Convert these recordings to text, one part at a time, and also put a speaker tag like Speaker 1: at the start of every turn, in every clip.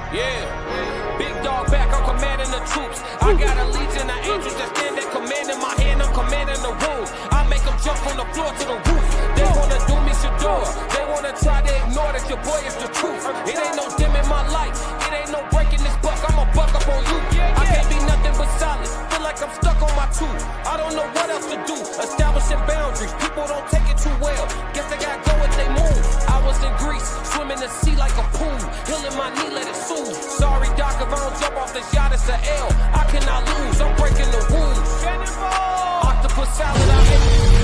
Speaker 1: Yeah. Big dog back, I'm commanding the troops. I got a legion of angels that stand there commanding my hand, I'm commanding the room. I make them jump from the floor to the roof. They wanna do me Shador. They wanna try to ignore that your boy is the truth. It ain't no dim in my light. It ain't no breaking this buck. I'ma buck up on you. I can't be nothing but solid. Feel like I'm stuck on my tooth. I don't know what else to do. Establishing boundaries. People don't take it too well. Guess they gotta go if they move. I was in Greece, swimming the sea like a pool. Healing my knee, let it soothe. Sorry, doc, if I don't jump off this yacht, it's an L. I cannot lose. I'm breaking the rules. Octopus salad, I hate.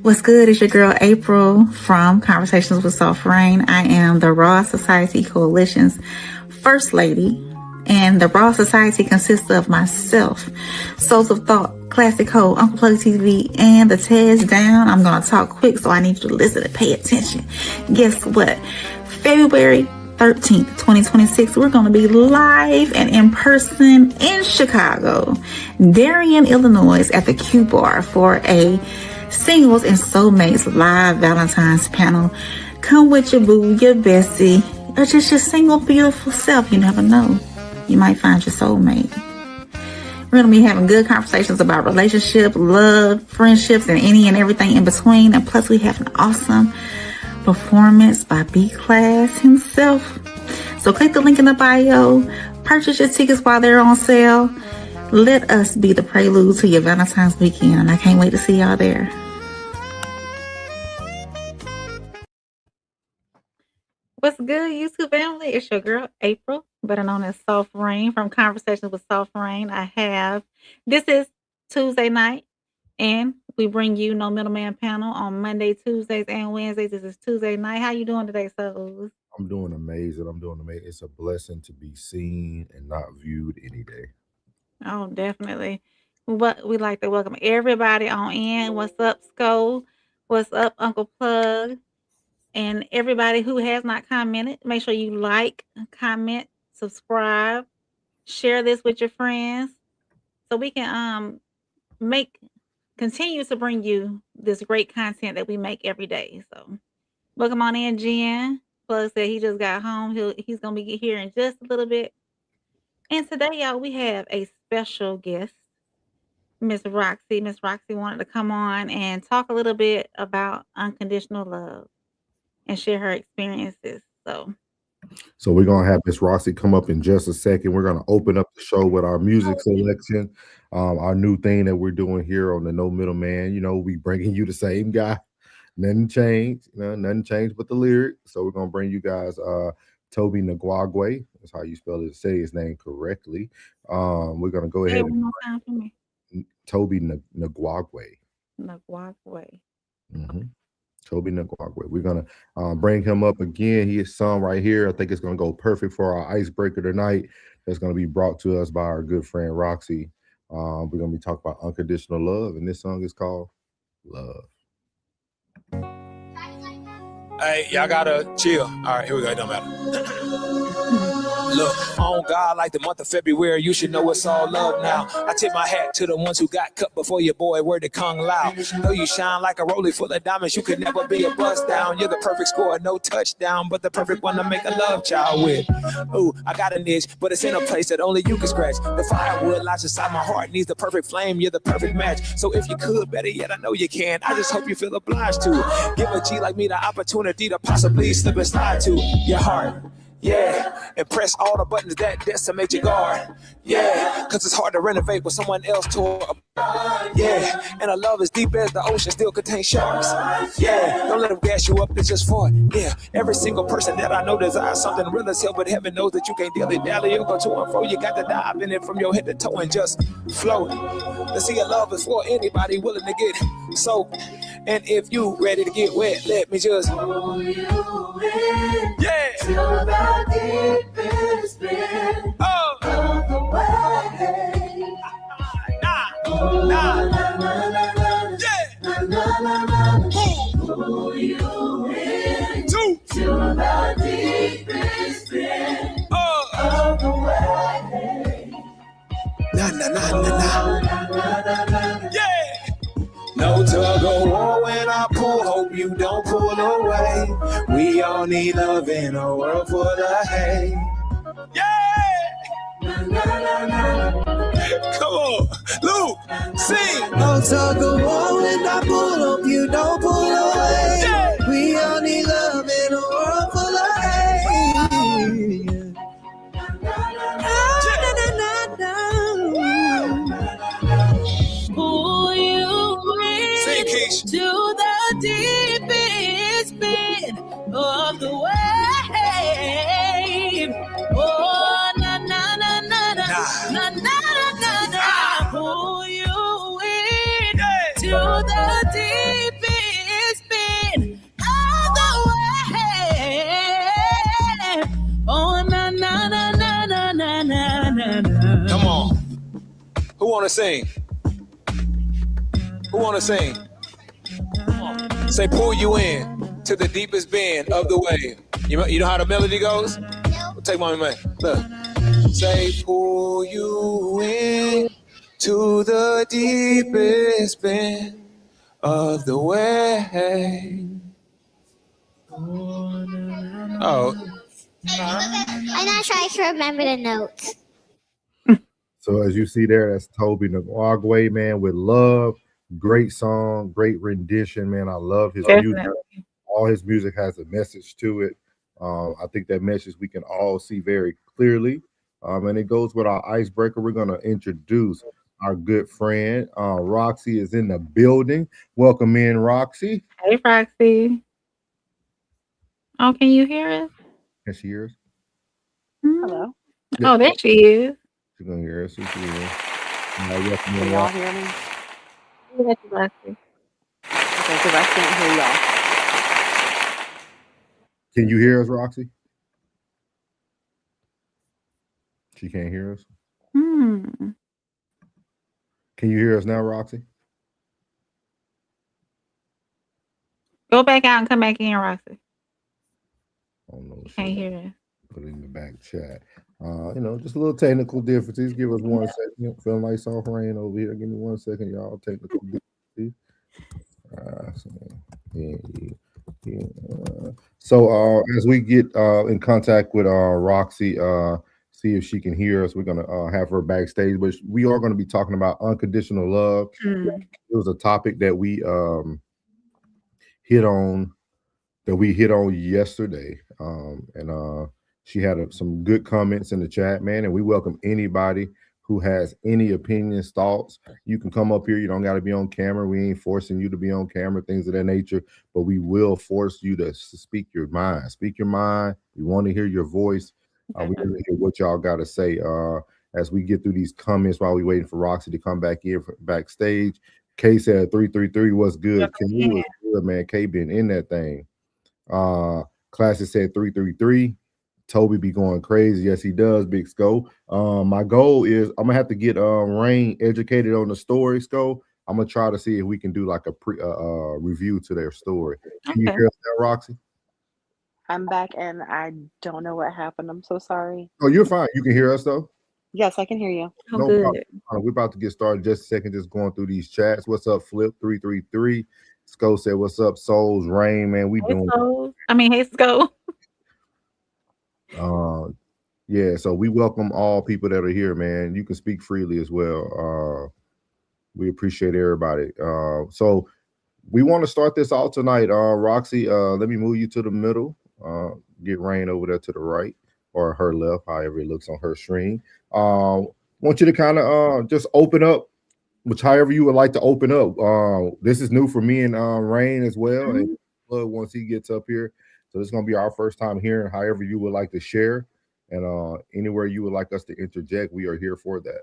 Speaker 2: What's good? It's your girl April from Conversations with Soft Rain. I am the Raw Society Coalition's First Lady, and the Raw Society consists of myself, Souls of Thought, Classic Ho, Uncle Plug TV, and the Tez Down. I'm going to talk quick, so I need you to listen and pay attention. Guess what? February 13th, 2026, we're going to be live and in person in Chicago, Darien, Illinois, at the Q Bar for a Singles and Soulmates live Valentine's panel. Come with your boo, your bestie, or just your single beautiful self. You never know. You might find your soulmate. We're going to be having good conversations about relationship, love, friendships, and any and everything in between. And plus, we have an awesome performance by B-Class himself. So click the link in the bio. Purchase your tickets while they're on sale. Let us be the prelude to your Valentine's weekend. And I can't wait to see y'all there. What's good, YouTube family? It's your girl, April, better known as Soft Rain from Conversations with Soft Rain. This is Tuesday night, and we bring you No Middleman panel on Monday, Tuesdays, and Wednesdays. This is Tuesday night. How you doing today, Souls?
Speaker 3: I'm doing amazing. It's a blessing to be seen and not viewed any day.
Speaker 2: Oh, definitely. But we like to welcome everybody on in. What's up, Sko? What's up, Uncle Plug? And everybody who has not commented, make sure you like, comment, subscribe, share this with your friends, so we can continue to bring you this great content that we make every day. So welcome on in, Jen. Plug said he just got home. He's gonna be here in just a little bit. And today, y'all, we have a special guest, Miss Roxy. Miss Roxy wanted to come on and talk a little bit about unconditional love and share her experiences.
Speaker 3: So we're gonna have Miss Roxy come up in just a second. We're gonna open up the show with our music selection, our new thing that we're doing here on the No Middleman. You know, we bringing you the same guy. Nothing changed. Nothing changed but the lyric. So we're gonna bring you guys Toby Nagwagwe. That's how you spell it. Say his name correctly. We're gonna go ahead.
Speaker 2: One more time for me.
Speaker 3: Toby Nagwagwe.
Speaker 2: Nagwagwe.
Speaker 3: Mm-hmm. Toby Nagwagwe. We're gonna bring him up again. He is sung right here. I think it's gonna go perfect for our icebreaker tonight. That's gonna be brought to us by our good friend Roxy. We're gonna be talking about unconditional love, and this song is called Love.
Speaker 1: Hey, y'all gotta chill. All right, here we go. It don't matter. Look, on God, like the month of February, you should know it's all love now. I tip my hat to the ones who got cut before your boy, word to Kung Lao. Though you shine like a rollie full of diamonds, you could never be a bust down. You're the perfect score, no touchdown, but the perfect one to make a love child with. Ooh, I got a niche, but it's in a place that only you can scratch. The firewood lies inside my heart, needs the perfect flame, you're the perfect match. So if you could, better yet, I know you can. I just hope you feel obliged to give a G like me the opportunity to possibly slip and slide to your heart. Yeah, and press all the buttons that decimate your guard. Yeah, cause it's hard to renovate what someone else tore apart. Yeah, and a love as deep as the ocean still contains sharks. Yeah, don't let them gas you up, it's just fun. Yeah, every single person that I know desires something real as hell, but heaven knows that you can't dilly-dally or go to and fro. You got to dive in it from your head to toe and just float. Let's see, a love is for anybody willing to get soaked. And if you ready to get wet, let me just pull you in. Yeah. Till the deepest bend of the way. Nah. Yeah. No tug of war when I pull, hope you don't pull away. We all need love in a world full of hate. Yeah! Come on, Luke, sing. No tug of war when I pull, hope you don't pull away. Yeah. We all need love in a world full of hate.
Speaker 4: Pull you in to the deepest bit of the wave. Oh, na na na na na na na na na. Pull you in to the deepest bit of the wave. Oh, na na na na na na na na.
Speaker 1: Come on. Who wanna sing? Who wanna sing? Come on. Say pull you in to the deepest bend of the wave. You know how the melody goes? No. Take mommy, man. Look. Say pull you in to the deepest bend of the wave. Oh.
Speaker 5: I'm not trying to remember the notes.
Speaker 3: So as you see there, that's Toby Nagway, man, with love. Great song, great rendition, man. I love his music. All his music has a message to it. I think that message we can all see very clearly. And it goes with our icebreaker. We're going to introduce our good friend. Roxy is in the building. Welcome in, Roxy.
Speaker 2: Hey, Roxy. Oh, can you hear us?
Speaker 3: Can she hear us?
Speaker 6: Hello.
Speaker 2: Oh, there she is.
Speaker 3: She's going to hear us.
Speaker 6: Can y'all hear me?
Speaker 2: Yes, Roxy.
Speaker 6: Okay, because I can't hear y'all.
Speaker 3: Can you hear us, Roxy? She can't hear us. Can you hear us now, Roxy?
Speaker 2: Go back out and come back in, Roxy.
Speaker 3: Oh no,
Speaker 2: can't hear us.
Speaker 3: Put it in the back chat. Just a little technical differences. Give us 1 second. Feeling like soft rain over here. Give me 1 second, y'all. Technical differences. So as we get in contact with Roxy, see if she can hear us. We're gonna have her backstage, but we are going to be talking about unconditional love. It was a topic that we hit on yesterday, and she had some good comments in the chat, man. And we welcome anybody who has any opinions, thoughts. You can come up here. You don't got to be on camera. We ain't forcing you to be on camera, things of that nature. But we will force you to speak your mind. Speak your mind. We want to hear your voice. We want to hear what y'all got to say as we get through these comments while we waiting for Roxy to come back in backstage. Kay said 333 was good. Kay was good, man. Kay been in that thing. Classic said 333. Toby be going crazy. Yes, he does, Big Sco. My goal is I'm gonna have to get Rain educated on the story, Sco. I'm gonna try to see if we can do like a review to their story. Can you hear us now, Roxy?
Speaker 6: I'm back and I don't know what happened. I'm so sorry.
Speaker 3: Oh, you're fine. You can hear us though?
Speaker 6: Yes, I can hear you.
Speaker 3: No problem. We're about to get started. Just a second, just going through these chats. What's up, Flip 333? Sco said, "What's up, Souls?" Rain, man, we doing.
Speaker 2: Hey, Sco.
Speaker 3: Yeah, so we welcome all people that are here, man. You can speak freely as well. We appreciate everybody. So we want to start this out tonight. Roxy, let me move you to the middle. Get Rain over there to the right or her left, however it looks on her screen. Want you to kind of just open up, which however you would like to open up. This is new for me and Rain as well. And once he gets up here. So this is going to be our first time hearing however you would like to share. And anywhere you would like us to interject, we are here for that.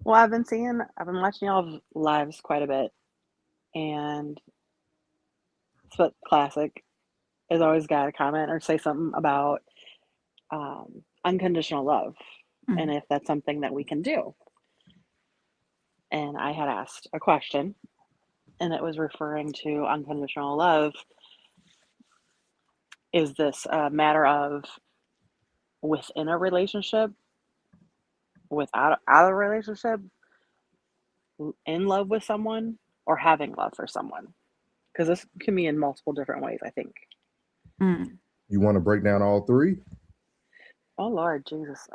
Speaker 6: Well, I've been watching y'all lives quite a bit. And Split Classic has always got to comment or say something about unconditional love and if that's something that we can do. And I had asked a question, and it was referring to unconditional love. Is this a matter of within a relationship, without a relationship, in love with someone or having love for someone, because this can be in multiple different ways, I think.
Speaker 2: Mm.
Speaker 3: You want to break down all three,
Speaker 6: Oh Lord Jesus.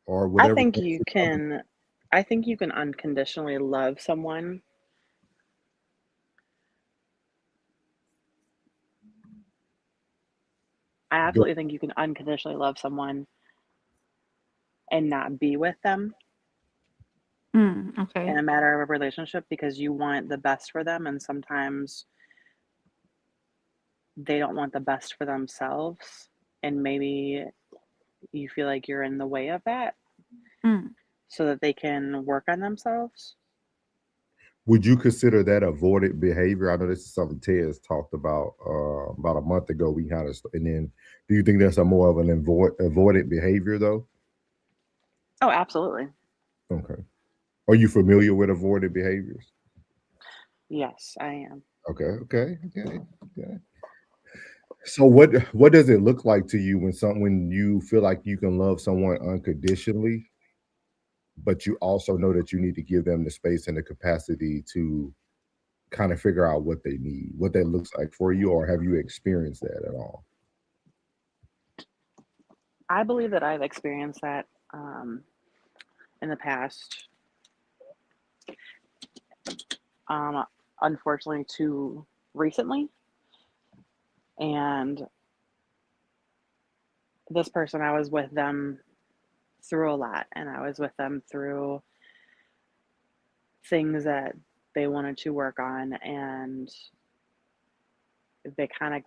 Speaker 3: or
Speaker 6: I
Speaker 3: whatever?
Speaker 6: think you can unconditionally love someone. I
Speaker 3: Go-
Speaker 6: absolutely think you can unconditionally love someone and not be with them
Speaker 2: Okay.
Speaker 6: in a matter of a relationship because you want the best for them, and sometimes they don't want the best for themselves, and maybe you feel like you're in the way of that
Speaker 2: Mm.
Speaker 6: so that they can work on themselves.
Speaker 3: Would you consider that avoidant behavior? I know this is something Tez talked about a month ago. We kind of, and then, do you think that's a more of an avoidant behavior though?
Speaker 6: Oh, absolutely.
Speaker 3: Okay. Are you familiar with avoidant behaviors?
Speaker 6: Yes, I am.
Speaker 3: Okay. So what does it look like to you when you feel like you can love someone unconditionally, but you also know that you need to give them the space and the capacity to kind of figure out what they need, what that looks like for you, or have you experienced that at all?
Speaker 6: I believe that I've experienced that in the past. Um, Unfortunately, too recently. And this person, I was with them through a lot, and I was with them through things that they wanted to work on, and they kind of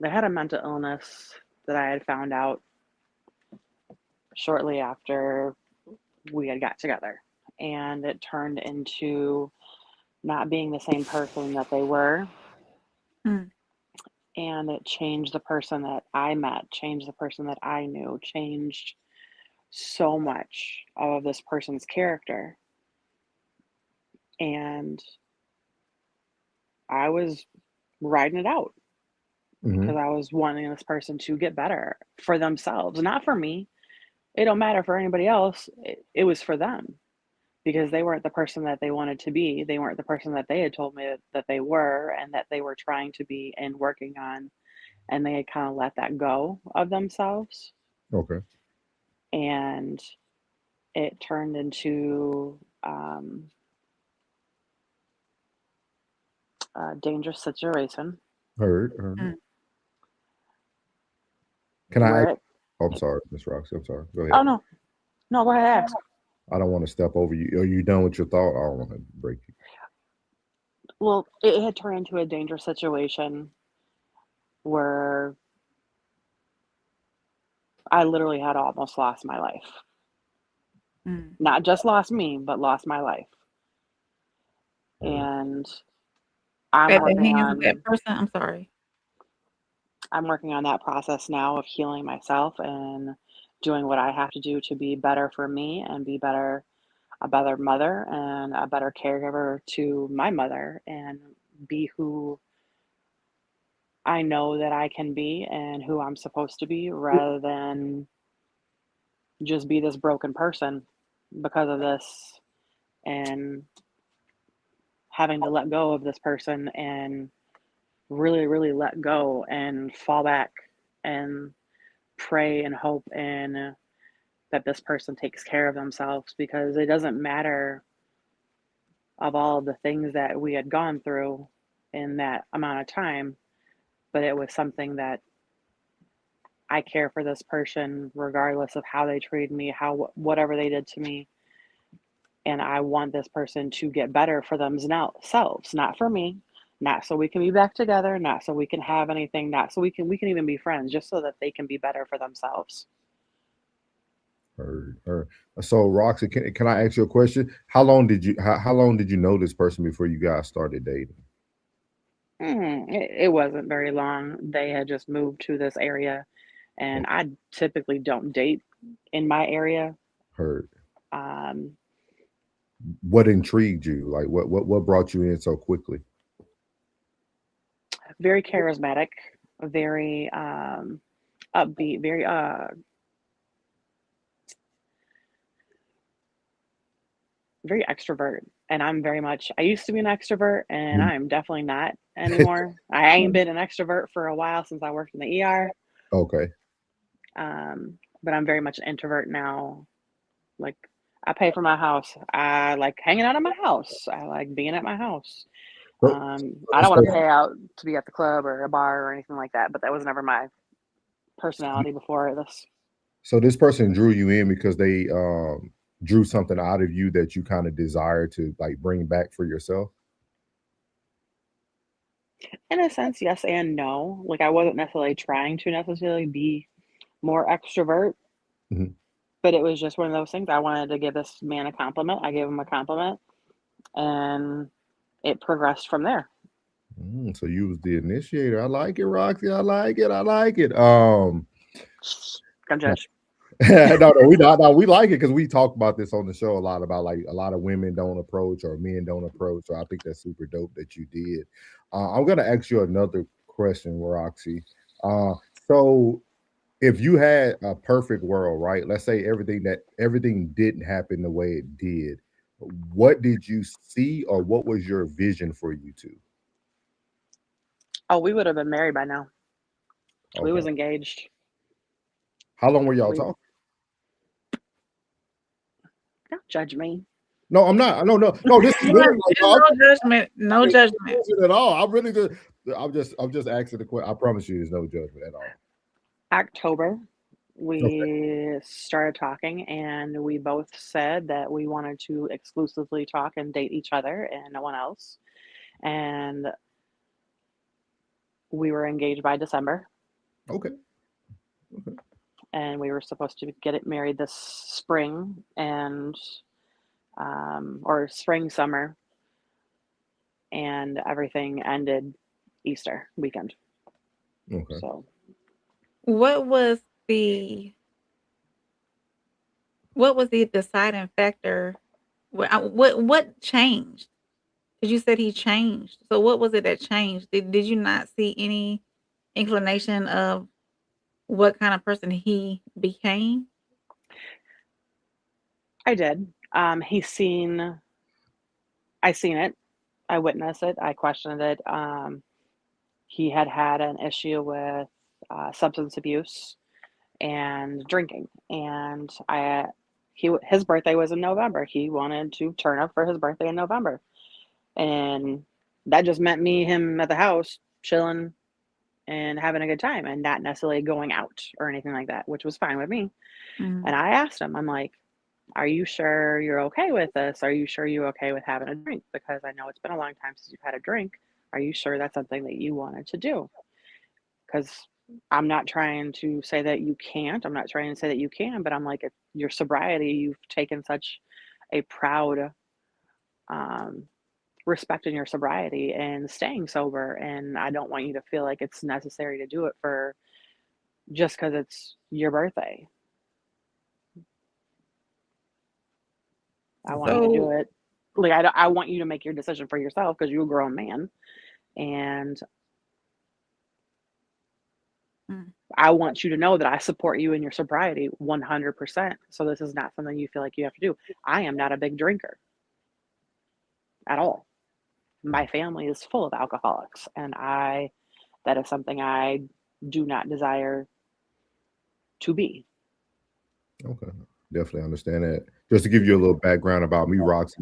Speaker 6: they had a mental illness that I had found out shortly after we had got together, and it turned into not being the same person that they were.
Speaker 2: Mm.
Speaker 6: And it changed the person that I met, changed the person that I knew, changed so much of this person's character. And I was riding it out because
Speaker 3: Hmm.
Speaker 6: I was wanting this person to get better for themselves, not for me. It don't matter for anybody else. It was for them because they weren't the person that they wanted to be. They weren't the person that they had told me that they were and that they were trying to be and working on. And they had kind of let that go of themselves.
Speaker 3: Okay.
Speaker 6: And it turned into a dangerous situation
Speaker 3: Heard.
Speaker 2: Mm.
Speaker 3: Can I ask?
Speaker 6: where it,
Speaker 3: Oh, I'm sorry, Miss Roxy. I'm sorry. Go
Speaker 6: oh
Speaker 3: ahead.
Speaker 6: no, no, go ahead, ask.
Speaker 3: I don't want to step over you. Are you done with your thought? I don't want to break you.
Speaker 6: Well, it had turned into a dangerous situation where I literally had almost lost my life.
Speaker 2: Mm.
Speaker 6: Not just lost me, but lost my life.
Speaker 3: Heard.
Speaker 6: And I'm
Speaker 2: At the
Speaker 6: working
Speaker 2: hands of that
Speaker 6: on
Speaker 2: person. I'm sorry.
Speaker 6: I'm working on that process now of healing myself and doing what I have to do to be better for me and be a better mother and a better caregiver to my mother and be who I know that I can be and who I'm supposed to be rather than just be this broken person because of this and having to let go of this person and really, really let go and fall back and pray and hope and that this person takes care of themselves because it doesn't matter of all the things that we had gone through in that amount of time, but it was something that I care for this person regardless of how they treated me, how whatever they did to me, and I want this person to get better for themselves, not for me, not so we can be back together, not so we can have anything, not so we can even be friends, just so that they can be better for themselves.
Speaker 3: Heard. So, Roxy, can I ask you a question? How long did you know this person before you guys started dating?
Speaker 6: It wasn't very long. They had just moved to this area, and
Speaker 3: Okay.
Speaker 6: I typically don't date in my area.
Speaker 3: Heard.
Speaker 6: Um,
Speaker 3: What intrigued you? Like what brought you in so quickly?
Speaker 6: Very charismatic, very upbeat, very very extrovert, and I'm very much. I used to be an extrovert, and
Speaker 3: Mhm.
Speaker 6: I'm definitely not anymore. I ain't been an extrovert for a while since I worked in the ER.
Speaker 3: Okay.
Speaker 6: But I'm very much an introvert now. Like, I pay for my house. I like hanging out at my house. I like being at my house.
Speaker 3: So,
Speaker 6: I don't
Speaker 3: so,
Speaker 6: want to pay out to be at the club or a bar or anything like that. But that was never my personality before this.
Speaker 3: so this person drew you in because they drew something out of you that you kind of desire to like bring back for yourself.
Speaker 6: In a sense, yes and no. Like, I wasn't necessarily trying to necessarily be more extrovert,
Speaker 3: Mhm.
Speaker 6: but it was just one of those things. I wanted to give this man a compliment. I gave him a compliment, and it progressed from there.
Speaker 3: So you was the initiator. I like it, Roxy. I like it. I like it.
Speaker 6: Come judge.
Speaker 3: No, we not. No, we like it because we talk about this on the show a lot about like a lot of women don't approach or men don't approach. So I think that's super dope that you did. I'm gonna ask you another question, Roxy. So if you had a perfect world, right? Let's say everything didn't happen the way it did. What did you see, or what was your vision for you two?
Speaker 6: Oh, we would have been married by now. We
Speaker 3: Okay.
Speaker 6: was engaged.
Speaker 3: How long were y'all
Speaker 6: We
Speaker 3: talking?
Speaker 6: don't judge me.
Speaker 3: No, I'm not. No. This is real. Like,
Speaker 2: There's no judgment.
Speaker 3: I
Speaker 2: No
Speaker 3: mean,
Speaker 2: judgment.
Speaker 3: at all. I'm really just. I'm just asking the question. I promise you, there's no judgment at all.
Speaker 6: October,
Speaker 3: Okay.
Speaker 6: we started talking, and we both said that we wanted to exclusively talk and date each other and no one else. And we were engaged by December,
Speaker 3: Okay. Okay.
Speaker 6: and we were supposed to get it married this spring and or spring summer, and everything ended Easter weekend.
Speaker 3: Okay.
Speaker 6: So
Speaker 2: What was the deciding factor? What changed? Because you said he changed. So what was it that changed? Did you not see any inclination of what kind of person he became?
Speaker 6: I did. I seen it. I witnessed it. I questioned it. He had had an issue with substance abuse and drinking, and his birthday was in November. He wanted to turn up for his birthday in November, and that just meant him at the house chilling and having a good time, and not necessarily going out or anything like that, which was fine with me.
Speaker 2: Mhm.
Speaker 6: And I asked him, I'm like, "Are you sure you're okay with this? Are you sure you're okay with having a drink? Because I know it's been a long time since you've had a drink. Are you sure that's something that you wanted to do? Because I'm not trying to say that you can't. I'm not trying to say that you can, but I'm like, your sobriety, you've taken such a proud um, respect in your sobriety and staying sober. And I don't want you to feel like it's necessary to do it for just because it's your birthday. I want you to do
Speaker 2: So
Speaker 6: it. Like, I want you to make your decision for yourself because you're a grown man. And
Speaker 2: mm,
Speaker 6: I want you to know that I support you in your sobriety 100%. So this is not something you feel like you have to do. I am not a big drinker at all. My family is full of alcoholics, and that is something I do not desire to be.
Speaker 3: Okay. Definitely understand that. Just to give you a little background about me, Roxy,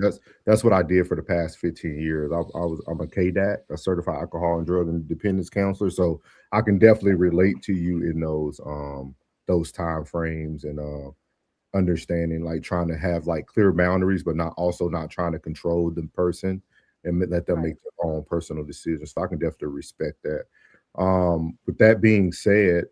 Speaker 3: that's what I did for the past 15 years. I'm a KDAC, a certified alcohol and drug and dependence counselor. So I can definitely relate to you in those time frames and understanding, like trying to have like clear boundaries, but not trying to control the person and let them
Speaker 6: Right.
Speaker 3: make their own personal decisions. So I can definitely respect that. With that being said,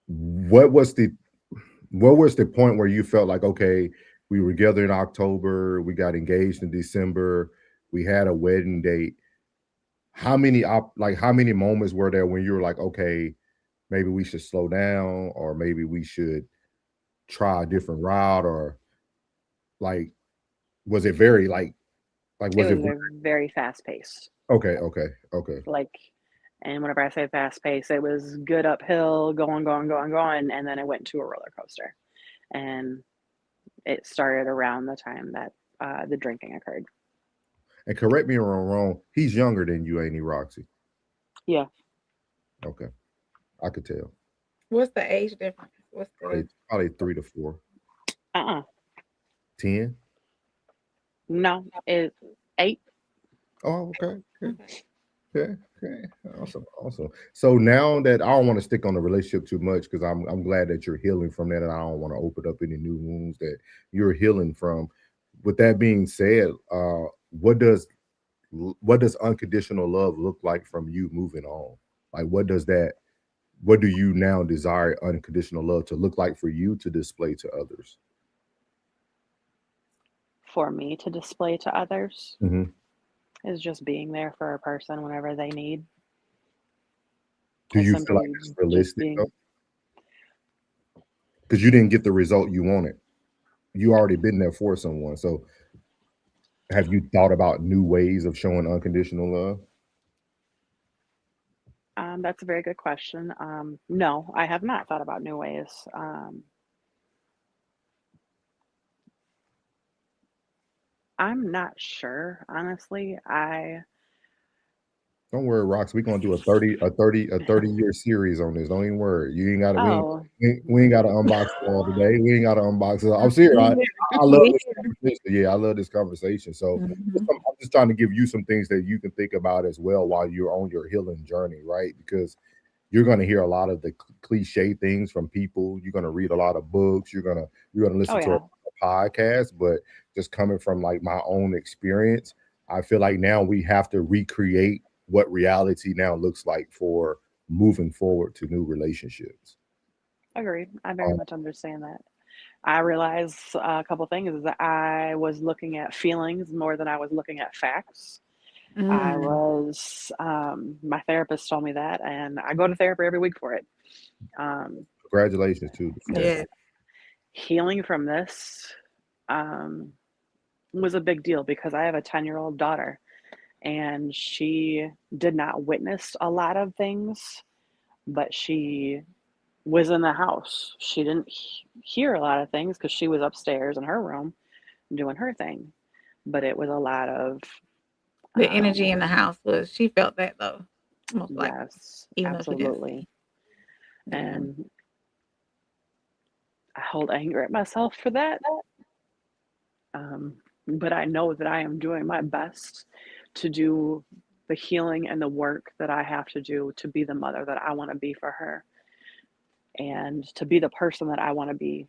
Speaker 3: what was the point where you felt like, okay, we were together in October, we got engaged in December, we had a wedding date? How many moments were there when you were like, okay, maybe we should slow down, or maybe we should try a different route, or like was it very like
Speaker 6: It
Speaker 3: was
Speaker 6: was
Speaker 3: it
Speaker 6: a very fast pace.
Speaker 3: okay.
Speaker 6: Like, and whenever I say fast pace, it was good uphill, going, and then it went to a roller coaster. And it started around the time that the drinking occurred.
Speaker 3: And correct me if I'm wrong, he's younger than you, ain't he, Roxy?
Speaker 6: Yeah.
Speaker 3: Okay, I could tell.
Speaker 2: What's the age difference? What's the
Speaker 3: Probably 3 to 4.
Speaker 6: Uh-uh.
Speaker 3: 10.
Speaker 6: No, it's 8.
Speaker 3: Oh, okay. Okay.
Speaker 2: okay?
Speaker 3: Okay. Okay. Awesome. Awesome. So now that I don't want to stick on the relationship too much because I'm glad that you're healing from that, and I don't want to open up any new wounds that you're healing from. With that being said, what does unconditional love look like from you moving on? Like, what do you now desire unconditional love to look like for you to display to others?
Speaker 6: For me to display to others
Speaker 3: Hmm.
Speaker 6: is just being there for a person whenever they need.
Speaker 3: Do
Speaker 6: Is
Speaker 3: you feel like
Speaker 6: simply
Speaker 3: it's
Speaker 6: just
Speaker 3: realistic though?
Speaker 6: being.
Speaker 3: Because you didn't get the result you wanted. You already been there for someone. So have you thought about new ways of showing unconditional love?
Speaker 6: That's a very good question. No, I have not thought about new ways. I'm not sure, honestly.
Speaker 3: Don't worry, Rox. We're gonna do a 30-year series on this. Don't even worry. You ain't gotta
Speaker 6: Oh,
Speaker 3: we ain't gotta unbox it all today. We ain't gotta unbox it. I'm serious. I love this conversation. Yeah, I love this conversation. So
Speaker 2: Mhm.
Speaker 3: I'm just trying to give you some things that you can think about as well while you're on your healing journey, right? Because you're going to hear a lot of the cliche things from people. You're going to read a lot of books. You're going to
Speaker 6: oh
Speaker 3: listen to a
Speaker 6: yeah,
Speaker 3: lot of podcasts. But just coming from like my own experience, I feel like now we have to recreate what reality now looks like for moving forward to new relationships.
Speaker 6: agreed. I very
Speaker 3: Um,
Speaker 6: much understand that. I realize a couple things is that I was looking at feelings more than I was looking at facts.
Speaker 2: Mm.
Speaker 6: My therapist told me that, and I go to therapy every week for it. Um,
Speaker 3: Congratulations too before
Speaker 2: Yeah.
Speaker 3: that.
Speaker 6: Healing from this um, was a big deal because I have a 10-year-old daughter, and she did not witness a lot of things, but she was in the house. She didn't hear a lot of things because she was upstairs in her room doing her thing. But it was a lot of,
Speaker 2: The energy
Speaker 6: um,
Speaker 2: in the house was she felt that though, most likely,
Speaker 6: yes,
Speaker 2: even though she didn't
Speaker 6: absolutely.
Speaker 2: see. Yeah.
Speaker 6: And I hold anger at myself for that. Um, but I know that I am doing my best to do the healing and the work that I have to do to be the mother that I want to be for her and to be the person that I want to be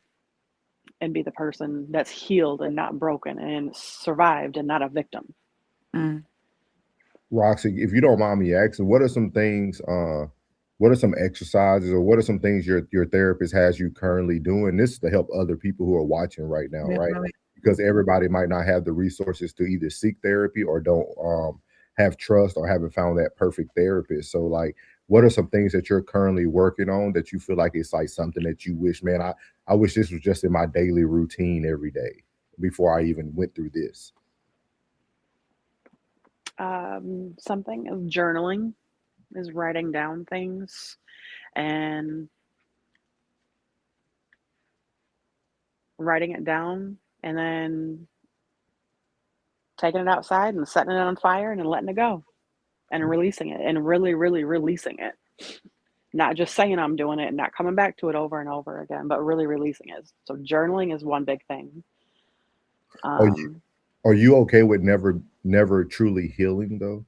Speaker 6: and be the person that's healed and not broken and survived and not a victim.
Speaker 2: Mm.
Speaker 3: Roxy, if you don't mind me asking, what are some things, what are some exercises or what are some things your therapist has you currently doing? This is to help other people who are watching right now, right?
Speaker 2: Definitely.
Speaker 3: Because everybody might not have the resources to either seek therapy or don't have trust or haven't found that perfect therapist. So like what are some things that you're currently working on that you feel like it's like something that you wish, man, I wish this was just in my daily routine every day before I even went through this.
Speaker 6: Something is journaling, is writing down things and writing it down and then taking it outside and setting it on fire and then letting it go and releasing it and really, really releasing it. Not just saying I'm doing it and not coming back to it over and over again, but really releasing it. So journaling is one big thing.
Speaker 3: Are you
Speaker 6: Um,
Speaker 3: are you okay with never truly healing though?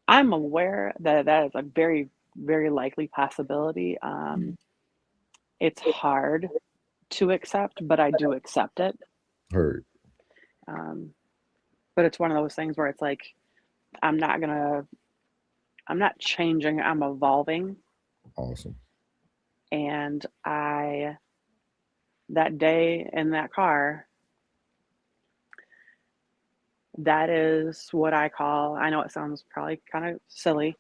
Speaker 6: I'm aware that that is a very, very likely possibility.
Speaker 2: Mm.
Speaker 6: It's hard to accept, but I do accept it.
Speaker 3: Heard.
Speaker 6: Um, but it's one of those things where it's like I'm not gonna, I'm not changing. I'm evolving,
Speaker 3: Awesome.
Speaker 6: and that day in that car, that is what I call. I know it sounds probably kind of silly,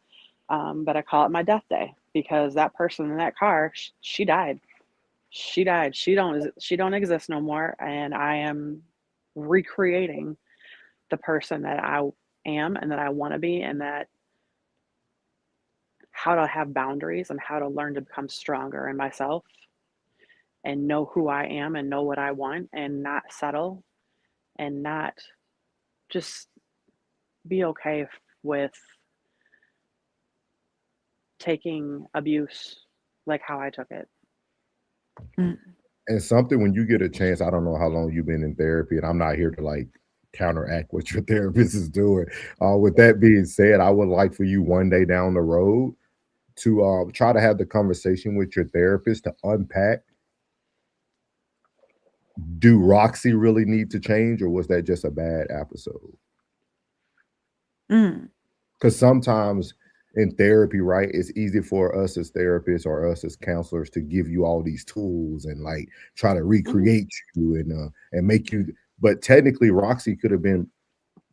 Speaker 6: but I call it my death day because that person in that car, she died. She died. She don't exist no more, and I am recreating the person that I am and that I want to be, and that how to have boundaries and how to learn to become stronger in myself and know who I am and know what I want and not settle and not just be okay with taking abuse like how I took it.
Speaker 3: And something, when you get a chance, I don't know how long you've been in therapy, and I'm not here to like counteract what your therapist is doing. With that being said, I would like for you one day down the road to try to have the conversation with your therapist to unpack, do Roxy really need to change, or was that just a bad episode? Because sometimes in therapy, right, it's easy for us as therapists or us as counselors to give you all these tools and like try to recreate you and make you. But technically, Roxy could have been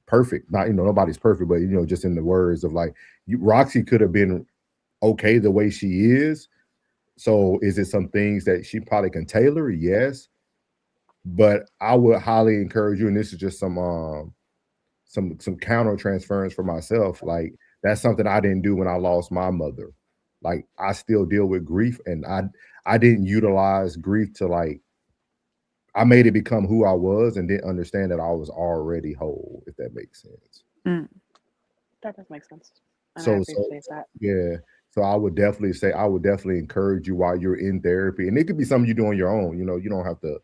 Speaker 3: perfect. Not, nobody's perfect, but just in the words of like, Roxy could have been okay the way she is. So is it some things that she probably can tailor? Yes, but I would highly encourage you, and this is just some counter transference for myself. Like, that's something I didn't do when I lost my mother. Like, I still deal with grief, and I didn't utilize grief to like, I made it become who I was and didn't understand that I was already whole, if that makes sense.
Speaker 6: That does make sense. And I
Speaker 3: So
Speaker 6: appreciate that.
Speaker 3: yeah. So I would definitely say, I would definitely encourage you while you're in therapy, and it could be something you do on your own. You don't have to,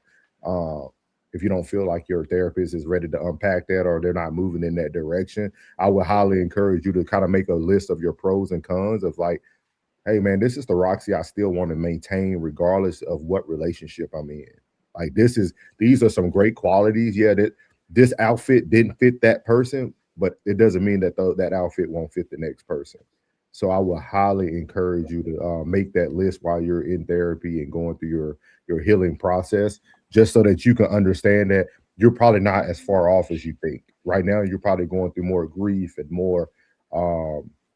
Speaker 3: if you don't feel like your therapist is ready to unpack that or they're not moving in that direction. I would highly encourage you to kind of make a list of your pros and cons of like, hey man, this is the Roxy I still want to maintain regardless of what relationship I'm in. Like, these are some great qualities. Yeah, that this outfit didn't fit that person, but it doesn't mean that that outfit won't fit the next person. So I will highly encourage you to make that list while you're in therapy and going through your healing process, just so that you can understand that you're probably not as far off as you think. Right now, you're probably going through more grief and more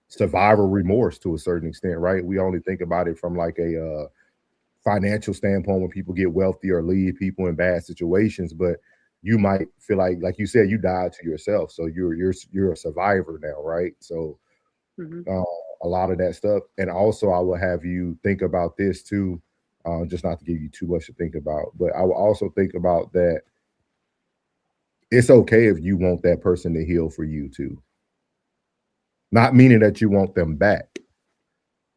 Speaker 3: survival remorse to a certain extent, right? We only think about it from like a financial standpoint when people get wealthy or leave people in bad situations, but you might feel like you said, you died to yourself, so you're a survivor now, right? So a lot of that stuff. And also, I will have you think about this too, just not to give you too much to think about, but I will also think about that it's okay if you want that person to heal for you too. Not meaning that you want them back,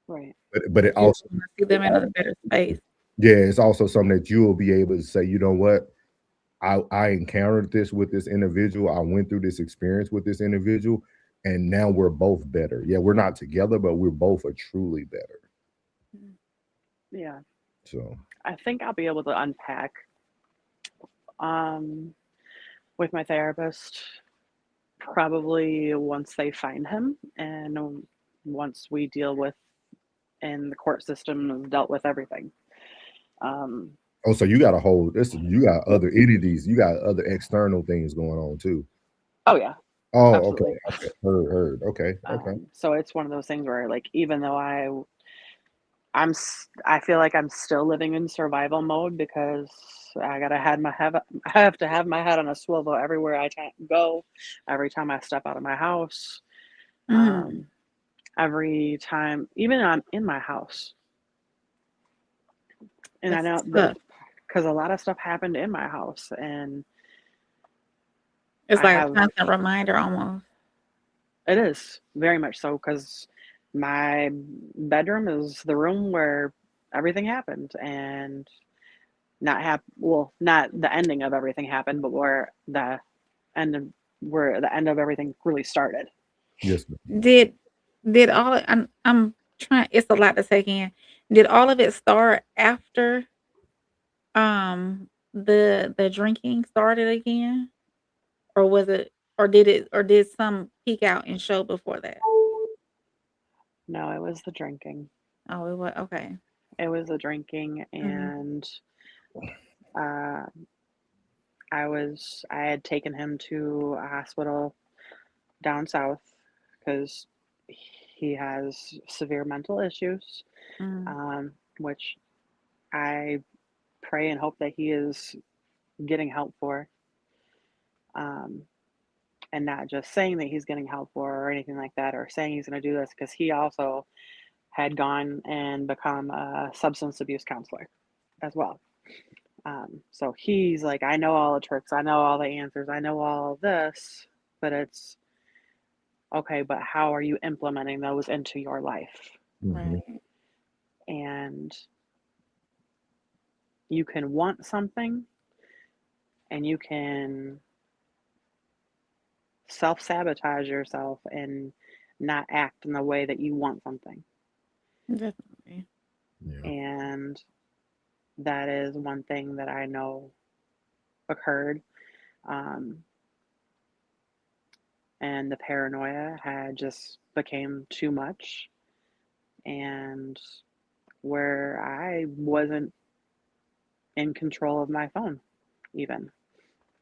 Speaker 6: Right.
Speaker 3: but it
Speaker 2: You
Speaker 3: also,
Speaker 2: want to see them in a better space.
Speaker 3: yeah, it's also something that you will be able to say, you know what, I encountered this with this individual. I went through this experience with this individual, and now we're both better. Yeah, we're not together, but we're both are truly better.
Speaker 6: Yeah.
Speaker 3: So
Speaker 6: I think I'll be able to unpack with my therapist probably once they find him and once we deal with and the court system has dealt with everything.
Speaker 3: oh, so you got a whole this you got other entities, you got other external things going on too.
Speaker 6: Oh yeah,
Speaker 3: Oh, okay.
Speaker 6: absolutely.
Speaker 3: Okay. Heard. Okay. Okay.
Speaker 6: So it's one of those things where like even though I feel like I'm still living in survival mode because I have to have my head on a swivel everywhere I go, every time I step out of my house, every time, even I'm in my house. And I know that because a lot of stuff happened in my house, and
Speaker 2: it's like a constant reminder almost.
Speaker 6: It is very much so, because my bedroom is the room where everything happened, and not the ending of everything happened, but where the end of everything really started.
Speaker 3: Yes.
Speaker 2: Did all I'm trying, it's a lot to take in. Did all of it start after the drinking started again? Or was it or did some peak out and show before that?
Speaker 6: No, it was the drinking.
Speaker 2: Oh, it was okay.
Speaker 6: It was the drinking, and I had taken him to a hospital down south because he has severe mental issues, which I pray and hope that he is getting help for, and not just saying that he's getting help for or anything like that, or saying he's going to do this, because he also had gone and become a substance abuse counselor as well. So he's like, I know all the tricks, I know all the answers, I know all of this, but it's okay, but how are you implementing those into your life?
Speaker 3: Mhm.
Speaker 2: Right.
Speaker 6: And you can want something and you can self-sabotage yourself and not act in the way that you want something.
Speaker 2: Definitely.
Speaker 3: Yeah.
Speaker 6: And that is one thing that I know occurred. And the paranoia had just became too much, and where I wasn't in control of my phone even,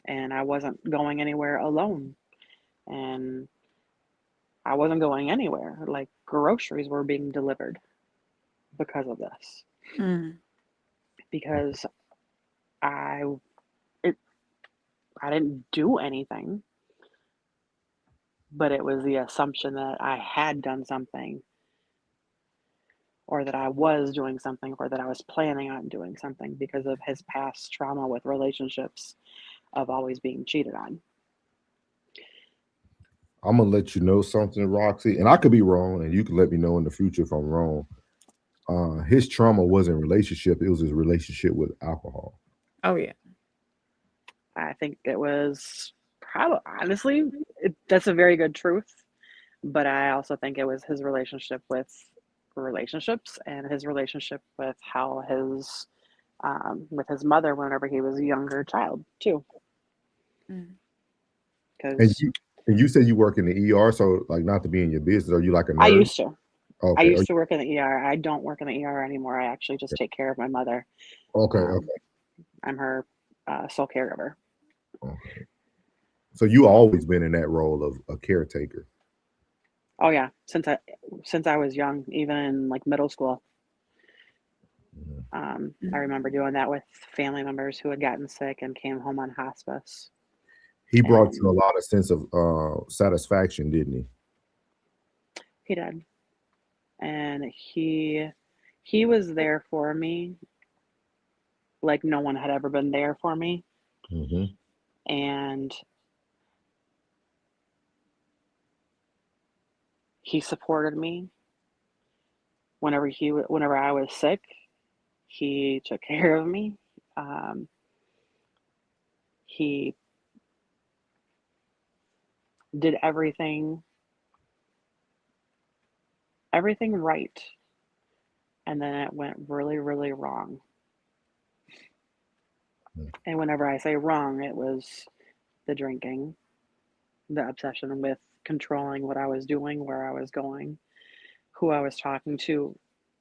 Speaker 6: and I wasn't going anywhere alone, and I wasn't going anywhere. Like groceries were being delivered because of this,
Speaker 2: Mm.
Speaker 6: because I it I didn't do anything, but it was the assumption that I had done something, or that I was doing something, or that I was planning on doing something because of his past trauma with relationships of always being cheated on.
Speaker 3: I'm gonna let you know something, Roxy, and I could be wrong, and you can let me know in the future if I'm wrong. His trauma wasn't relationship; it was his relationship with alcohol.
Speaker 2: Oh yeah.
Speaker 6: I think it was probably, honestly, that's a very good truth. But I also think it was his relationship with relationships and his relationship with how with his mother whenever he was a younger child too.
Speaker 2: Mm.
Speaker 3: And
Speaker 6: Because
Speaker 3: you said you work in the ER, so like not to be in your business, are you like a
Speaker 6: I
Speaker 3: nurse?
Speaker 6: used to. I
Speaker 3: Okay,
Speaker 6: used to work in the ER. I don't work in the ER anymore. I actually just take care of my mother.
Speaker 3: okay,
Speaker 6: Um, I'm her sole caregiver.
Speaker 3: okay. So you always been in that role of a caretaker.
Speaker 6: Oh yeah, since I was young, even in like middle school. I remember doing that with family members who had gotten sick and came home on hospice.
Speaker 3: He brought you a
Speaker 6: And
Speaker 3: lot of sense of satisfaction, didn't he?
Speaker 6: he did. And he was there for me like no one had ever been there for me.
Speaker 3: Mm-hmm.
Speaker 6: And he supported me whenever I was sick. He took care of me. Um, he did everything right, and then it went really, really wrong. And whenever I say wrong, it was the drinking, the obsession with controlling what I was doing, where I was going, who I was talking to,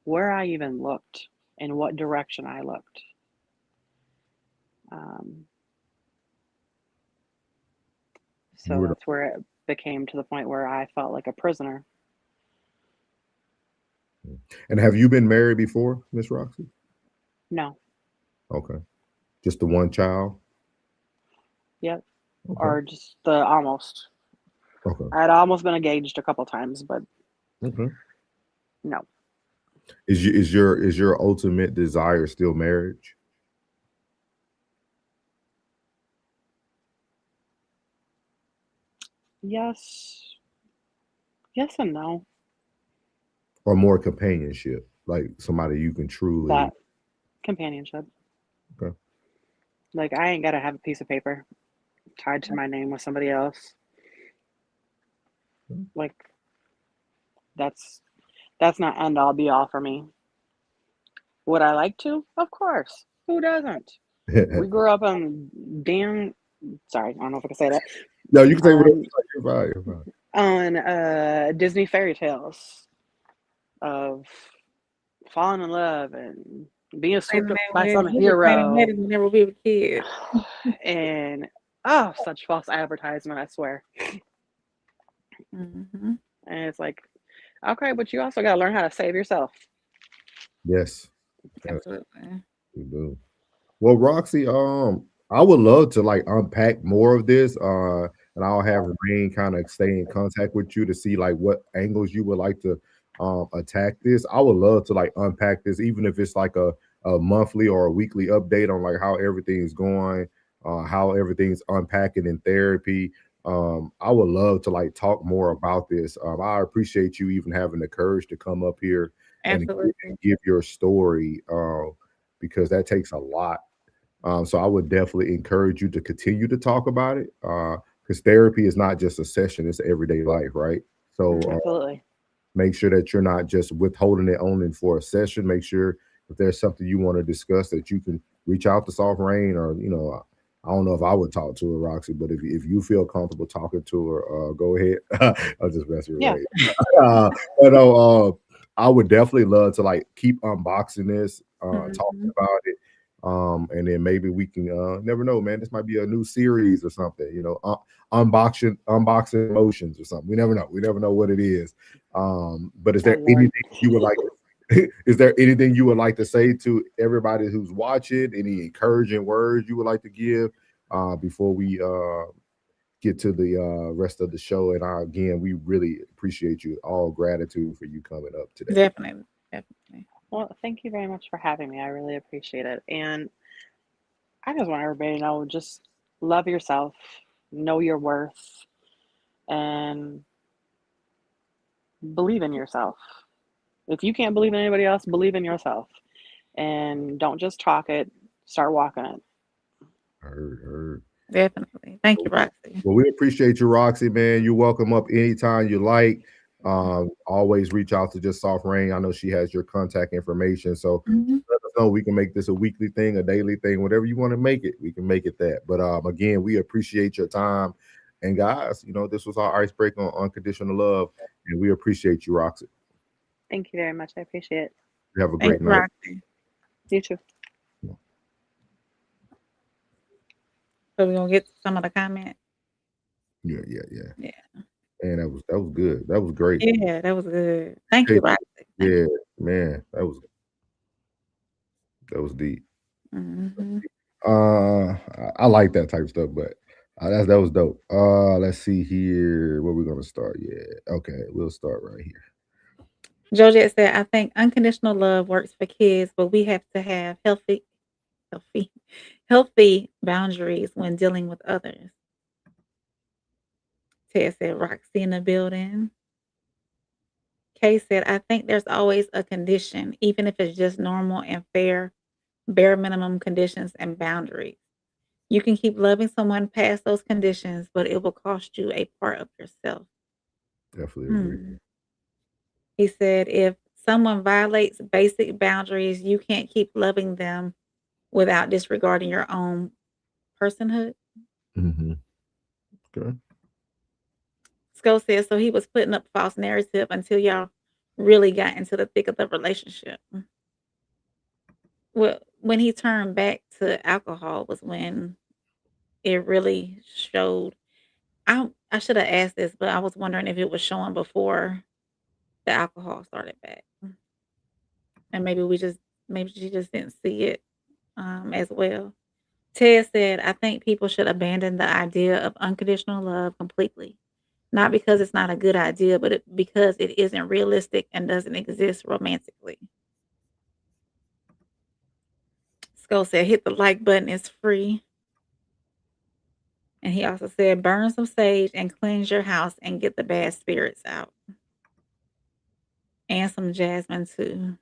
Speaker 6: where I even looked, in what direction I looked. Um,
Speaker 3: You
Speaker 6: so
Speaker 3: were the,
Speaker 6: that's where it became to the point where I felt like a prisoner.
Speaker 3: and have you been married before, Miss Roxy?
Speaker 6: No,
Speaker 3: Okay, just the one child.
Speaker 6: yep,
Speaker 3: Okay,
Speaker 6: or just the almost.
Speaker 3: okay,
Speaker 6: I had almost been engaged a couple times, but
Speaker 3: okay.
Speaker 6: no.
Speaker 3: Is your ultimate desire still marriage?
Speaker 6: Yes, yes and no.
Speaker 3: Or more companionship, like somebody you can truly.
Speaker 6: That companionship.
Speaker 3: Okay.
Speaker 6: Like I ain't gotta have a piece of paper tied to my name with somebody else. Like that's that's not end all be all for me. Would I like to? Of course. Who doesn't? We grew up on damn. Sorry, I don't know if I can say that.
Speaker 3: No, you can say whatever.
Speaker 6: On
Speaker 3: You're fine. You're fine.
Speaker 6: Disney fairy tales of falling in love and being
Speaker 2: Wait a
Speaker 6: swooped up
Speaker 2: minute,
Speaker 6: by some
Speaker 2: we were playing
Speaker 6: hero,
Speaker 2: weddings whenever we were kids.
Speaker 6: and oh, such false advertisement, I swear.
Speaker 2: Mm-hmm.
Speaker 6: And it's like, okay, but you also got to learn how to save yourself.
Speaker 3: Yes, yes,
Speaker 2: Absolutely.
Speaker 3: we do. Well, Roxy, I would love to like unpack more of this, and I'll have Rain kind of stay in contact with you to see like what angles you would like to attack this. I would love to like unpack this, even if it's like a monthly or a weekly update on like how everything's going, how everything's unpacking in therapy. I would love to like talk more about this. I appreciate you even having the courage to come up here and
Speaker 2: Absolutely.
Speaker 3: give your story, because that takes a lot. So I would definitely encourage you to continue to talk about it, because therapy is not just a session; it's everyday life, right? So
Speaker 6: Absolutely.
Speaker 3: make sure that you're not just withholding it only for a session. Make sure if there's something you want to discuss that you can reach out to Soft Rain, or I don't know if I would talk to her, Roxy, but if you feel comfortable talking to her, go ahead. I'll just mess with
Speaker 6: Yeah.
Speaker 3: Ray. But I would definitely love to like keep unboxing this, talking about it. And then maybe we can never know, man. This might be a new series or something, unboxing emotions or something. We never know. We never know what it is. But is
Speaker 6: Oh
Speaker 3: there
Speaker 6: Lord.
Speaker 3: anything you would like is there anything you would like to say to everybody who's watching? Any encouraging words you would like to give before we get to the rest of the show? And again, we really appreciate you. All gratitude for you coming up today.
Speaker 2: Definitely. Definitely.
Speaker 6: Well, thank you very much for having me. I really appreciate it. And I just want everybody to know, just love yourself, know your worth, and believe in yourself. If you can't believe in anybody else, believe in yourself. And don't just talk it, start walking it.
Speaker 3: Heard.
Speaker 2: Definitely. Thank you, Roxy.
Speaker 3: Well, we appreciate you, Roxy, man. You're welcome up anytime you like. Always reach out to just Soft Rain. I know she has your contact information. So
Speaker 2: Mhm.
Speaker 3: let us know. We can make this a weekly thing, a daily thing, whatever you want to make it. We can make it that. But again, we appreciate your time. And guys, this was our icebreaker on unconditional love. And we appreciate you, Roxy.
Speaker 6: Thank you very much. I appreciate it.
Speaker 3: You have a
Speaker 2: Thank
Speaker 3: great
Speaker 2: you,
Speaker 3: night.
Speaker 2: Roxy.
Speaker 6: You too.
Speaker 2: So we're gonna get to some of the comments.
Speaker 3: Yeah.
Speaker 2: Yeah.
Speaker 3: Man, that was good. That was great.
Speaker 2: Yeah, that was good. Thank
Speaker 3: Hey,
Speaker 2: you, Roxy.
Speaker 3: yeah, man, that was deep.
Speaker 2: Mm-hmm.
Speaker 3: I like that type of stuff, but that was dope. Let's see here where we're gonna start. Yeah, okay, we'll start right here.
Speaker 2: Georgette said, I think unconditional love works for kids, but we have to have healthy, healthy boundaries when dealing with others. Ted said, Roxy in the building. Kay said, I think there's always a condition, even if it's just normal and fair, bare minimum conditions and boundaries. You can keep loving someone past those conditions, but it will cost you a part of yourself.
Speaker 3: Definitely agree.
Speaker 2: Hmm. He said, if someone violates basic boundaries, you can't keep loving them without disregarding your own personhood.
Speaker 3: Mm-hmm. Okay.
Speaker 2: Sco says, so he was putting up false narrative until y'all really got into the thick of the relationship. Well, when he turned back to alcohol was when it really showed. I should have asked this, but I was wondering if it was showing before the alcohol started back. And maybe she just didn't see it as well. Ted said, I think people should abandon the idea of unconditional love completely. Not because it's not a good idea, but because it isn't realistic and doesn't exist romantically. Skull said, hit the like button, it's free. And he also said, burn some sage and cleanse your house and get the bad spirits out. And some jasmine too.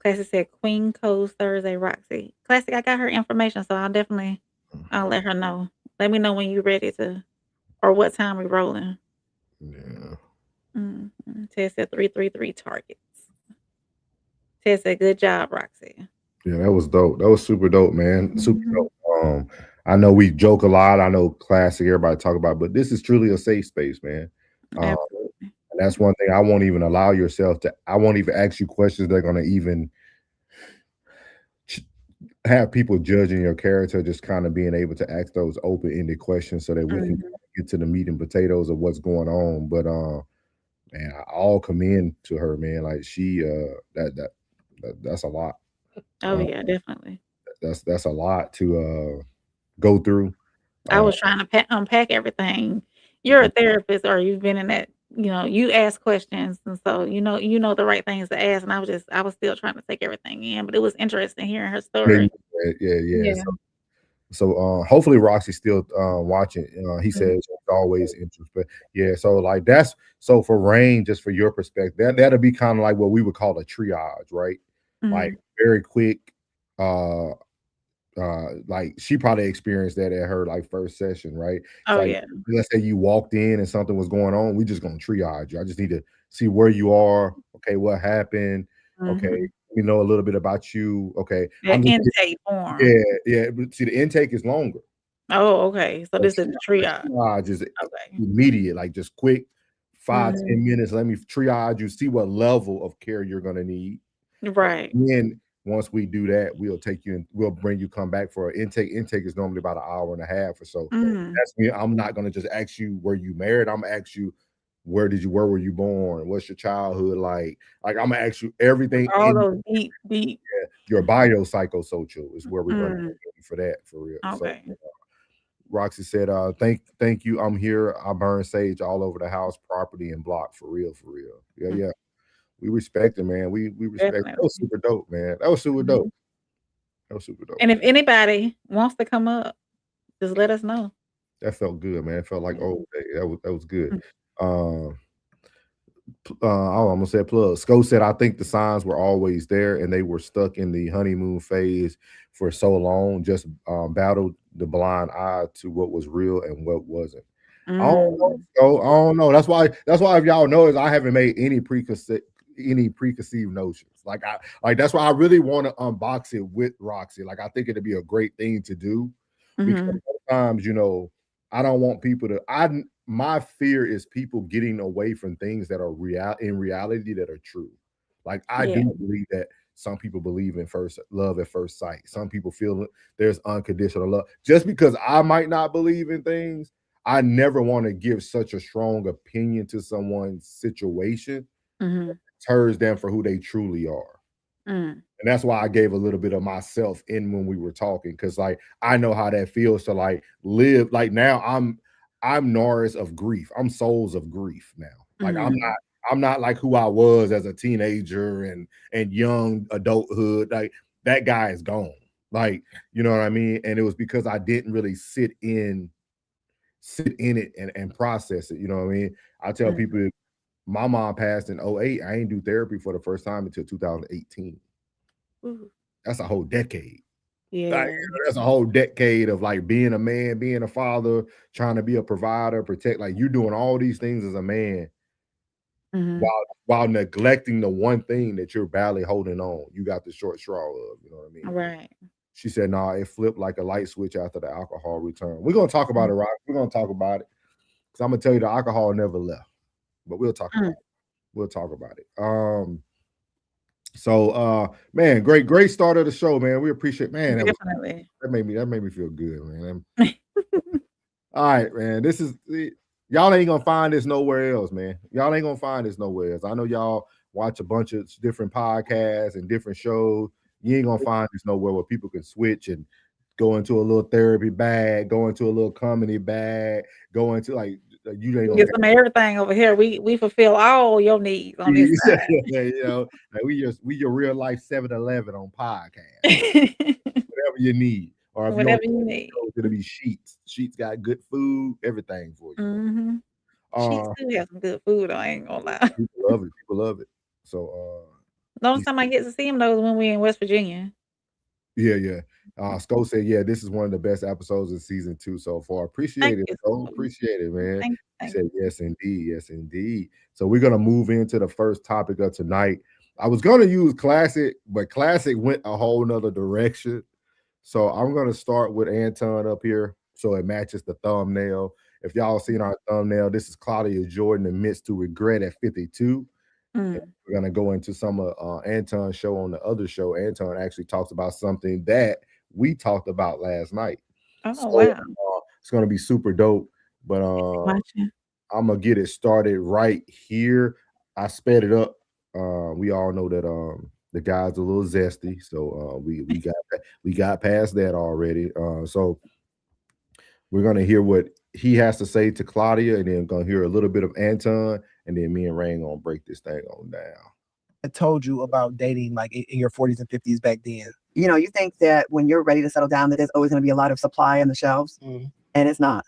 Speaker 2: Classic said, Queen Coast Thursday, Roxy. Classic, I got her information, so I'll let her know. Let me know when you're ready to, or what time we're rolling.
Speaker 3: Yeah.
Speaker 2: Ted said 333 targets. Ted said, good job, Roxy.
Speaker 3: Yeah, that was dope. That was super dope, man. Super dope. I know we joke a lot. I know classic, everybody talk about, but this is truly a safe space, man.
Speaker 2: Absolutely.
Speaker 3: And that's one thing I won't even allow yourself to. I won't even ask you questions that are going to even have people judging your character. Just kind of being able to ask those open-ended questions so that we can get to the meat and potatoes of what's going on. But man, I all commend to her, man. Like she, that's a lot.
Speaker 2: Oh yeah, definitely.
Speaker 3: That's a lot to go through.
Speaker 2: I was trying to unpack everything. You're a therapist, or you've been in that you ask questions, and so the right things to ask. And I was still trying to take everything in, but it was interesting hearing her story.
Speaker 3: Yeah.
Speaker 2: Yeah.
Speaker 3: So hopefully Roxy's still watching. He
Speaker 2: Mhm.
Speaker 3: says it's always interest, but yeah. So like that's so for Rain, just for your perspective, that'll be kind of like what we would call a triage, right? Like
Speaker 2: Mhm.
Speaker 3: very quick. Uh, like she probably experienced that at her like first session, right? It's
Speaker 2: Oh
Speaker 3: like
Speaker 2: yeah.
Speaker 3: let's say you walked in and something was going on, we just gonna triage you. I just need to see where you are. Okay, what happened? Okay,
Speaker 2: Mhm.
Speaker 3: we know a little bit about you. Okay,
Speaker 2: The
Speaker 3: I'm just
Speaker 2: intake form.
Speaker 3: yeah. But see, the intake is longer.
Speaker 2: Oh, okay. So
Speaker 3: The
Speaker 2: this is the triage.
Speaker 3: triage is
Speaker 2: Okay.
Speaker 3: immediate, like just quick, 5,
Speaker 2: Mhm.
Speaker 3: 10 minutes. Let me triage you, see what level of care you're gonna need.
Speaker 2: Right.
Speaker 3: Then once we do that, we'll take you and we'll bring you come back for an intake. Intake is normally about an hour and a half or so.
Speaker 2: Mhm.
Speaker 3: That's me. I'm not gonna just ask you were you married. I'm gonna ask you where were you born? What's your childhood like? Like I'm gonna ask you everything
Speaker 2: All
Speaker 3: in
Speaker 2: those deep.
Speaker 3: your biopsychosocial is where we're gonna
Speaker 2: Mm.
Speaker 3: go for that for real. So
Speaker 2: Okay.
Speaker 3: Roxy said, thank you. I'm here. I burn sage all over the house, property, and block for real, for real. Yeah,
Speaker 2: Mm.
Speaker 3: yeah. We respect it, man. We respect that was
Speaker 2: Definitely.
Speaker 3: super dope, man. That was super dope.
Speaker 2: Mhm.
Speaker 3: That was super dope.
Speaker 2: And if anybody wants to come up, just let us know.
Speaker 3: That felt good, man. It felt like
Speaker 2: Mhm.
Speaker 3: old day. That was good.
Speaker 2: Mm.
Speaker 3: Um, I almost said plug. Sco said, I think the signs were always there and they were stuck in the honeymoon phase for so long, just battled the blind eye to what was real and what wasn't. I don't know.
Speaker 2: Mm.
Speaker 3: Sco. I don't know. That's why if y'all notice, I haven't made any preconceived notions. Like that's why I really want to unbox it with Roxy. Like I think it'd be a great thing to do because
Speaker 2: Mhm.
Speaker 3: sometimes, I don't want people to my fear is people getting away from things that are in reality that are true. Like I
Speaker 2: Yeah.
Speaker 3: do believe that some people believe in first love at first sight. Some people feel there's unconditional love. Just because I might not believe in things, I never want to give such a strong opinion to someone's situation
Speaker 2: Mhm.
Speaker 3: turns them for who they truly are.
Speaker 2: Mm.
Speaker 3: And that's why I gave a little bit of myself in when we were talking, because like I know how that feels to like live. Like now I'm Norris of grief. I'm souls of grief now. Like
Speaker 2: Mhm.
Speaker 3: I'm not like who I was as a teenager and young adulthood. Like that guy is gone. Like, you know what I mean? And it was because I didn't really sit in it and process it. You know what I mean? I tell
Speaker 2: Mm.
Speaker 3: people my mom passed in '08. I ain't do therapy for the first time until 2018.
Speaker 2: Ooh.
Speaker 3: That's a whole decade. Like,
Speaker 2: Yeah.
Speaker 3: that's a whole decade of like being a man, being a father, trying to be a provider, protect. Like you're doing all these things as a man
Speaker 2: Mhm.
Speaker 3: while neglecting the one thing that you're badly holding on. You got the short straw of. You know what I mean?
Speaker 2: Right.
Speaker 3: She said, "Nah, it flipped like a light switch after the alcohol return." We're gonna talk about
Speaker 2: Mm.
Speaker 3: it, right? We're gonna talk about it because I'm gonna tell you the alcohol never left, but we'll talk about
Speaker 2: Mm.
Speaker 3: it. We'll talk about it. So man, great start of the show, man. We appreciate, man.
Speaker 2: Definitely.
Speaker 3: That made me feel good, man. All right, man. Y'all ain't gonna find this nowhere else, man. Y'all ain't gonna find this nowhere else. I know y'all watch a bunch of different podcasts and different shows. You ain't gonna find this nowhere where people can switch and go into a little therapy bag, go into a little comedy bag, go into like you ain't
Speaker 2: You
Speaker 3: gonna
Speaker 2: get some of everything over here. We fulfill all your needs on this
Speaker 3: yeah, like we your real life 7-Eleven on podcast.
Speaker 2: side.
Speaker 3: Whatever you need. Or if you don't,
Speaker 2: Whatever you need.
Speaker 3: it's gonna be Sheets. Sheets got good food, everything for you.
Speaker 2: Mhm. Sheets
Speaker 3: Uh,
Speaker 2: do have some good food, I ain't gonna lie.
Speaker 3: people love it. People love it. So
Speaker 2: The only
Speaker 3: he's
Speaker 2: time I get to see him though is when we in West Virginia.
Speaker 3: yeah. Sco said, yeah, this is one of the best episodes of season 2 so far.
Speaker 2: Thank
Speaker 3: Appreciate it,
Speaker 2: you.
Speaker 3: Sco. Appreciate it, man. He
Speaker 2: Thank
Speaker 3: said,
Speaker 2: you.
Speaker 3: yes, indeed. Yes, indeed. So we're gonna move into the first topic of tonight. I was gonna use classic, but classic went a whole nother direction. So I'm gonna start with Anton up here so it matches the thumbnail. If y'all seen our thumbnail, this is Claudia Jordan admits to regret at 52. And
Speaker 2: Mm.
Speaker 3: we're gonna go into some of Anton's show on the other show. Anton actually talks about something that we talked about last night.
Speaker 2: Oh,
Speaker 3: So
Speaker 2: wow.
Speaker 3: it's gonna be super dope. But
Speaker 2: Watching.
Speaker 3: I'm gonna get it started right here. I sped it up. We all know that the guy's a little zesty, so we got past that already. So we're gonna hear what he has to say to Claudia, and then gonna hear a little bit of Anton, and then me and Rain gonna break this thing on down.
Speaker 7: I told you about dating like in your 40s and 50s back then.
Speaker 8: You know, you think that when you're ready to settle down, that there's always going to be a lot of supply on the shelves, and it's not.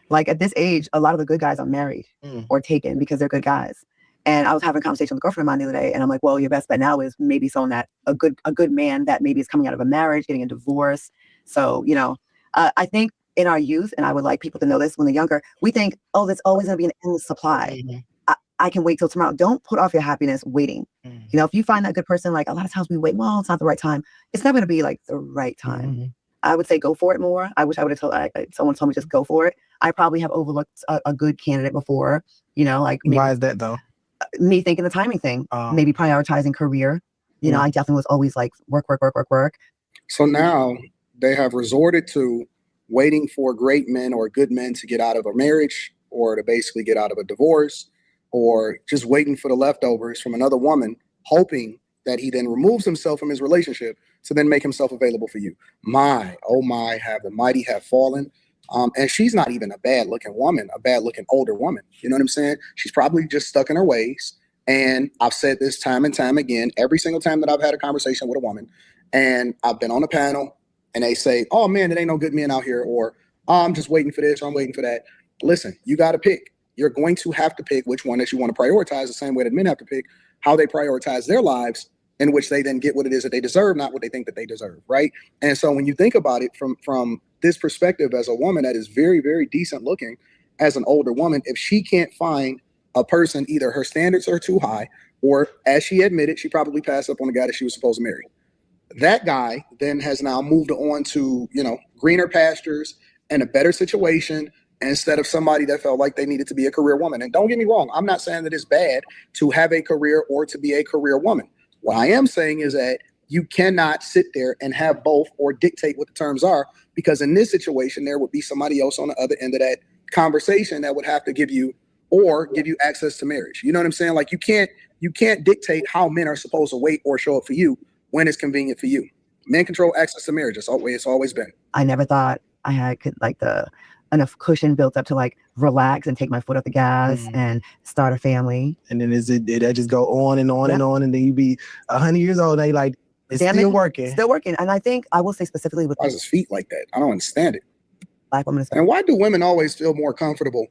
Speaker 8: Like at this age, a lot of the good guys are married or taken because they're good guys. And I was having a conversation with a girlfriend of mine the other day, and I'm like, well, your best bet now is maybe someone that a good man that maybe is coming out of a marriage, getting a divorce. So, you know, I think in our youth, and I would like people to know this when they're younger, we think, oh, there's always going to be an endless supply. I can wait till tomorrow. Don't put off your happiness waiting. You know, if you find that good person, like a lot of times we wait, well, it's not the right time. It's never going to be like the right time. I would say go for it more. I wish I would have told someone told me just go for it. I probably have overlooked a good candidate before, you know, like maybe,
Speaker 7: why is that though?
Speaker 8: Me thinking the timing thing, maybe prioritizing career. You know, I definitely was always like work.
Speaker 9: So now they have resorted to waiting for great men or good men to get out of a marriage or to basically get out of a divorce, or just waiting for the leftovers from another woman, hoping that he then removes himself from his relationship to then make himself available for you. My, oh my, have the mighty have fallen. And she's not even a bad looking woman, a bad looking older woman. You know what I'm saying? She's probably just stuck in her ways. And I've said this time and time again, every single time that I've had a conversation with a woman, and I've been on a panel and they say, oh man, there ain't no good men out here, or oh, I'm just waiting for this, or I'm waiting for that. Listen, you got to pick. You're going to have to pick which one that you want to prioritize, the same way that men have to pick how they prioritize their lives, in which they then get what it is that they deserve, not what they think that they deserve, right? And so when you think about it from this perspective, as a woman that is very, very decent looking, as an older woman, if she can't find a person, either her standards are too high, or as she admitted, she probably passed up on the guy that she was supposed to marry. That guy then has now moved on to, you know, greener pastures and a better situation, instead of somebody that felt like they needed to be a career woman. And don't get me wrong, I'm not saying that it's bad to have a career or to be a career woman. What I am saying is that you cannot sit there and have both or dictate what the terms are, because in this situation, there would be somebody else on the other end of that conversation that would have to give you access to marriage. You know what I'm saying? Like you can't dictate how men are supposed to wait or show up for you when it's convenient for you. Men control access to marriage. It's always been.
Speaker 8: I never thought I had enough cushion built up to like relax and take my foot off the gas and start a family.
Speaker 7: And then that just go on and on and on, and then you be 100 years old and they like it's still working.
Speaker 8: And I think I will say specifically with
Speaker 9: why is his feet like that? I don't understand it.
Speaker 8: Black women.
Speaker 9: And why do women always feel more comfortable?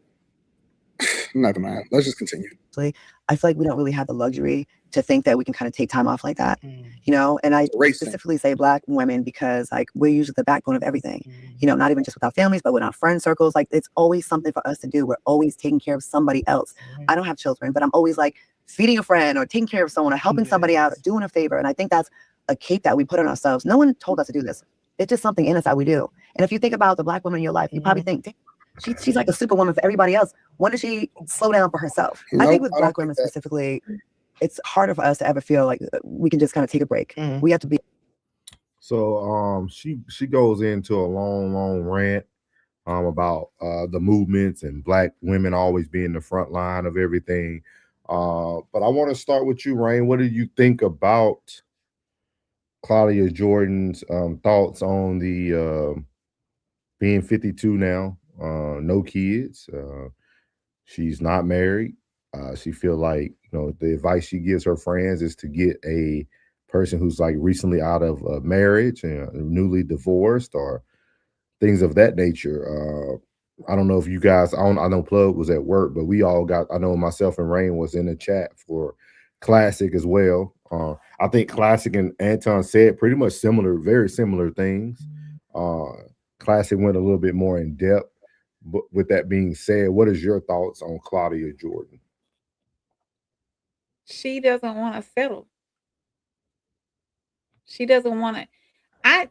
Speaker 9: Never mind. Let's just continue.
Speaker 8: I feel like we don't really have the luxury to think that we can kind of take time off like that, you know? And I specifically say Black women because like we're usually the backbone of everything, you know, not even just with our families, but with our friend circles. Like it's always something for us to do. We're always taking care of somebody else. I don't have children, but I'm always like feeding a friend or taking care of someone or helping somebody out or doing a favor. And I think that's a cape that we put on ourselves. No one told us to do this. It's just something in us that we do. And if you think about the Black woman in your life, you probably think, she's like a superwoman for everybody else. When does she slow down for herself? I think with Black women specifically, it's harder for us to ever feel like we can just kind of take a break. We have to be.
Speaker 3: So she goes into a long rant about the movements and Black women always being the front line of everything. But I want to start with you, Rain. What do you think about Claudia Jordan's thoughts on the being 52 now, no kids, she's not married. She feel like, you know, the advice she gives her friends is to get a person who's like recently out of a marriage and newly divorced or things of that nature. I don't know if you guys, I know Plug was at work, but we all got, I know myself and Rain was in the chat for Classic as well. I think Classic and Anton said pretty much very similar things. Classic went a little bit more in depth. But with that being said, what is your thoughts on Claudia Jordan?
Speaker 2: She doesn't want to settle. She doesn't want to. I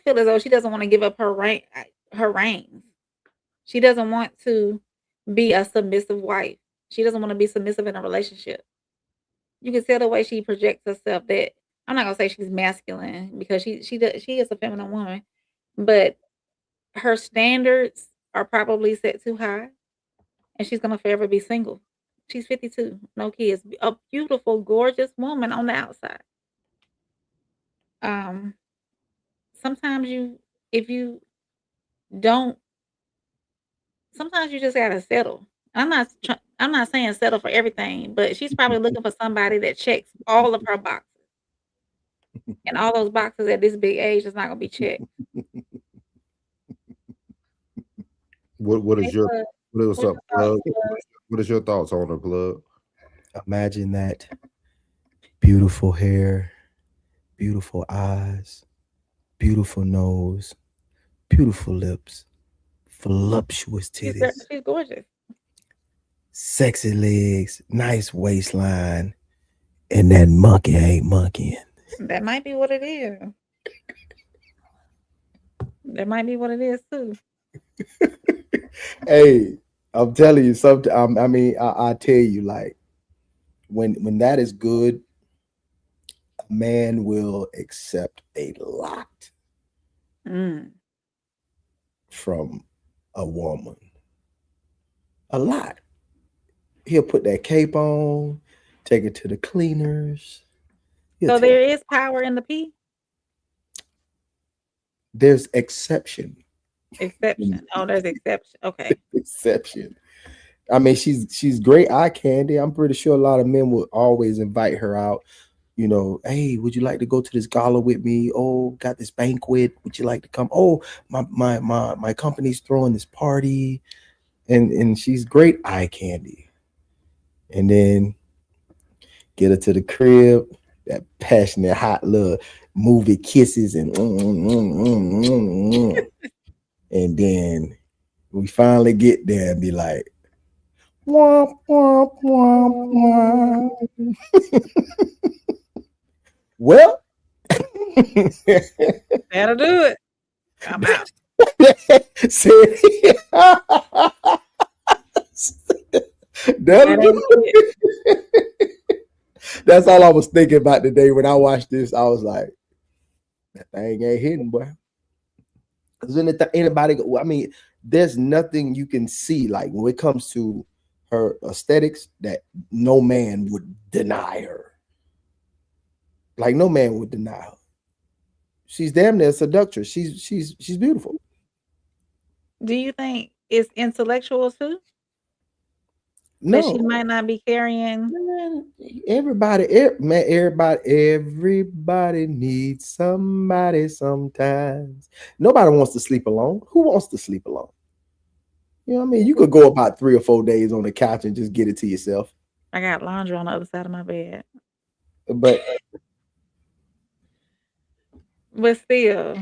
Speaker 2: feel as though she doesn't want to give up her reins. She doesn't want to be a submissive wife. She doesn't want to be submissive in a relationship. You can tell the way she projects herself that I'm not gonna say she's masculine because she is a feminine woman, but her standards are probably set too high, and she's gonna forever be single. She's 52, no kids, a beautiful, gorgeous woman on the outside. Sometimes you just gotta settle. I'm not saying settle for everything, but she's probably looking for somebody that checks all of her boxes. And all those boxes at this big age is not gonna be checked.
Speaker 3: What
Speaker 2: Hey,
Speaker 3: is your
Speaker 2: Plug,
Speaker 3: what's
Speaker 2: what's
Speaker 3: up,
Speaker 2: your
Speaker 3: Plug?
Speaker 2: thoughts, Plug?
Speaker 3: What is your thoughts on her, Plug?
Speaker 7: Imagine that beautiful hair, beautiful eyes, beautiful nose, beautiful lips, voluptuous titties,
Speaker 2: She's gorgeous.
Speaker 7: sexy legs, nice waistline, and that monkey ain't monkeying.
Speaker 2: That might be what it is. That might be what it is too.
Speaker 7: Hey, I'm telling you something. I tell you, like when that is good, a man will accept a lot from a woman. A lot. He'll put that cape on, take it to the cleaners.
Speaker 2: So there is power in the P?
Speaker 7: There's exception.
Speaker 2: Exception. Oh, there's exception. Okay.
Speaker 7: Exception. I mean, she's great eye candy. I'm pretty sure a lot of men would always invite her out. You know, hey, would you like to go to this gala with me? Oh, got this banquet. Would you like to come? Oh, my company's throwing this party, and she's great eye candy. And then get her to the crib, that passionate, hot little movie kisses and and then we finally get there and be like, womp womp womp womp. Well,
Speaker 2: that'll do it. I'm out.
Speaker 7: That'll do it. That's all I was thinking about today when I watched this. I was like, that thing ain't hidden, boy. Because anybody, I mean, there's nothing you can see like when it comes to her aesthetics that no man would deny her. Like no man would deny her. She's damn near a seductress. She's beautiful.
Speaker 2: Do you think it's intellectual too?
Speaker 7: No,
Speaker 2: that she might not be carrying.
Speaker 7: Everybody needs somebody sometimes. Nobody wants to sleep alone. Who wants to sleep alone? You know what I mean? You could go about 3 or 4 days on the couch and just get it to yourself.
Speaker 2: I got laundry on the other side of my bed.
Speaker 7: But
Speaker 2: still,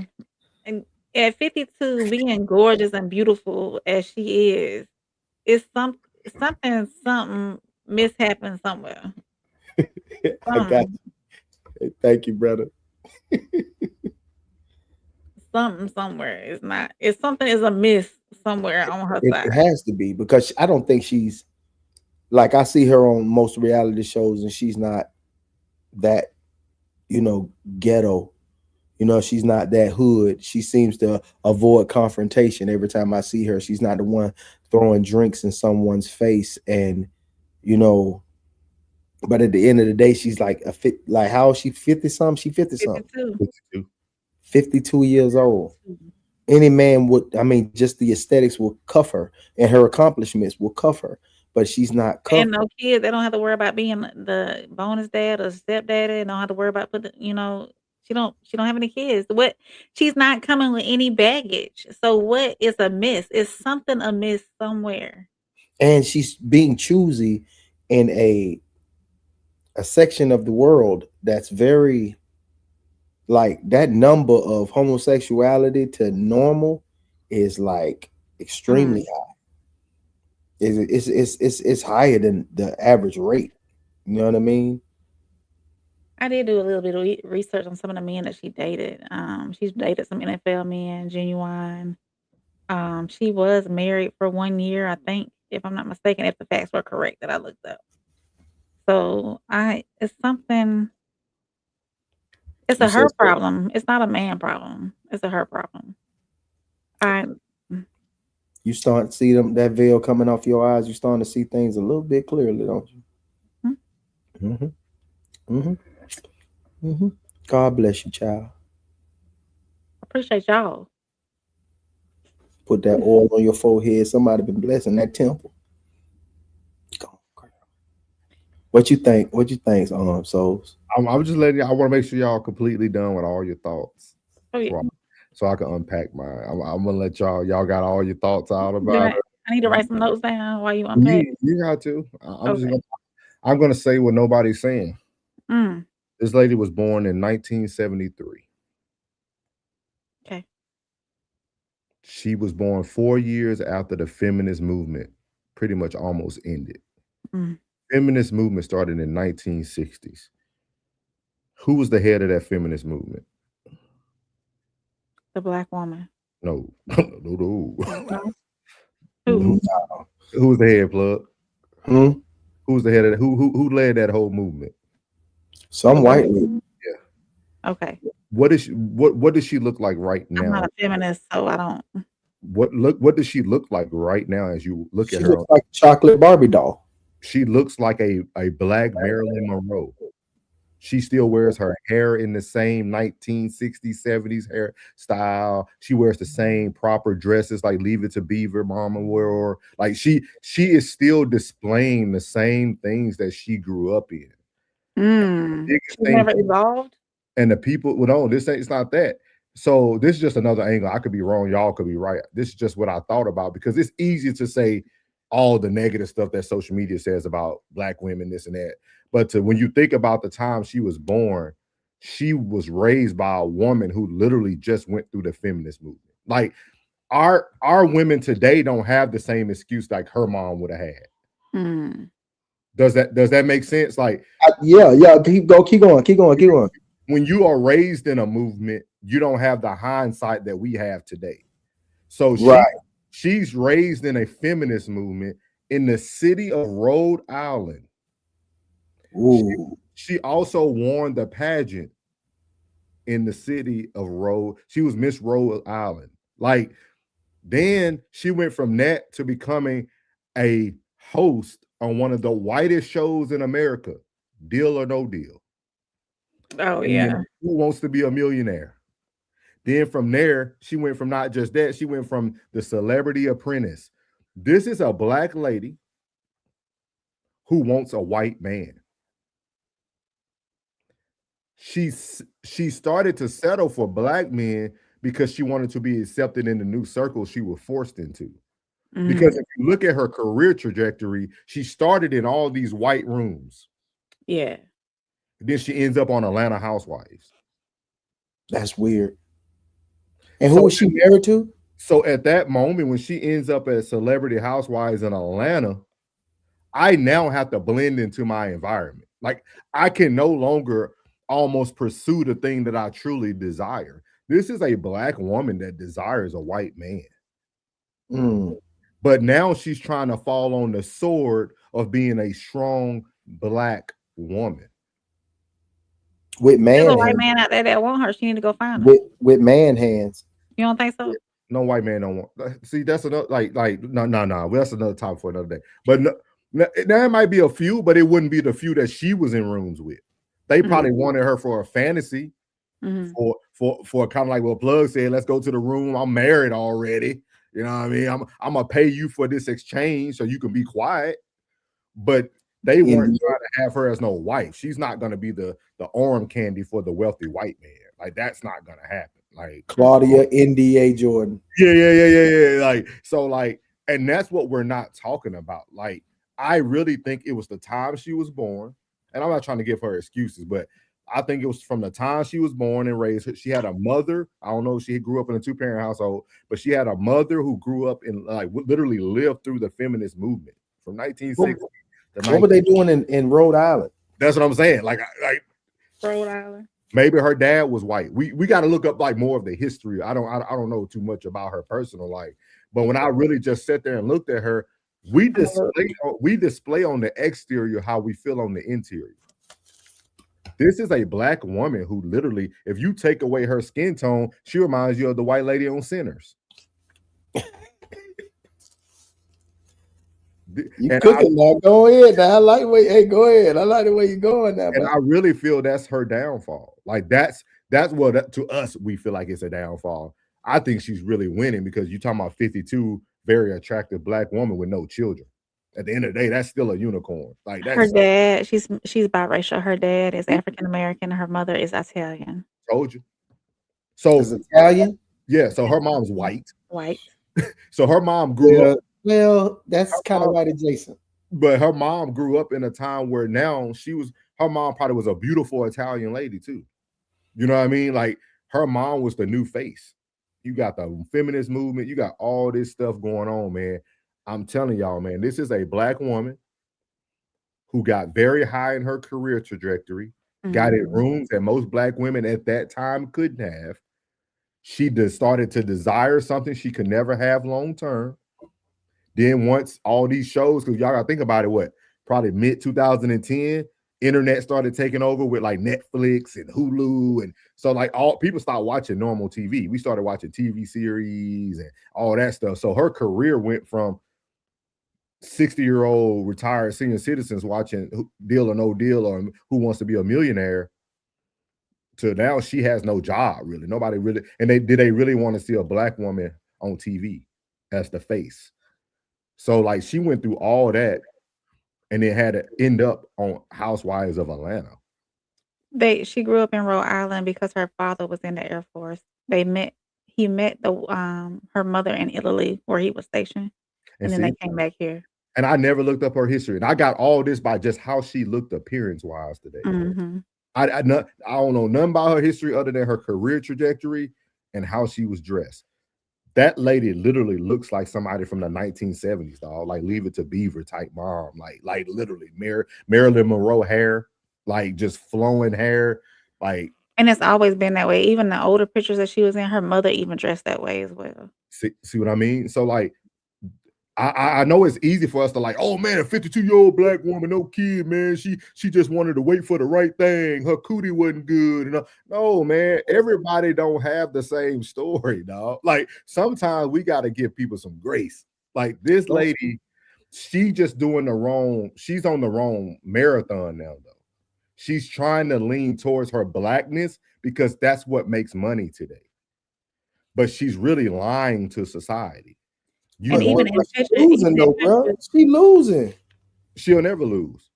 Speaker 2: and at 52, being gorgeous and beautiful as she is, it's something mishappened somewhere.
Speaker 7: I got you. Thank you, brother.
Speaker 2: Something somewhere is not. It's something is amiss somewhere on her side.
Speaker 7: It has to be, because I don't think she's like, I see her on most reality shows and she's not that, ghetto. She's not that hood. She seems to avoid confrontation every time I see her. She's not the one throwing drinks in someone's face. And, but at the end of the day, she's like how old is she? 50 something? She 50 something. 52 years old. Any man would, just the aesthetics will cuff her and her accomplishments will cuff her, but she's not cuffed.
Speaker 2: And no kids. They don't have to worry about being the bonus dad or stepdaddy. They don't have to worry about she don't have any kids. She's not coming with any baggage. So what is amiss? Is something amiss somewhere?
Speaker 7: And she's being choosy in a section of the world that's very, like, that number of homosexuality to normal is like extremely high. It's higher than the average rate. You know what I mean?
Speaker 2: I did do a little bit of research on some of the men that she dated. She's dated some NFL men, Genuine. She was married for 1 year, I think, if I'm not mistaken, if the facts were correct that I looked up. So it's something. It's a her problem. It's not a man problem. It's a her problem.
Speaker 7: You start to see that veil coming off your eyes. You're starting to see things a little bit clearly, don't you? God bless you, child.
Speaker 2: Appreciate y'all.
Speaker 7: Put that oil on your forehead. Somebody been blessing that temple. What you think? Souls?
Speaker 3: I'm just letting you. I want to make sure y'all completely done with all your thoughts.
Speaker 2: Oh, yeah.
Speaker 3: So I can unpack mine. I'm gonna let y'all got all your thoughts out about it.
Speaker 2: I need to write some notes down while you unpack.
Speaker 3: You got to. I'm gonna say what nobody's saying. This lady was born in 1973.
Speaker 2: Okay.
Speaker 3: She was born 4 years after the feminist movement pretty much almost ended. Feminist movement started in 1960s. Who was the head of that feminist movement?
Speaker 2: The black woman.
Speaker 3: No.
Speaker 2: No.
Speaker 3: Who was the head, Plug? Who was the head of who led that whole movement?
Speaker 7: Some white lady.
Speaker 2: Yeah. Okay.
Speaker 3: What does she look like right now?
Speaker 2: I'm not a feminist, so I don't.
Speaker 3: What does she look like right now as you look at her?
Speaker 7: She looks like a chocolate Barbie doll.
Speaker 3: She looks like a black Marilyn Monroe. She still wears her hair in the same 1960s, 70s hairstyle. She wears the same proper dresses like Leave It to Beaver Mama wore. Like she is still displaying the same things that she grew up in.
Speaker 2: She never evolved.
Speaker 3: And the people, well, no, it's not that. So this is just another angle. I could be wrong. Y'all could be right. This is just what I thought about, because it's easy to say all the negative stuff that social media says about black women, this and that. But when you think about the time she was born, she was raised by a woman who literally just went through the feminist movement. Like our women today don't have the same excuse like her mom would have had. Does that make sense? Like,
Speaker 7: yeah. Keep going.
Speaker 3: When you are raised in a movement, you don't have the hindsight that we have today. So she's raised in a feminist movement in the city of Rhode Island. She also won the pageant in the city of Rhode. She was Miss Rhode Island. Like, then she went from that to becoming a host on one of the whitest shows in America, Deal or No Deal.
Speaker 2: Oh, yeah.
Speaker 3: Who Wants to Be a Millionaire? Then from there, she went from not just that, she went from The Celebrity Apprentice. This is a black lady who wants a white man. She started to settle for black men because she wanted to be accepted in the new circle she was forced into. Because if you look at her career trajectory, she started in all these white rooms.
Speaker 2: Yeah.
Speaker 3: Then she ends up on Atlanta Housewives.
Speaker 7: That's weird. And who was she married to?
Speaker 3: So at that moment, when she ends up as Celebrity Housewives in Atlanta, I now have to blend into my environment. Like, I can no longer almost pursue the thing that I truly desire. This is a black woman that desires a white man. But now she's trying to fall on the sword of being a strong black woman.
Speaker 7: With man
Speaker 2: There's a
Speaker 7: hands.
Speaker 2: white man out there that want her. She need to go find her.
Speaker 7: With man hands.
Speaker 2: You don't think so?
Speaker 3: No white man don't want. See, that's another no. That's another topic for another day. But there might be a few, but it wouldn't be the few that she was in rooms with. They probably wanted her for a fantasy, for kind of like what Plug said. Let's go to the room. I'm married already. You know what I mean? I'm gonna pay you for this exchange so you can be quiet. But they weren't trying to have her as no wife. She's not gonna be the arm candy for the wealthy white man. Like, that's not gonna happen. Like
Speaker 7: Claudia Jordan.
Speaker 3: Yeah. Like, so, like, and that's what we're not talking about. Like, I really think it was the time she was born, and I'm not trying to give her excuses, but I think it was from the time she was born and raised. She had a mother. I don't know if she grew up in a 2-parent household, but she had a mother who grew up in, like, literally lived through the feminist movement from 1960.
Speaker 7: What were they doing in Rhode Island?
Speaker 3: That's what I'm saying. Like
Speaker 2: Rhode Island.
Speaker 3: Maybe her dad was white. We got to look up like more of the history. I don't know too much about her personal life, but when I really just sat there and looked at her, we display on the exterior how we feel on the interior. This is a black woman who literally, if you take away her skin tone, she reminds you of the white lady on Sinners.
Speaker 7: You cooking now? Go ahead. Now, I like the way. Hey, go ahead. I like the way you're going now.
Speaker 3: And I really feel that's her downfall. Like, that's what to us we feel like it's a downfall. I think she's really winning because you're talking about 52 very attractive black woman with no children. At the end of the day, that's still a unicorn. Like
Speaker 2: Her
Speaker 3: that's
Speaker 2: dad, she's biracial. Her dad is African American. Her mother is Italian.
Speaker 3: told you. So
Speaker 7: Is Italian?
Speaker 3: yeah, so her mom's white.
Speaker 2: White.
Speaker 3: So her mom grew up.
Speaker 7: Well, that's kind of white adjacent.
Speaker 3: But her mom grew up in a time where now her mom probably was a beautiful Italian lady too. You know what I mean? Like her mom was the new face. You got the feminist movement. You got all this stuff going on, man. I'm telling y'all, man, this is a black woman who got very high in her career trajectory, got in rooms that most black women at that time couldn't have. She just started to desire something she could never have long term. Then once all these shows, because y'all gotta think about it, probably mid 2010, internet started taking over with like Netflix and Hulu, and so like all people stopped watching normal TV. We started watching TV series and all that stuff. So her career went from 60-year-old retired senior citizens watching Deal or No Deal or Who Wants to Be a Millionaire to now she has no job really. Nobody really, and they really want to see a black woman on TV as the face. So like she went through all that and then had to end up on Housewives of Atlanta.
Speaker 2: She grew up in Rhode Island because her father was in the Air Force. He met her mother in Italy where he was stationed. And then they came back here.
Speaker 3: And I never looked up her history. And I got all this by just how she looked appearance-wise today.
Speaker 2: Mm-hmm.
Speaker 3: I don't know nothing about her history other than her career trajectory and how she was dressed. That lady literally looks like somebody from the 1970s, dog. Like Leave It to Beaver type mom. Like literally Marilyn Monroe hair, like just flowing hair. Like,
Speaker 2: and it's always been that way. Even the older pictures that she was in, her mother even dressed that way as well.
Speaker 3: See what I mean? So like, I know it's easy for us to like, oh man, a 52-year-old black woman, no kid, man. She just wanted to wait for the right thing. Her cootie wasn't good. No, man, everybody don't have the same story, dog. Like sometimes we got to give people some grace. Like this lady, she's on the wrong marathon now, though. She's trying to lean towards her blackness because that's what makes money today. But she's really lying to society.
Speaker 2: And even
Speaker 7: she's losing though, bro. She losing.
Speaker 3: She'll never lose.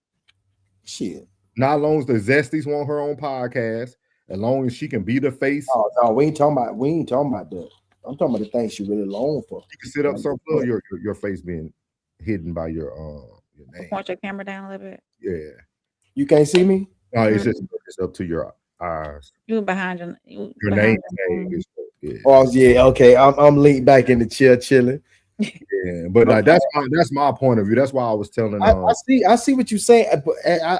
Speaker 7: Shit.
Speaker 3: Not as long as the Zesties want her own podcast, as long as she can be the face.
Speaker 7: Oh no, we ain't talking about that. I'm talking about the things she really long for.
Speaker 3: You can sit up some your face being hidden by your name.
Speaker 2: Point your camera down a little bit.
Speaker 3: Yeah.
Speaker 7: You can't see me?
Speaker 3: No, it's just up to your eyes.
Speaker 2: You behind
Speaker 3: your name is yeah.
Speaker 7: Oh yeah, okay. I'm leaned back in the chair chilling.
Speaker 3: Yeah, but that's my point of view. That's why I was telling.
Speaker 7: I see what you're saying, but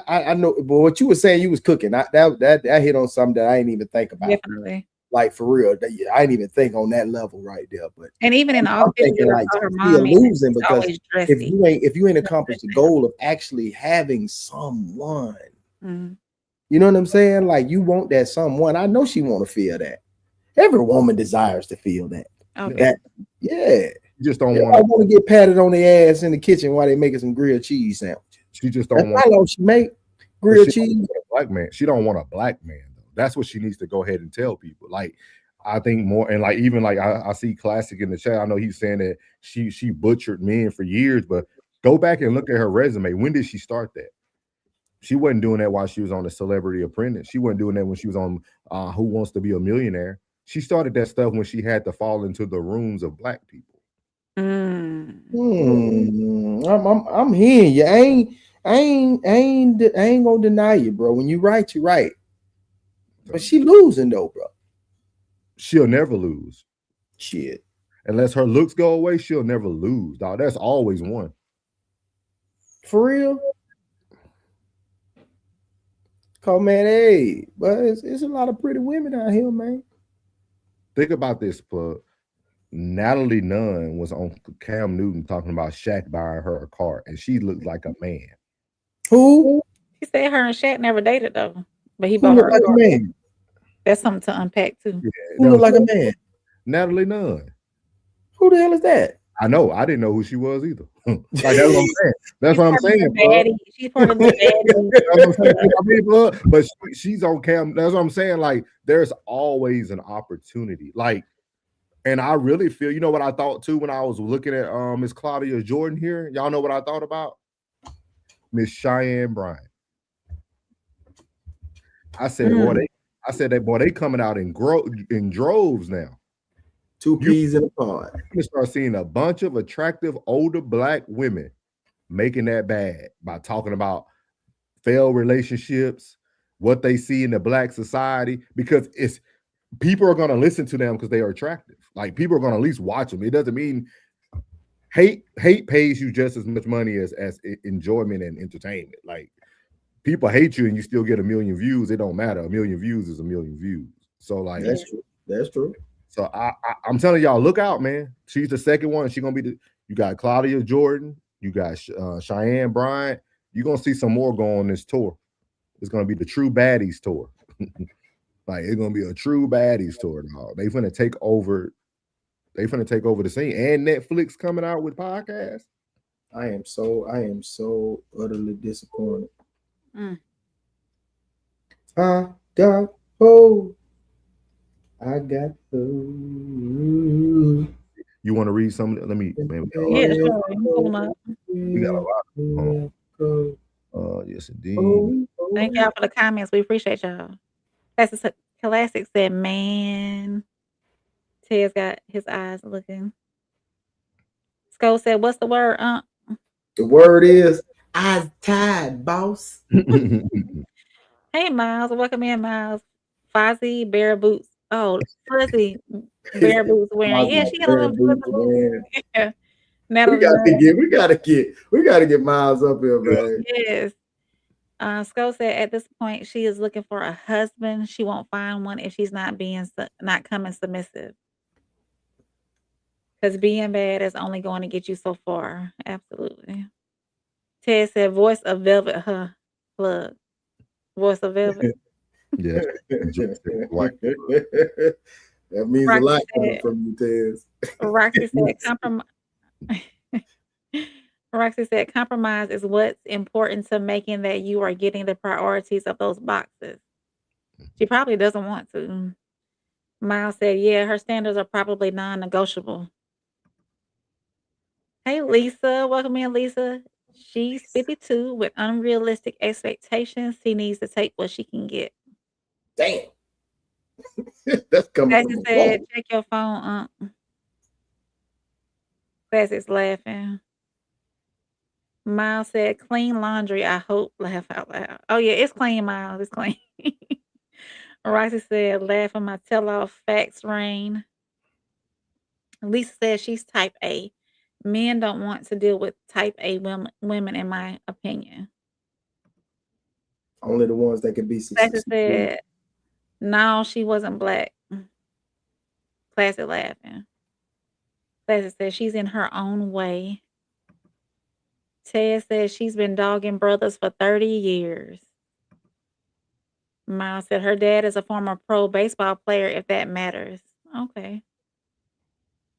Speaker 7: I know. But what you were saying, you was cooking. That hit on something that I didn't even think about.
Speaker 2: Definitely,
Speaker 7: like for real. I didn't even think on that level right there. But
Speaker 2: and even in all
Speaker 7: thinking like
Speaker 2: her mom
Speaker 7: losing because if you ain't accomplished the goal of actually having someone, you know what I'm saying? Like you want that someone. I know she want to feel that. Every woman desires to feel that.
Speaker 2: Okay.
Speaker 7: Yeah.
Speaker 3: You just don't
Speaker 7: want to get patted on the ass in the kitchen while they making some grilled cheese sandwiches.
Speaker 3: She just don't
Speaker 7: want. How long she make grilled cheese?
Speaker 3: Black man. She don't want a black man though. That's what she needs to go ahead and tell people. Like I think more and like even like I see Classic in the chat. I know he's saying that she butchered men for years, but go back and look at her resume. When did she start that? She wasn't doing that while she was on The Celebrity Apprentice. She wasn't doing that when she was on Who Wants to Be a Millionaire. She started that stuff when she had to fall into the rooms of black people.
Speaker 7: I'm hearing you. I ain't gonna deny you, bro. When you right, you right. But she losing though, bro.
Speaker 3: She'll never lose.
Speaker 7: Shit.
Speaker 3: Unless her looks go away, she'll never lose, dog. That's always one.
Speaker 7: For real? Call man, hey, but it's a lot of pretty women out here, man.
Speaker 3: Think about this, plug. Natalie Nunn was on Cam Newton talking about Shaq buying her a car, and she looked like a man.
Speaker 7: Who?
Speaker 2: He said her and Shaq never dated though, but he bought her
Speaker 7: like a man.
Speaker 2: That's something to unpack too.
Speaker 3: Yeah,
Speaker 7: who looked like a man?
Speaker 3: Natalie Nunn.
Speaker 7: Who the hell is that?
Speaker 3: I know. I didn't know who she was either. Like that's what I'm saying. That's what I'm saying.
Speaker 2: She's part of
Speaker 3: the daddy. But she's on Cam. That's what I'm saying. Like there's always an opportunity. Like And I really feel, you know what I thought too when I was looking at Miss Claudia Jordan here? Y'all know what I thought about? Miss Cheyenne Bryant. I said, boy, they coming out in droves now.
Speaker 7: Two peas in a pod.
Speaker 3: You can start seeing a bunch of attractive older black women making that bad by talking about failed relationships, what they see in the black society, because it's people are going to listen to them because they are attractive. Like people are going to at least watch them. It doesn't mean hate pays you just as much money as enjoyment and entertainment. Like people hate you and you still get 1 million views. It don't matter. 1 million views is 1 million views. So like
Speaker 7: that's true. That's true.
Speaker 3: So I'm telling y'all, look out, man. She's the second one. She's gonna be you got Claudia Jordan, you got Cheyenne Bryant. You're gonna see some more go on this tour. It's gonna be the True Baddies tour. Like it's gonna be a True Baddies tour. Dog. They finna take over. They finna take over the scene. And Netflix coming out with podcasts.
Speaker 7: I am so utterly disappointed. I got hope. I got hope.
Speaker 3: You want to read some? Let me. Man,
Speaker 2: Yeah, sure.
Speaker 3: We got a lot. Yes, indeed.
Speaker 2: Thank y'all for the comments. We appreciate y'all. Classic said, "Man." Ted's got his eyes looking. Skull said, "What's the word,
Speaker 7: The word is eyes tied, boss."
Speaker 2: Hey, Miles. Welcome in, Miles. Fozzie, Bear Boots. Oh, Fuzzy, Bear Boots wearing. Yeah, she got a little boots. Yeah.
Speaker 7: We gotta get Miles up here, man.
Speaker 2: Yes. Skull said, at this point, she is looking for a husband. She won't find one if she's not coming submissive. Because being bad is only going to get you so far. Absolutely. Ted said, voice of velvet, huh? Plug. Voice of velvet.
Speaker 3: Yeah.
Speaker 7: That means
Speaker 2: Roxy
Speaker 7: a lot
Speaker 2: said,
Speaker 7: from you, Tez.
Speaker 2: Roxy said, Roxy said, compromise is what's important to making that you are getting the priorities of those boxes. She probably doesn't want to. Miles said, yeah, her standards are probably non-negotiable. Hey, Lisa. Welcome in, Lisa. She's 52 with unrealistic expectations. She needs to take what she can get.
Speaker 7: Damn. That's coming from
Speaker 2: said, check your phone. Classic's laughing. Miles said, clean laundry. I hope. Laugh out loud. Oh, yeah, it's clean, Miles. It's clean. Roxy said, laugh on my tell-off. Facts rain. Lisa said she's type A. Men don't want to deal with type A women, in my opinion.
Speaker 7: Only the ones that can be successful.
Speaker 2: Classic said, no, she wasn't black. Classic laughing. Classic said she's in her own way. Ted says she's been dogging brothers for 30 years. Miles said her dad is a former pro baseball player, if that matters. Okay.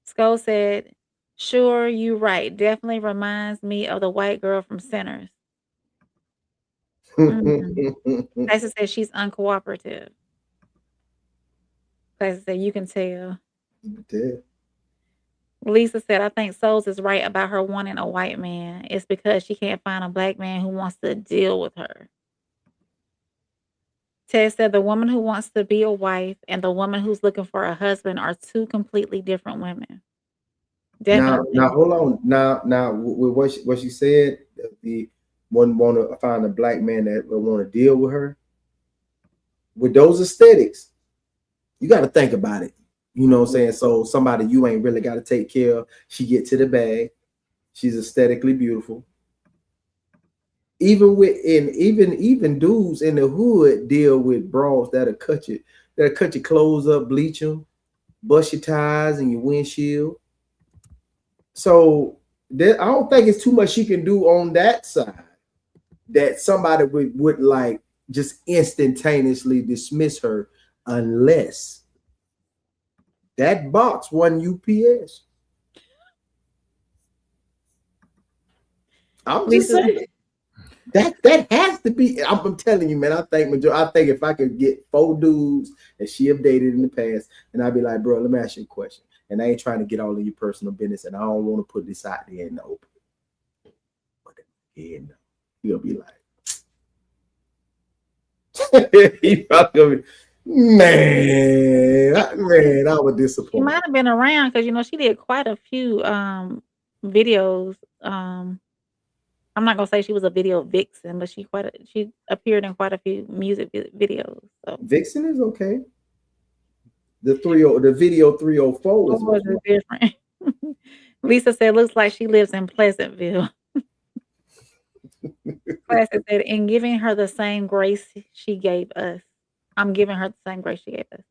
Speaker 2: Skull said, sure, you right. Definitely reminds me of the white girl from Sinners. Classic said she's uncooperative. Classic said you can tell. Lisa said, I think Souls is right about her wanting a white man. It's because she can't find a black man who wants to deal with her. Ted said the woman who wants to be a wife and the woman who's looking for a husband are two completely different women. Definitely.
Speaker 7: Now hold on. Now with what she said, the one want to find a black man that will want to deal with her. With those aesthetics, you got to think about it. You know what I'm saying? So somebody you ain't really got to take care of. She get to the bag. She's aesthetically beautiful. Even dudes in the hood deal with bras that'll cut your clothes up, bleach them, bust your tires and your windshield. So I don't think it's too much she can do on that side that somebody would like just instantaneously dismiss her unless that box won UPS. I'm just saying. That has to be. I'm telling you, man. I think if I could get 4 dudes that she have dated in the past, and I'd be like, bro, let me ask you a question. And I ain't trying to get all of your personal business, and I don't want to put this out there in the open. But you'll be like, man, I was disappointed.
Speaker 2: She might have been around because she did quite a few videos. I'm not gonna say she was a video vixen, but she appeared in quite a few music videos. So.
Speaker 7: Vixen is okay. The video 304 is
Speaker 2: different. Lisa said, "Looks like she lives in Pleasantville." Classic said, "In giving her the same grace she gave us, I'm giving her the same grace she gave us."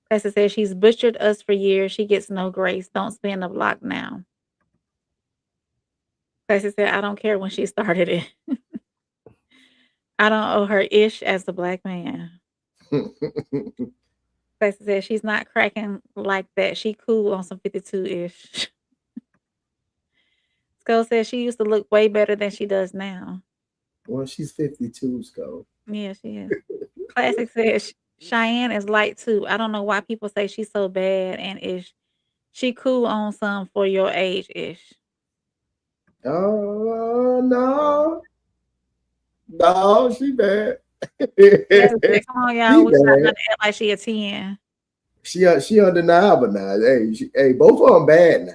Speaker 2: Classic said, "She's butchered us for years. She gets no grace. Don't spin the block now." Classic said, "I don't care when she started it. I don't owe her ish as a black man." Classic said, "She's not cracking like that. She cool on some 52-ish." Skull says she used to look way better than she does now.
Speaker 7: Well, she's 52, Skull.
Speaker 2: Yeah, she is. Classic says Cheyenne is light too. I don't know why people say she's so bad and ish. She cool on some for your age ish.
Speaker 7: Oh no, she bad.
Speaker 2: Come on, y'all. We trying to act like she a 10.
Speaker 7: She undeniable now. Hey, both of them bad now.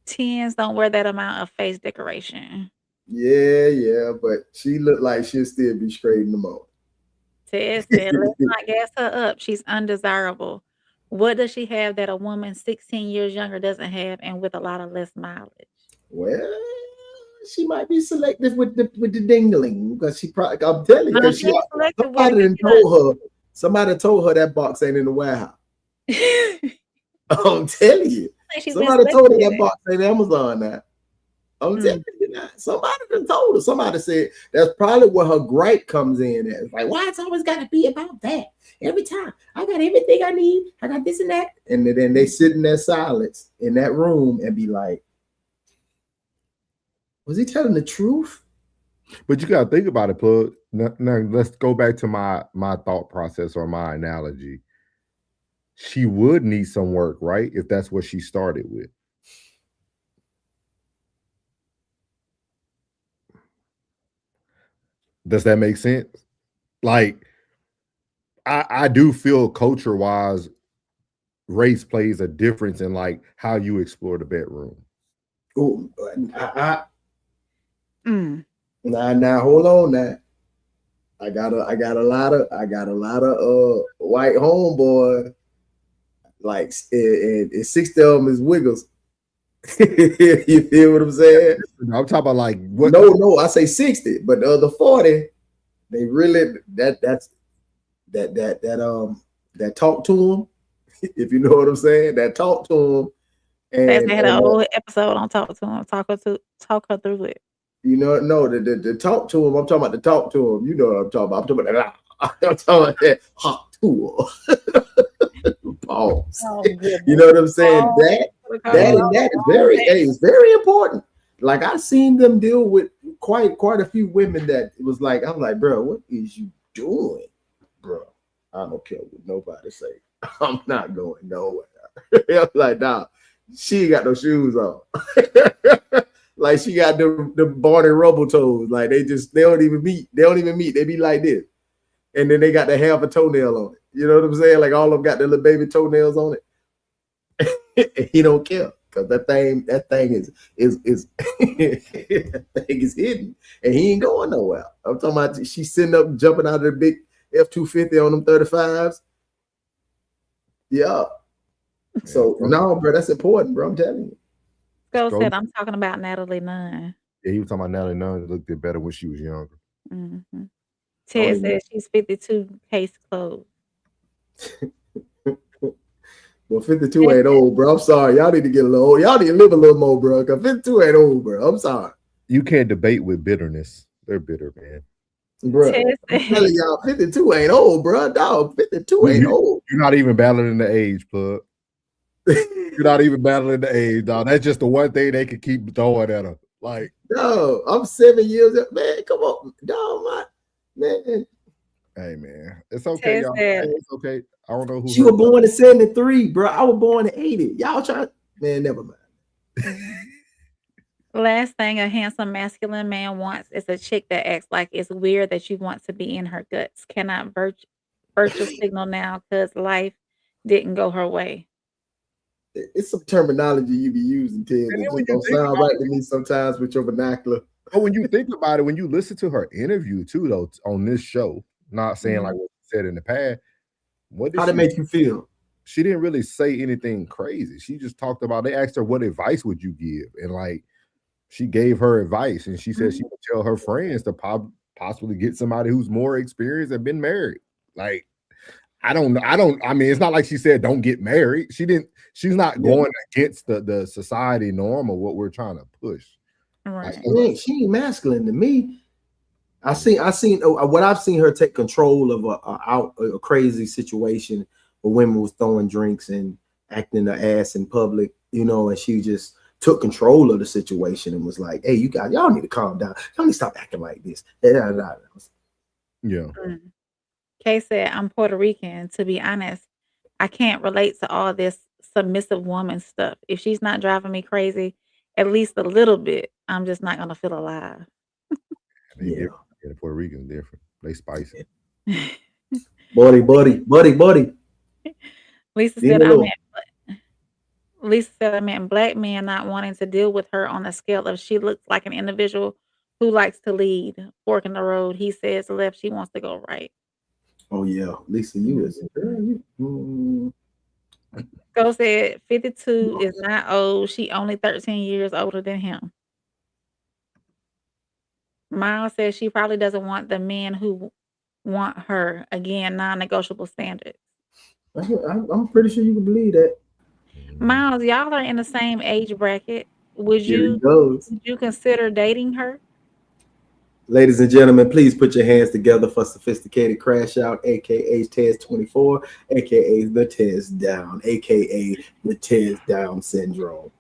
Speaker 2: 10s don't wear that amount of face decoration.
Speaker 7: Yeah, but she looked like she'll still be straight in the moment.
Speaker 2: Ted said, "Let's not gas her up. She's undesirable. What does she have that a woman 16 years younger doesn't have and with a lot of less mileage?"
Speaker 7: Well, she might be selective with the dingling because she probably. I'm telling you, because somebody told her that box ain't in the warehouse. I'm telling you. Somebody told her that box ain't Amazon now. I'm telling you now. Somebody done told her. Somebody said that's probably where her gripe comes in. It's like, why it's always got to be about that? Every time I got everything I need, I got this and that. And then they sit in that silence in that room and be like, was he telling the truth?
Speaker 3: But you got to think about it, Plug. Now let's go back to my thought process or my analogy. She would need some work, right? If that's what she started with. Does that make sense? Like, I do feel culture-wise, race plays a difference in like how you explore the bedroom.
Speaker 7: Oh, Now hold on now. I got a lot of white homeboy. Like, and 60 of them is wiggles. You feel what I'm saying?
Speaker 3: I'm talking about like what?
Speaker 7: No, I say 60, but the other 40, they really that talk to them. If you know what I'm saying, that talk to them.
Speaker 2: And they had an whole episode on talk to them, talk her through it.
Speaker 7: You know, no, the talk to him. I'm talking about the talk to him. You know what I'm talking about. I'm talking about that hot tool. Pause. Oh, you know what I'm saying? That is very important. Like, I seen them deal with quite a few women that it was like, I'm like, bro, what is you doing, bro? I don't care what nobody say. I'm not going nowhere. I'm like, nah, she ain't got no shoes on. Like, she got the Barney Rubble toes. Like, they don't even meet. They be like this. And then they got the half a toenail on it. You know what I'm saying? Like, all of them got the little baby toenails on it. He don't care because that thing is that thing is hidden, and he ain't going nowhere. I'm talking about she's sitting up, jumping out of the big F-250 on them 35s. Yeah. So no, bro, that's important, bro. I'm telling you.
Speaker 2: Go said, I'm talking about Natalie Nunn.
Speaker 3: Yeah, he was talking about Natalie Nunn looked better when she was younger.
Speaker 2: Mm-hmm. Ted said she's 52, case closed.
Speaker 7: Well, 52 ain't old, bro. I'm sorry. Y'all need to get a little old. Y'all need to live a little more, bro. Because 52 ain't old, bro. I'm sorry.
Speaker 3: You can't debate with bitterness. They're bitter, man.
Speaker 7: Bro, I'm telling y'all, 52 ain't old, bro. Dog, 52 ain't old.
Speaker 3: You're not even battling the age, Plug. You're not even battling the age, dog. That's just the one thing they can keep throwing at her. Like,
Speaker 7: no, I'm 7 years old. Man, come on. No, man.
Speaker 3: hey, man. It's okay, y'all. Hey, it's okay. I don't know who.
Speaker 7: She was born in 73, bro. I was born in 80. Y'all trying, man, never mind.
Speaker 2: Last thing a handsome masculine man wants is a chick that acts like it's weird that you want to be in her guts. Cannot virtual signal now because life didn't go her way.
Speaker 7: It's some terminology you be using, Ted. It just don't sound right to me sometimes with your vernacular.
Speaker 3: But when you think about it, when you listen to her interview too, though, on this show, not saying like what she said in the past,
Speaker 7: how did it make you feel?
Speaker 3: She didn't really say anything crazy. She just talked about, they asked her, what advice would you give? And like, she gave her advice, and she said she would tell her friends to possibly get somebody who's more experienced and been married. Like, I mean, it's not like she said don't get married. She's not going against the society norm or what we're trying to push.
Speaker 2: Right.
Speaker 7: Like, she ain't masculine to me. I seen what I've seen her take control of a crazy situation where women was throwing drinks and acting their ass in public, and she just took control of the situation and was like, hey, y'all need to calm down. Y'all need to stop acting like this.
Speaker 3: Yeah.
Speaker 2: Kay said, I'm Puerto Rican. To be honest, I can't relate to all this submissive woman stuff. If she's not driving me crazy, at least a little bit, I'm just not going to feel alive.
Speaker 3: Yeah, the Puerto Ricans different. They spicy.
Speaker 7: buddy.
Speaker 2: Lisa said, I meant black men not wanting to deal with her on a scale of she looks like an individual who likes to lead. Fork in the road. He says left. She wants to go right.
Speaker 7: Oh, yeah. Lisa, you is.
Speaker 2: Go said 52 is not old. She only 13 years older than him. Miles says she probably doesn't want the men who want her. Again, non-negotiable standards.
Speaker 7: I'm pretty sure you can believe that.
Speaker 2: Miles, y'all are in the same age bracket. Would you consider dating her?
Speaker 7: Ladies and gentlemen, please put your hands together for Sophisticated Crash Out, aka Tez24, aka the Tez Down, aka the Tez Down Syndrome.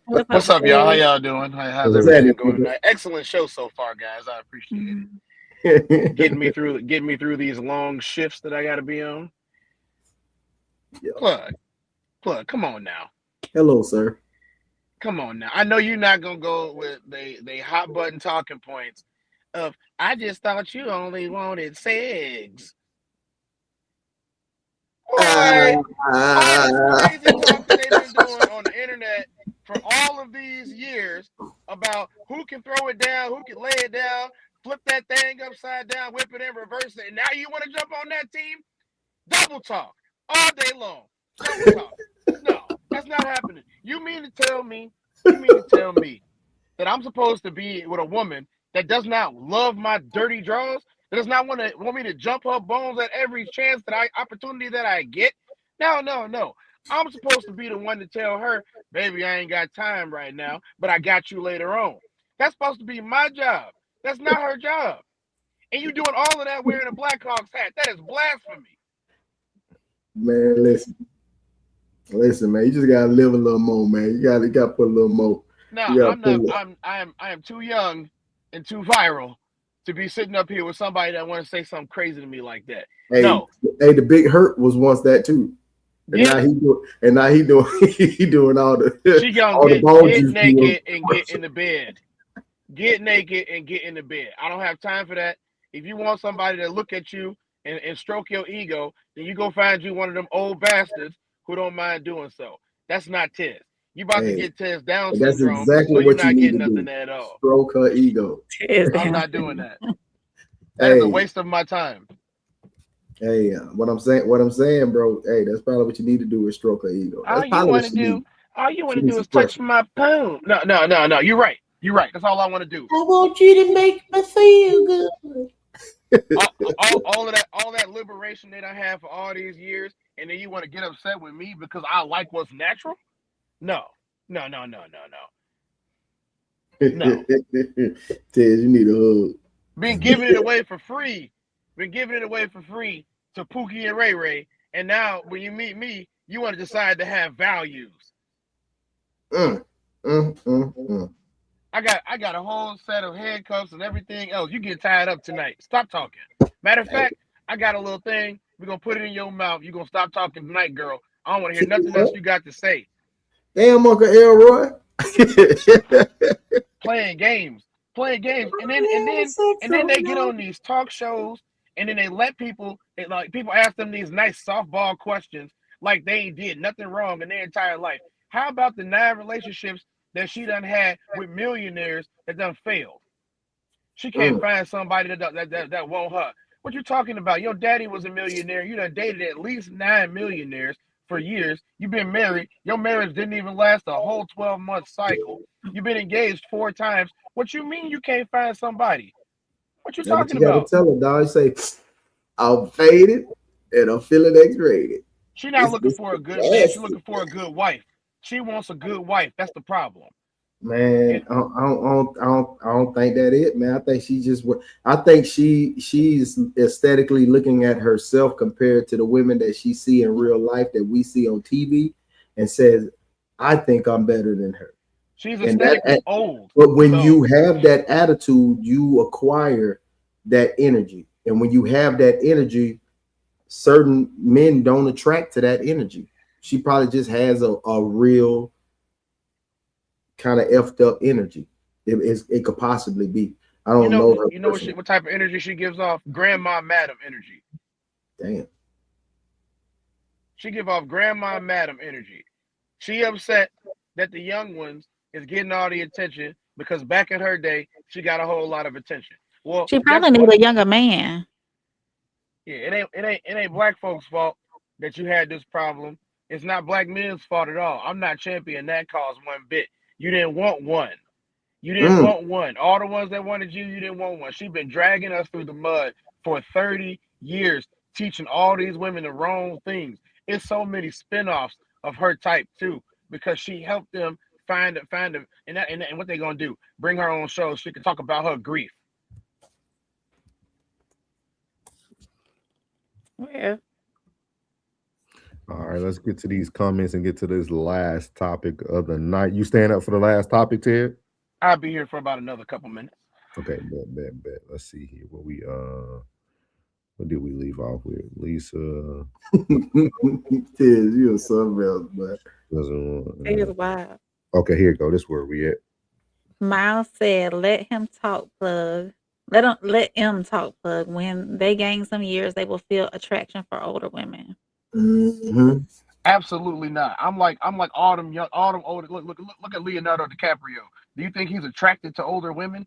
Speaker 10: What's up, y'all? How y'all doing? How's everything going tonight? Excellent show so far, guys. I appreciate it. Getting me through these long shifts that I got to be on. Plug, come on now.
Speaker 7: Hello, sir.
Speaker 10: Come on now. I know you're not gonna go with the hot button talking points of I just thought you only wanted sex. Boy, all this crazy talk that they've been doing on the internet for all of these years about who can throw it down, who can lay it down, flip that thing upside down, whip it and reverse it, and now you want to jump on that team? Double talk all day long. Double talk. No, that's not happening. You mean to tell me that I'm supposed to be with a woman that does not love my dirty draws, that does not want me to jump her bones at every opportunity that I get? No. I'm supposed to be the one to tell her, baby, I ain't got time right now, but I got you later on. That's supposed to be my job. That's not her job. And you doing all of that wearing a Blackhawks hat. That is blasphemy.
Speaker 7: Man, listen, man. You just gotta live a little more, man. You gotta put a little more.
Speaker 10: No, I am too young and too viral to be sitting up here with somebody that want to say something crazy to me like that.
Speaker 7: Hey,
Speaker 10: no.
Speaker 7: Hey, the Big Hurt was once that too. And now he doing all the
Speaker 10: she gonna
Speaker 7: all
Speaker 10: get
Speaker 7: the
Speaker 10: naked and get in the bed. Get naked and get in the bed. I don't have time for that. If you want somebody to look at you and stroke your ego, then you go find you one of them old bastards who don't mind doing so. That's not Tez. You about to get Tez Down syndrome,
Speaker 7: exactly
Speaker 10: so you're
Speaker 7: what
Speaker 10: not
Speaker 7: you
Speaker 10: getting
Speaker 7: need to
Speaker 10: nothing
Speaker 7: do.
Speaker 10: at all.
Speaker 7: Stroke her ego.
Speaker 10: I'm not doing that. That is a waste of my time.
Speaker 7: Hey, what I'm saying, bro. Hey, that's probably what you need to do is stroke her ego.
Speaker 10: All you want to do is touch my poon. No. You're right. That's all I want to do.
Speaker 7: I want you to make me feel good.
Speaker 10: all that liberation that I have for all these years, and then you want to get upset with me because I like what's natural? No.
Speaker 7: Ted, you need a hug.
Speaker 10: Been giving it away for free. To Pookie and Ray Ray, and now when you meet me, you want to decide to have values. I got a whole set of handcuffs and everything else. You get tied up tonight. Stop talking. Matter of fact, I got a little thing. We're gonna put it in your mouth. You're gonna stop talking tonight, girl. I don't want to hear nothing else you got to say.
Speaker 7: Damn, Uncle Elroy.
Speaker 10: Playing games. And then they get on these talk shows and then they let people ask them these nice softball questions like they ain't did nothing wrong in their entire life. How about the 9 relationships that she done had with millionaires that done failed? She can't find somebody that want her. What you talking about? Your daddy was a millionaire. You done dated at least 9 millionaires for years. You've been married. Your marriage didn't even last a whole 12-month cycle. You've been engaged 4 times. What you mean you can't find somebody? What you talking
Speaker 7: You gotta
Speaker 10: about?
Speaker 7: tell her, dog. You say, I'm faded and I'm feeling X-rated.
Speaker 10: She's not looking for a good man. She's looking for a good wife. She wants a good wife. That's the problem.
Speaker 7: Man, I don't think that it, man. I think she's aesthetically looking at herself compared to the women that she see in real life that we see on TV and says, I think I'm better than her.
Speaker 10: She's aesthetically old.
Speaker 7: But when you have that attitude, you acquire that energy. And when you have that energy, certain men don't attract to that energy. She probably just has a real kind of effed up energy. It could possibly be. I don't know her.
Speaker 10: You know what type of energy she gives off? Grandma Madam energy.
Speaker 7: Damn.
Speaker 10: She give off Grandma Madam energy. She upset that the young ones is getting all the attention because back in her day, she got a whole lot of attention. Well,
Speaker 2: she probably need a younger man.
Speaker 10: Yeah, it ain't black folks' fault that you had this problem. It's not black men's fault at all. I'm not championing that cause one bit. You didn't want one. You didn't want one. All the ones that wanted you didn't want one. She's been dragging us through the mud for 30 years, teaching all these women the wrong things. It's so many spinoffs of her type too, because she helped them find it, and what they gonna do? Bring her on show so she can talk about her grief.
Speaker 2: Yeah.
Speaker 3: All right, let's get to these comments and get to this last topic of the night. You stand up for the last topic, Ted?
Speaker 10: I'll be here for about another couple minutes.
Speaker 3: Okay, bet. Let's see here. What did we leave off with? Lisa.
Speaker 7: Ted, you're something else, but
Speaker 2: Wow.
Speaker 3: Okay, here you go. This is where we at.
Speaker 2: Miles said, let him talk, plug. Let him talk, plug. When they gain some years, they will feel attraction for older women.
Speaker 7: Mm-hmm.
Speaker 10: Absolutely not. I'm like all them older. Look at Leonardo DiCaprio. Do you think he's attracted to older women?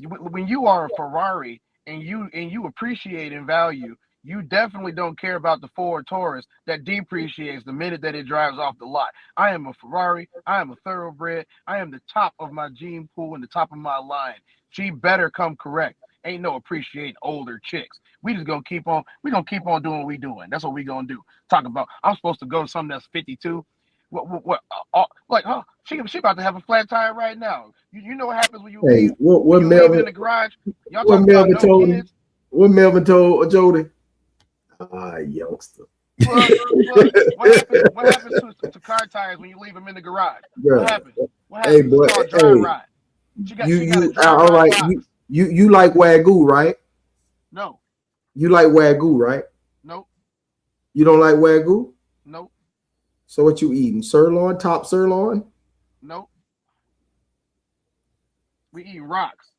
Speaker 10: When you are a Ferrari and you appreciate and value, you definitely don't care about the Ford Taurus that depreciates the minute that it drives off the lot. I am a Ferrari. I am a thoroughbred. I am the top of my gene pool and the top of my line. She better come correct. Ain't no appreciating older chicks. We just gonna keep on doing what we doing. That's what we gonna do. Talk about I'm supposed to go to something that's 52. She about to have a flat tire right now. You know what happens when you leave?
Speaker 7: What
Speaker 10: you
Speaker 7: Melvin
Speaker 10: leave in the garage? Y'all talking about no kids?
Speaker 7: What Melvin told Jody? Youngster.
Speaker 10: What happens to car tires when you leave them in the garage?
Speaker 7: Girl.
Speaker 10: What happens? Hey, boy, it's called dry ride. She got a dry
Speaker 7: all right.
Speaker 10: box.
Speaker 7: You like Wagyu, right?
Speaker 10: No.
Speaker 7: You like Wagyu, right?
Speaker 10: Nope.
Speaker 7: You don't like Wagyu?
Speaker 10: Nope.
Speaker 7: So what you eating? Sirloin, top sirloin?
Speaker 10: Nope. We eating rocks.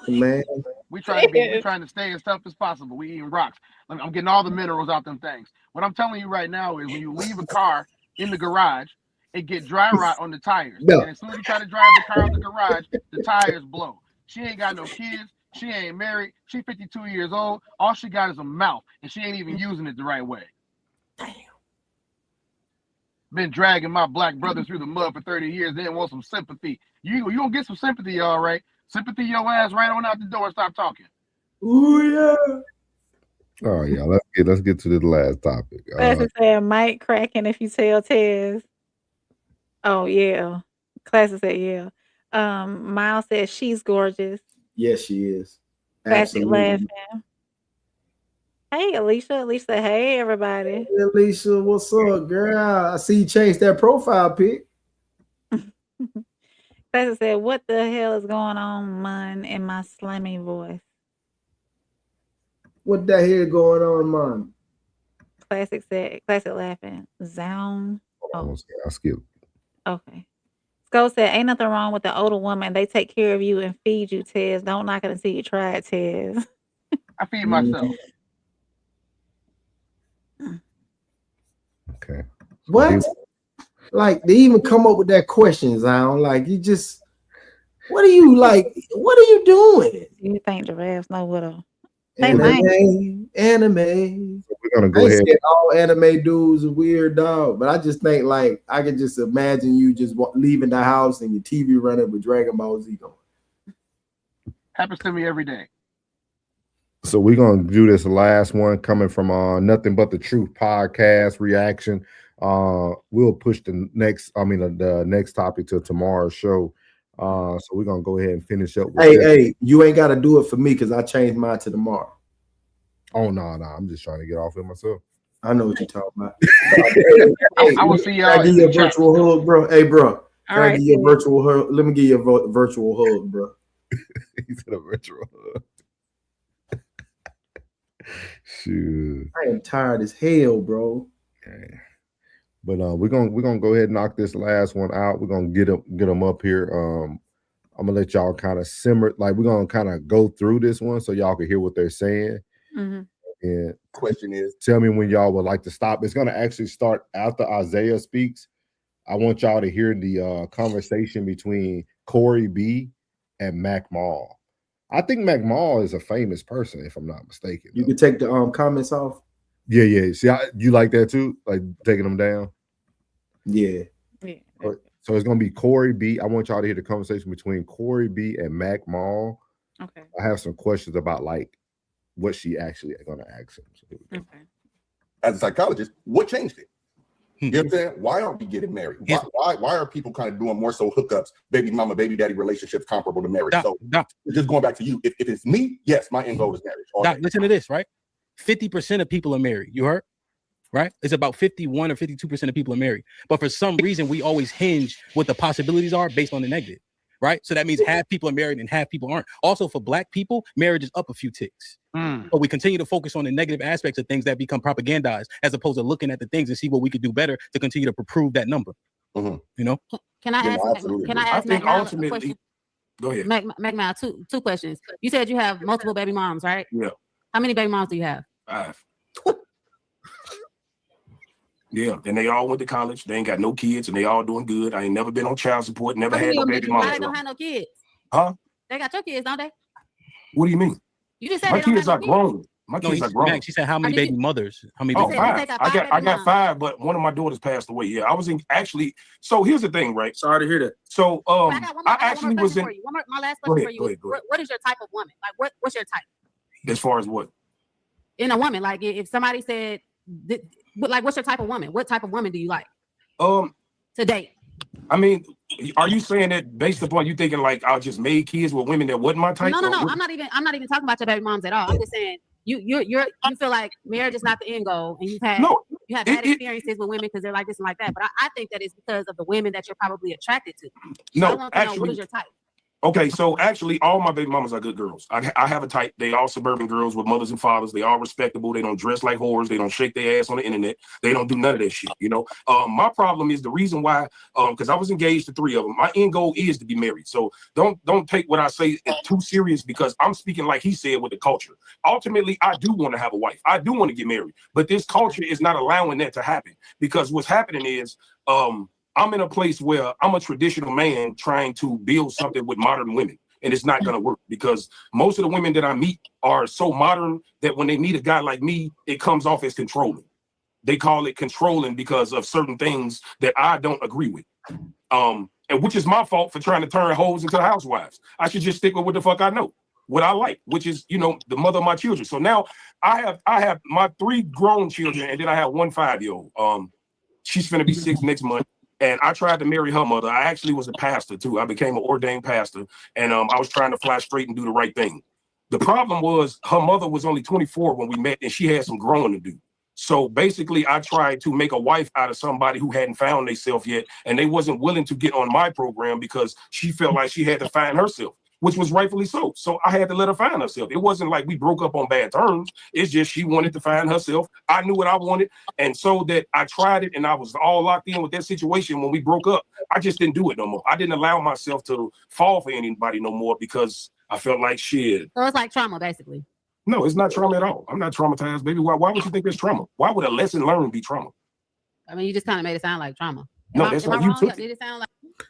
Speaker 7: Man.
Speaker 10: We trying to stay as tough as possible. We eating rocks. I'm getting all the minerals out them things. What I'm telling you right now is when you leave a car in the garage, it get dry rot on the tires. No. And as soon as you try to drive the car out the garage, the tires blow. She ain't got no kids. She ain't married. She 52 years old. All she got is a mouth, and she ain't even using it the right way. Damn. Been dragging my black brother through the mud for 30 years. They want some sympathy. You gonna get some sympathy, all right? Sympathy your ass right on out the door and stop talking.
Speaker 7: Ooh, yeah.
Speaker 3: Oh yeah, let's get to the last topic.
Speaker 2: Classic said Mike cracking if you tell Tez. Oh yeah. Classic said yeah. Miles said she's gorgeous.
Speaker 7: Yes, she is.
Speaker 2: Classic laughing. Hey Alicia. Alicia, hey everybody.
Speaker 7: Hey, Alicia, what's up, girl? I see you changed that profile pic.
Speaker 2: Classic said, "What the hell is going on, man?" In my slimy voice.
Speaker 7: What the hell going on, man?
Speaker 2: Classic said, "Classic laughing." Zound.
Speaker 3: Oh, I skipped.
Speaker 2: Okay. Skull said, "Ain't nothing wrong with the older woman. They take care of you and feed you, Tez. Don't knock it until you try it, Tez."
Speaker 10: I feed myself.
Speaker 3: Okay.
Speaker 7: What? Like they even come up with that question, Zion. Like you just, what are you like? What are you doing?
Speaker 2: You think giraffes know what a
Speaker 7: Anime.
Speaker 3: We're gonna go ahead.
Speaker 7: All anime dudes are weird, dog. But I just think like I can just imagine you just leaving the house and your TV running with Dragon Ball Z going.
Speaker 10: Happens to me every day.
Speaker 3: So we're gonna do this last one coming from Nothing But the Truth podcast reaction. We'll push the next topic to tomorrow's show. So we're gonna go ahead and finish up with
Speaker 7: hey, you ain't gotta do it for me because I changed mine to tomorrow.
Speaker 3: Oh no, I'm just trying to get off it myself.
Speaker 7: I know what you're talking about.
Speaker 10: I will see y'all.
Speaker 7: Can I give you a virtual hug, bro? Hey, bro. Can I give you a virtual hug? Let me give you a virtual hug, bro.
Speaker 3: He said a virtual hug. Shoot.
Speaker 7: I am tired as hell, bro.
Speaker 3: Okay. But we're gonna go ahead and knock this last one out. We're gonna get them up here. I'm gonna let y'all kind of simmer. Like we're gonna kind of go through this one so y'all can hear what they're saying.
Speaker 2: Mm-hmm.
Speaker 3: And question is, tell me when y'all would like to stop. It's gonna actually start after Isaiah speaks. I want y'all to hear the conversation between Corey B and Mac Mall. I think Mac Mall is a famous person, if I'm not mistaken.
Speaker 7: You can take the comments off.
Speaker 3: Yeah. See, you like that too, like taking them down.
Speaker 7: Yeah.
Speaker 3: So it's gonna be Corey B. I want y'all to hear the conversation between Corey B and Mac Mall.
Speaker 2: Okay.
Speaker 3: I have some questions about like what she actually gonna ask him. So
Speaker 2: okay.
Speaker 11: As a psychologist, what changed it? You know what I'm saying? Why aren't we getting married? Why are people kind of doing more so hookups, baby mama, baby daddy relationships comparable to marriage? Just going back to you, if it's me, yes, my end goal is marriage.
Speaker 12: Doc, listen to this, right? 50% of people are married. You heard? Right? It's about 51 or 52% of people are married. But for some reason, we always hinge what the possibilities are based on the negative, right? So that means half people are married and half people aren't. Also, for Black people, marriage is up a few ticks. But we continue to focus on the negative aspects of things that become propagandized, as opposed to looking at the things and see what we could do better to continue to prove that number. You know?
Speaker 13: Can I ask? Can I ask Mac a question?
Speaker 1: Go ahead.
Speaker 13: Mac, two questions. You said you have multiple baby moms, right?
Speaker 1: Yeah.
Speaker 13: How many baby moms do you have?
Speaker 1: 5. Yeah, and they all went to college. They ain't got no kids, and they all doing good. I ain't never been on child support. Never had no baby mama.
Speaker 13: Why they don't have no kids?
Speaker 1: Huh?
Speaker 13: They got your kids, don't they?
Speaker 1: What do you mean?
Speaker 13: You just said
Speaker 1: my kids are grown. My kids are grown.
Speaker 12: She said, "How many baby mothers? How many?"
Speaker 1: Oh, 5. I got 5, but one of my daughters passed away. Yeah, I was in actually. So here's the thing, right?
Speaker 7: Sorry to hear that.
Speaker 1: So I actually was in.
Speaker 13: My last question for you. What is your type of woman? Like, what's your type?
Speaker 1: As far as what?
Speaker 13: In a woman, like if somebody said, like, what's your type of woman? What type of woman do you like? To date.
Speaker 1: I mean, are you saying that based upon you thinking like I just made kids with women that wasn't my type?
Speaker 13: No. I'm not even talking about your baby moms at all. I'm just saying you feel like marriage is not the end goal, and you have bad experiences with women because they're like this and like that. But I think that it's because of the women that you're probably attracted to. So I want to know, what is your type?
Speaker 1: Okay, so actually, all my baby mamas are good girls. I have a type. They all suburban girls with mothers and fathers. They all respectable. They don't dress like whores. They don't shake their ass on the internet. They don't do none of that shit, you know? My problem is the reason why, because I was engaged to 3 of them. My end goal is to be married. So don't take what I say too serious because I'm speaking like he said with the culture. Ultimately, I do want to have a wife. I do want to get married. But this culture is not allowing that to happen because what's happening is, I'm in a place where I'm a traditional man trying to build something with modern women, and it's not going to work because most of the women that I meet are so modern that when they meet a guy like me, it comes off as controlling. They call it controlling because of certain things that I don't agree with. And which is my fault for trying to turn hoes into housewives. I should just stick with what the fuck I know, what I like, which is, you know, the mother of my children. So now I have my 3 grown children, and then I have 1 5-year-old. She's finna be 6 next month. And I tried to marry her mother. I actually was a pastor too. I became an ordained pastor, and I was trying to fly straight and do the right thing. The problem was her mother was only 24 when we met, and she had some growing to do.
Speaker 14: So basically, I tried to make a wife out of somebody who hadn't found themselves yet, and they wasn't willing to get on my program because she felt like she had to find herself, which was rightfully so. So I had to let her find herself. It wasn't like we broke up on bad terms. It's just she wanted to find herself. I knew what I wanted, and so that I tried it, and I was all locked in with that situation. When we broke up, I just didn't do it no more. I didn't allow myself to fall for anybody no more because I felt like shit.
Speaker 13: So it's like trauma, basically.
Speaker 14: No, it's not trauma at all. I'm not traumatized, baby. Why would you think it's trauma? Why would a lesson learned be trauma?
Speaker 13: I mean, you just kind of made it sound like trauma.
Speaker 14: No, that's not you took
Speaker 13: Did it sound like?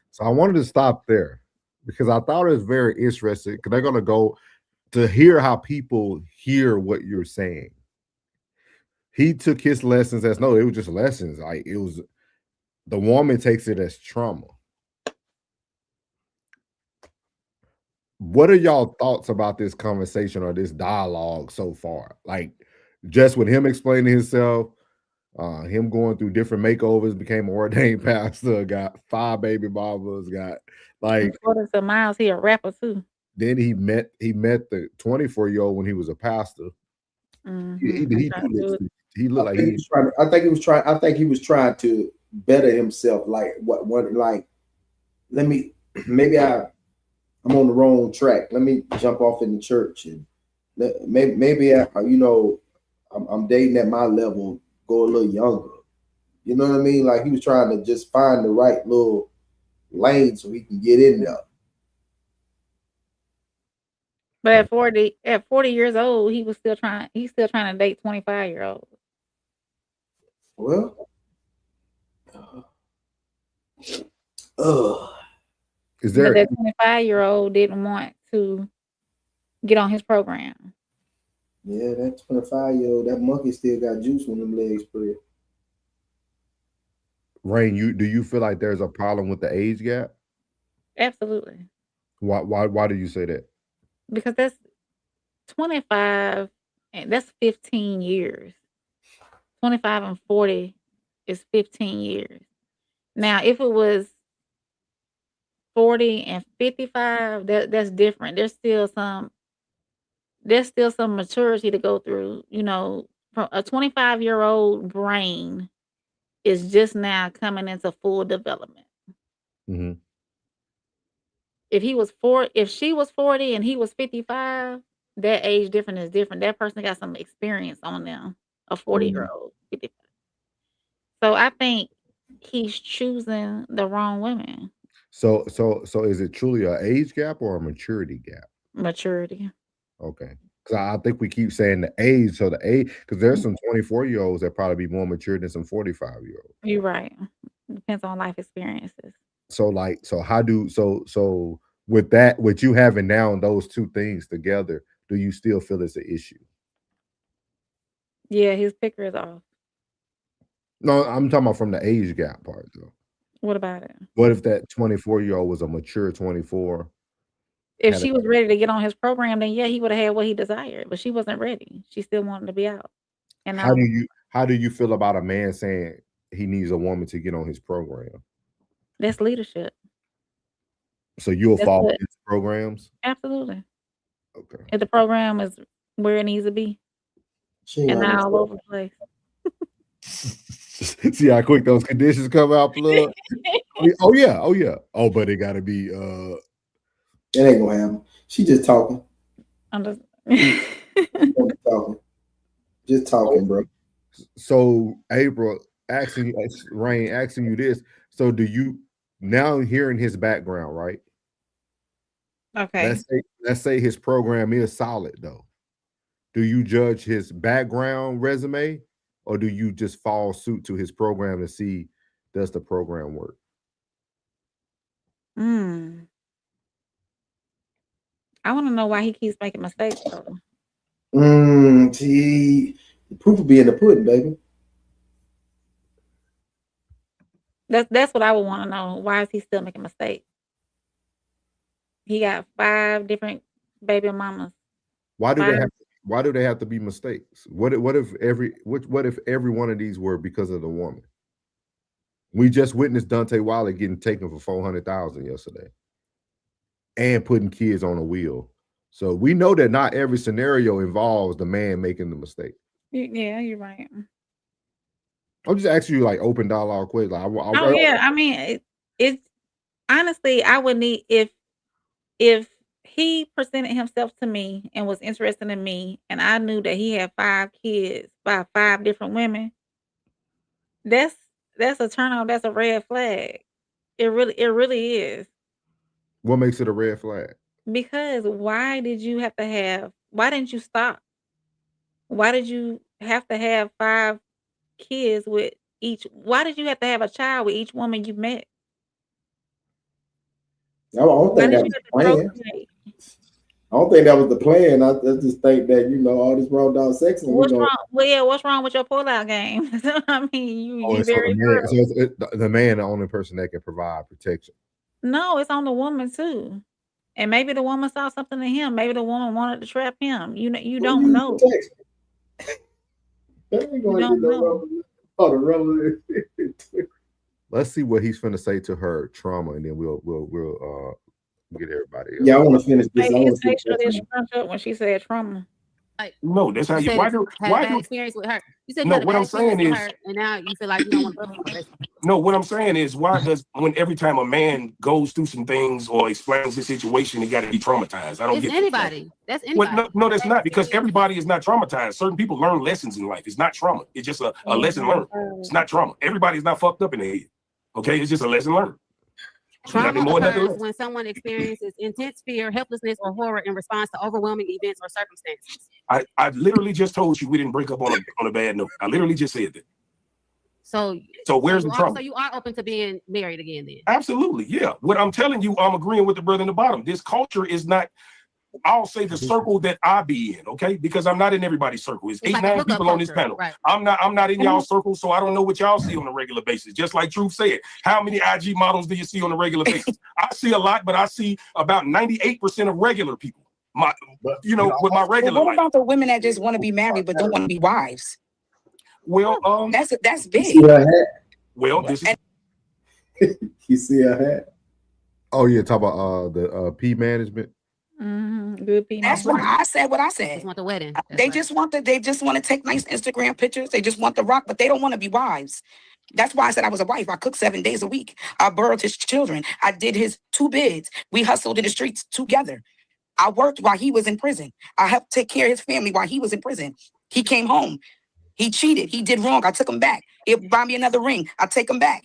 Speaker 3: So I wanted to stop there because I thought it was very interesting because they're going to go to hear how people hear what you're saying. He took his lessons as no, it was just lessons. Like it was, the woman takes it as trauma. What are y'all thoughts about this conversation or this dialogue so far? Like just with him explaining himself, him going through different makeovers, became an ordained pastor, got 5 baby mamas, got like
Speaker 2: According to Miles, he a rapper too.
Speaker 3: Then he met the 24-year-old when he was a pastor.
Speaker 2: Mm-hmm.
Speaker 3: He looked like he was
Speaker 7: trying. I think he was trying to better himself. Like what like maybe I'm on the wrong track. Let me jump off in the church and maybe I'm dating at my level, go a little younger. You know what I mean? Like he was trying to just find the right little lane so he can get in there.
Speaker 2: But at 40 years old, he's still trying to date 25-year-olds.
Speaker 7: Well,
Speaker 3: is there?
Speaker 2: But that 25-year-old didn't want to get on his program.
Speaker 7: Yeah, that 25-year-old, that monkey still got juice when them legs spread.
Speaker 3: Rain, do you feel like there's a problem with the age gap?
Speaker 2: Absolutely.
Speaker 3: Why do you say that?
Speaker 2: Because that's 25 and that's 15 years. 25 and 40 is 15 years. Now, if it was 40 and 55, that's different. There's still some maturity to go through. You know, from a 25-year-old brain is just now coming into full development.
Speaker 3: Mm-hmm.
Speaker 2: If she was 40 and he was 55, that age difference is different. That person got some experience on them, a 40-year-old. 55. So I think he's choosing the wrong women.
Speaker 3: So is it truly an age gap or a maturity gap?
Speaker 2: Maturity.
Speaker 3: Okay. Because I think we keep saying the age. So the age, because there's some 24-year-olds that probably be more mature than some 45-year-olds.
Speaker 2: You're right. Depends on life experiences.
Speaker 3: So with that, with you having now those two things together, do you still feel it's an issue?
Speaker 2: Yeah, his picker is off.
Speaker 3: No, I'm talking about from the age gap part though.
Speaker 2: What about it?
Speaker 3: What if that 24-year-old was a mature 24?
Speaker 2: If she was ready to get on his program, then yeah, he would have had what he desired. But she wasn't ready. She still wanted to be out. And
Speaker 3: how do you feel about a man saying he needs a woman to get on his program?
Speaker 2: That's leadership.
Speaker 3: So you'll follow his programs?
Speaker 2: Absolutely.
Speaker 3: Okay.
Speaker 2: If the program is where it needs to be. And not all over the place.
Speaker 3: See how quick those conditions come out, plug? Oh yeah. Oh, but it gotta be
Speaker 7: it ain't gonna happen. She just talking.
Speaker 2: I'm just
Speaker 7: just talking, bro.
Speaker 3: So April asking you this. So do you now hearing his background, right?
Speaker 2: Okay.
Speaker 3: Let's say his program is solid though. Do you judge his background resume or do you just follow suit to his program to see does the program work?
Speaker 2: I want to know why he keeps making mistakes though.
Speaker 7: See, the proof will be in the pudding, baby.
Speaker 2: That's what I would want to know. Why is he still making mistakes? He got 5 different baby mamas.
Speaker 3: Why do they have to be mistakes? What if every one of these were because of the woman? We just witnessed Dante Wiley getting taken for $400,000 yesterday and putting kids on a wheel. So we know that not every scenario involves the man making the mistake.
Speaker 2: Yeah, you're right.
Speaker 3: I'm just asking you like open dialogue questions. Like,
Speaker 2: Oh yeah, I mean, it's honestly, I would need if he presented himself to me and was interested in me, and I knew that he had 5 kids by 5 different women. That's a turn on. That's a red flag. It really is.
Speaker 3: What makes it a red flag?
Speaker 2: Because why didn't you stop? Why did you have to have 5 kids with each? Why did you have to have a child with each woman you met?
Speaker 7: I don't think that was the plan. I don't think that was the plan. I just think that, you know, all this raw dog sex.
Speaker 2: What's wrong? Well, yeah, what's wrong with your pullout game? I mean, you very
Speaker 3: so the man, the only person that can provide protection.
Speaker 2: No, it's on the woman too. And maybe the woman saw something in him. Maybe the woman wanted to trap him. You don't know.
Speaker 7: You don't know.
Speaker 3: Let's see what he's finna say to her trauma, and then we'll get everybody else.
Speaker 7: Yeah, I want to finish this.
Speaker 2: Make sure they scrunch up when she said trauma.
Speaker 13: Like,
Speaker 14: no, that's how you. Why do?
Speaker 13: Experience with her? You said
Speaker 14: no. What I'm saying is,
Speaker 13: her, and now you feel like you don't want to love her.
Speaker 14: No, what I'm saying is, why does when every time a man goes through some things or explains the situation, he got to be traumatized? I don't get
Speaker 13: anybody. That's anybody.
Speaker 14: Well, no, that's not, because everybody is not traumatized. Certain people learn lessons in life. It's not trauma. It's just a lesson learned. It's not trauma. Everybody's not fucked up in the head. Okay, it's just a lesson learned.
Speaker 13: Trauma occurs when someone experiences intense fear, helplessness, or horror in response to overwhelming events or circumstances.
Speaker 14: I literally just told you we didn't break up on a bad note. I literally just said that.
Speaker 13: So
Speaker 14: where's the trauma?
Speaker 13: So you are open to being married again then?
Speaker 14: Absolutely, yeah. What I'm telling you, I'm agreeing with the brother in the bottom. This culture is not, I'll say the circle that I be in, okay? Because I'm not in everybody's circle. It's 8-9 people on this panel. Right. I'm not in y'all circle, so I don't know what y'all see on a regular basis. Just like Truth said, how many IG models do you see on a regular basis? I see a lot, but I see about 98% of regular people. With my regular
Speaker 15: what about the women that just want to be married but don't want to be wives?
Speaker 14: Well,
Speaker 15: that's big.
Speaker 14: Well, this is
Speaker 7: you see her hat.
Speaker 3: Oh yeah, talk about the P management.
Speaker 2: Good P.
Speaker 15: That's why I said what I said.
Speaker 13: They just want the wedding.
Speaker 15: They just want to take nice Instagram pictures. They just want the rock, but they don't want to be wives. That's why I said I was a wife. I cooked 7 days a week. I birthed his children. I did his 2 bids. We hustled in the streets together. I worked while he was in prison. I helped take care of his family while he was in prison. He came home. He cheated. He did wrong. I took him back. He'll buy me another ring. I take him back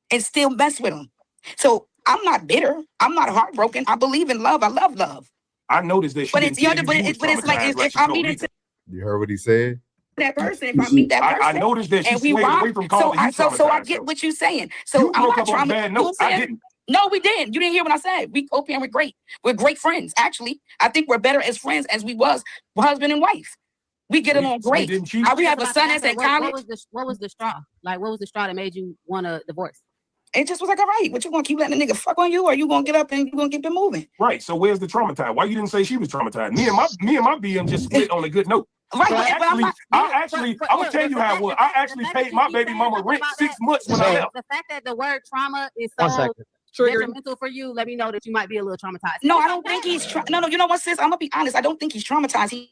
Speaker 15: and still mess with him. So I'm not bitter. I'm not heartbroken. I believe in love. I love love.
Speaker 14: I noticed that.
Speaker 15: But it's like if I meet into
Speaker 3: you heard what he said.
Speaker 15: That person, if I meet that person,
Speaker 14: I noticed that she stayed away from calling you traumatized.
Speaker 15: So I get what you're saying. So I'm not
Speaker 14: traumatized. I didn't.
Speaker 15: No, we didn't. You didn't hear what I said. We co-parent. We're great. We're great friends. Actually, I think we're better as friends as we was husband and wife. We get along great. We have a son that's at college.
Speaker 13: What was the straw? Like, what was the straw that made you want a divorce?
Speaker 15: It just was like, all right, what you gonna keep letting a nigga fuck on you, or you gonna get up and you gonna keep it moving?
Speaker 14: Right. So where's the traumatized? Why you didn't say she was traumatized? Me and my BM just split on a good note.
Speaker 15: Right.
Speaker 14: I will tell you how it was. I actually paid my baby mama rent 6 months when I left.
Speaker 13: The fact that the word trauma is so detrimental for you, let me know that you might be a little traumatized.
Speaker 15: No, I don't think he's no. You know what, sis? I'm gonna be honest. I don't think he's traumatized.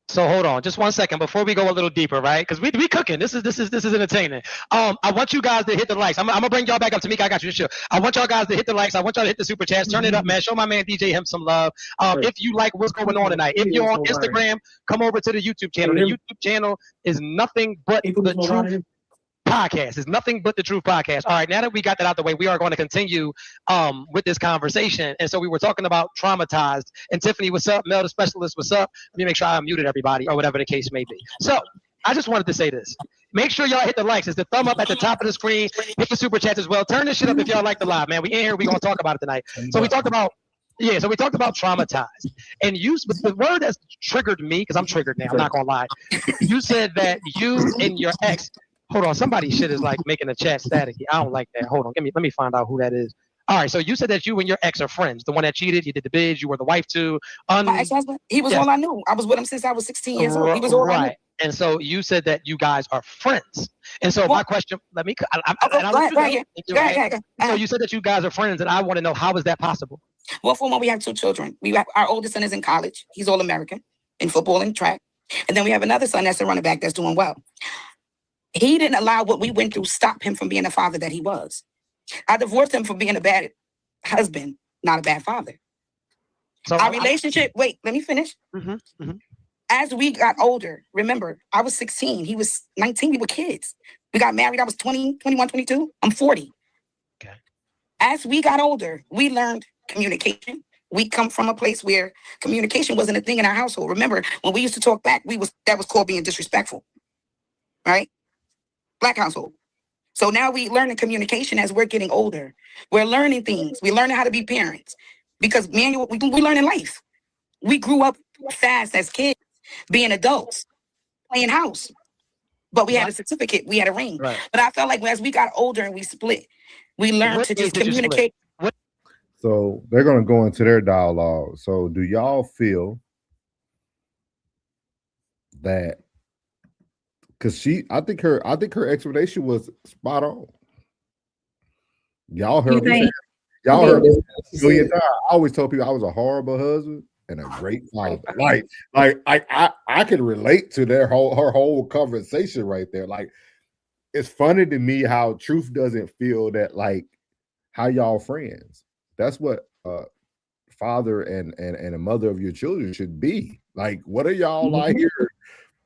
Speaker 16: So hold on, just 1 second before we go a little deeper, right? Because we cooking. This is entertaining. I want you guys to hit the likes. I'm gonna bring y'all back up. Tamika, I got you. Sure. I want y'all guys to hit the likes. I want y'all to hit the super chats. Turn it up, man. Show my man DJ him some love. If you like what's going on tonight, if you're on Instagram, come over to the YouTube channel. The YouTube channel is nothing but the truth podcast. It's nothing but the truth podcast. All right, now that we got that out the way, we are going to continue with this conversation. And so we were talking about traumatized. And Tiffany, what's up? Mel, the specialist, what's up? Let me make sure I muted everybody or whatever the case may be. So I just wanted to say this. Make sure y'all hit the likes. It's the thumb up at the top of the screen. Hit the super chats as well. Turn this shit up if y'all like the live, man. We in here. We're going to talk about it tonight. So we talked about traumatized. And the word that's triggered me, because I'm triggered now, I'm not going to lie. You said that you and your ex. Hold on, somebody's shit is like making the chat staticky. I don't like that. Hold on, let me find out who that is. All right, so you said that you and your ex are friends. The one that cheated, you did the bids, you were the wife to.
Speaker 15: My ex-husband, he was all I knew. I was with him since I was 16 years old. He was all I knew.
Speaker 16: And so you said that you guys are friends. And so my question, go ahead. So you said that you guys are friends, and I want to know, how is that possible?
Speaker 15: Well, for one, we have 2 children. Our oldest son is in college. He's all American in football and track. And then we have another son that's a running back that's doing well. He didn't allow what we went through stop him from being the father that he was. I divorced him for being a bad husband, not a bad father.
Speaker 16: So
Speaker 15: our relationship, wait, let me finish. As we got older, remember, I was 16, he was 19, we were kids. We got married, I was 20, 21, 22, I'm 40.
Speaker 16: Okay.
Speaker 15: As we got older, we learned communication. We come from a place where communication wasn't a thing in our household. Remember, when we used to talk back, that was called being disrespectful, right? Black household. So now we learn communication as we're getting older. We're learning things. We're learning how to be parents because we learn in life. We grew up fast as kids, being adults, playing house. But we had a certificate, we had a ring.
Speaker 16: Right.
Speaker 15: But I felt like as we got older and we split, we learned to just communicate.
Speaker 3: So they're going to go into their dialogue. So do y'all feel that? Because I think her explanation was spot on. Y'all heard me. Y'all heard me. I always told people I was a horrible husband and a great father. I can relate to her whole conversation right there. Like, it's funny to me how Truth doesn't feel that, like, how y'all friends. That's what father and a mother of your children should be. Like, what are y'all like here?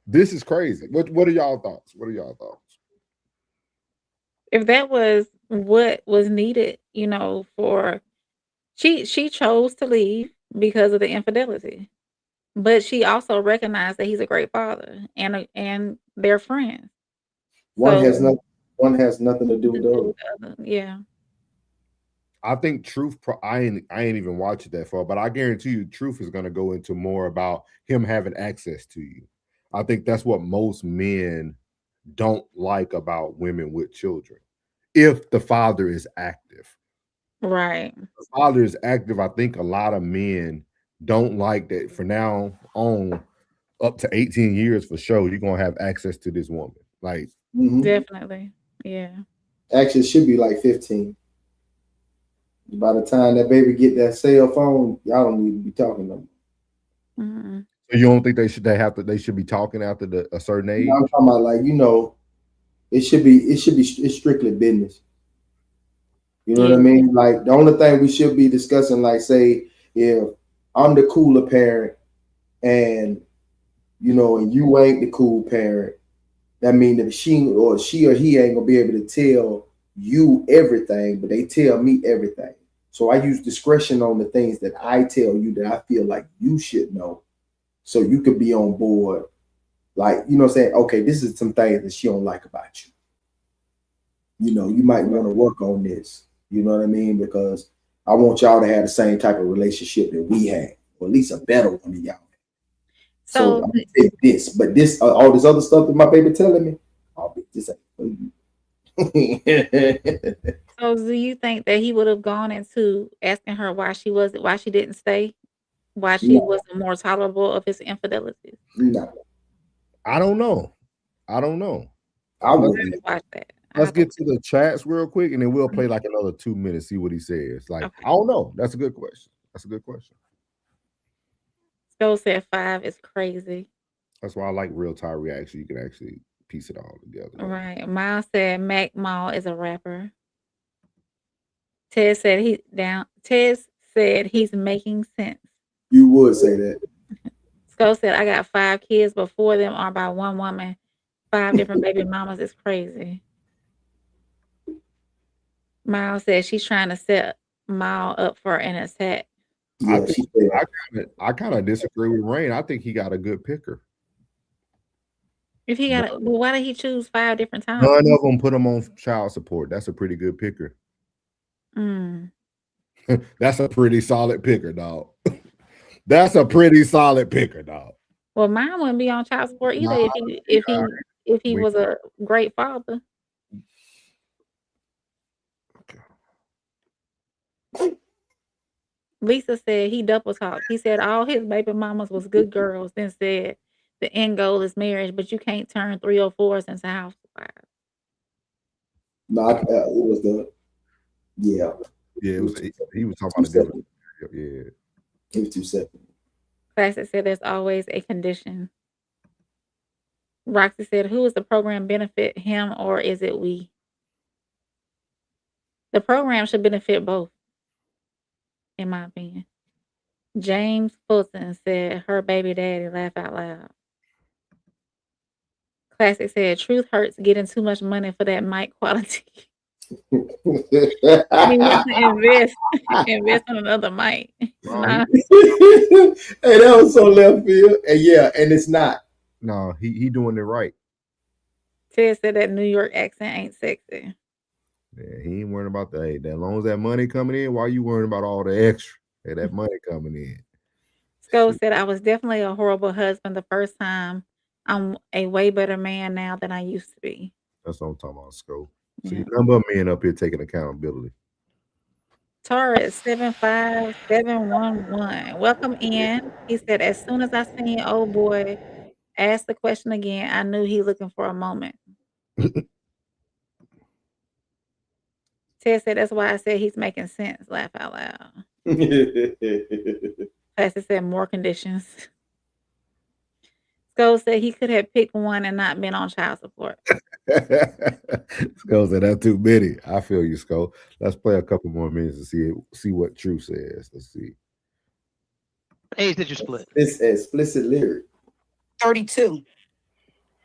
Speaker 3: This is crazy. What are y'all thoughts? What are y'all thoughts?
Speaker 2: If that was what was needed, for she chose to leave because of the infidelity, but she also recognized that he's a great father and they're friends.
Speaker 7: One has nothing to do with the
Speaker 2: other. Yeah.
Speaker 3: I think Truth, I ain't even watched it that far, but I guarantee you Truth is going to go into more about him having access to you. I think that's what most men don't like about women with children. If the father is active.
Speaker 2: Right.
Speaker 3: If the father is active, I think a lot of men don't like that. For now on, up to 18 years for sure, you're going to have access to this woman. Like,
Speaker 2: definitely. Yeah.
Speaker 7: Actually, it should be like 15. By the time that baby get that cell phone, y'all don't need to be talking to them.
Speaker 3: So you don't think they should be talking after a certain age?
Speaker 7: I'm talking about, like, it's strictly business. You know what I mean? Like, the only thing we should be discussing, like, say, if I'm the cooler parent and and you ain't the cool parent, that means that she or he ain't gonna be able to tell you everything, but they tell me everything. So I use discretion on the things that I tell you that I feel like you should know, so you could be on board. Like, saying, okay, this is some things that she don't like about you. You might want to work on this. You know what I mean? Because I want y'all to have the same type of relationship that we had, or at least a better one than y'all. So I'm gonna take this, but this all this other stuff that my baby telling me, I'll be this ain't for you.
Speaker 2: So do you think that he would have gone into asking her why she didn't stay, why she wasn't more tolerable of his infidelity?
Speaker 7: No,
Speaker 3: I don't know.
Speaker 7: I wouldn't
Speaker 2: watch that.
Speaker 3: Let's get to the chats real quick, and then we'll play like another 2 minutes, see what he says. Like, I don't know. That's a good question.
Speaker 2: Joe said 5 is crazy.
Speaker 3: That's why I like real time reaction. You can actually piece it all together.
Speaker 2: Right. Miles said Mac Mall is a rapper. Ted said he's making sense.
Speaker 7: You would say that.
Speaker 2: Sco said I got 5 kids, but 4 of them are by one woman. 5 different baby mamas is crazy. Miles said she's trying to set Miles up for an attack.
Speaker 7: Yeah,
Speaker 3: I kind of disagree with Rain. I think he got a good picker.
Speaker 2: If he got, well, why did he choose 5 different times?
Speaker 3: None of them put him on child support. That's a pretty good picker. That's a pretty solid picker, dog. That's a pretty solid picker, dog.
Speaker 2: Well, mine wouldn't be on child support either if he was a great father. Lisa said he double talked. He said all his baby mamas was good girls, then said the end goal is marriage, but you can't turn 304s into housewives.
Speaker 7: No, it was
Speaker 3: it was. He was talking about a different. Yeah,
Speaker 7: it was 2 seconds.
Speaker 2: Classic said there's always a condition. Roxy said, who is the program benefit, him or is it we? The program should benefit both, in my opinion. James Fulton said, her baby daddy, laugh out loud. Classic said, truth hurts getting too much money for that mic quality. He wants to invest on another mic. Nah.
Speaker 7: Hey, that was so left field. And yeah, and it's not.
Speaker 3: No, he doing it right.
Speaker 2: Ted said that New York accent ain't sexy.
Speaker 3: Yeah, he ain't worrying about that. Hey, as long as that money coming in, why you worrying about all the extra? Hey, that money coming in.
Speaker 2: Sco said, I was definitely a horrible husband the first time. I'm a way better man now than I used to be.
Speaker 3: That's what I'm talking about, Scope.
Speaker 2: Yeah.
Speaker 3: See, number of men up here taking accountability.
Speaker 2: Taurus 75711. Welcome in. He said, as soon as I seen old boy ask the question again, I knew he looking for a moment. Ted said, that's why I said he's making sense. Laugh out loud. Classy said, more conditions. Sco said he could have picked one and not been on child support.
Speaker 3: Sco said that's too many. I feel you, Sco. Let's play a couple more minutes and see what True says. Let's see.
Speaker 16: What age did you split?
Speaker 7: It's explicit lyric.
Speaker 15: 32.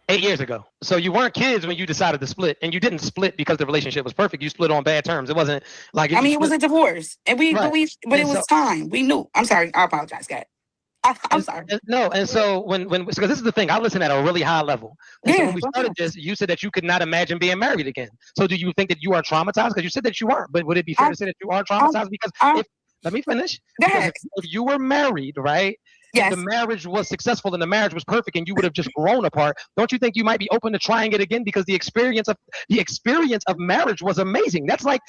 Speaker 16: 8 years ago. So you weren't kids when you decided to split, and you didn't split because the relationship was perfect. You split on bad terms. It wasn't like
Speaker 15: I mean, it was a divorce, and
Speaker 16: Right.
Speaker 15: but
Speaker 16: And
Speaker 15: it was time. We knew. I'm sorry. I apologize, guys. I'm sorry.
Speaker 16: And so when because this is the thing, I listen at a really high level. And so when we started this, you said that you could not imagine being married again. So do you think that you are traumatized? Because you said that you weren't, but would it be fair to say that you are traumatized? Because let me finish. Because if you were married, right? Yes. The marriage was successful and the marriage was perfect and you would have just grown apart. Don't you think you might be open to trying it again? Because the experience of marriage was amazing. That's like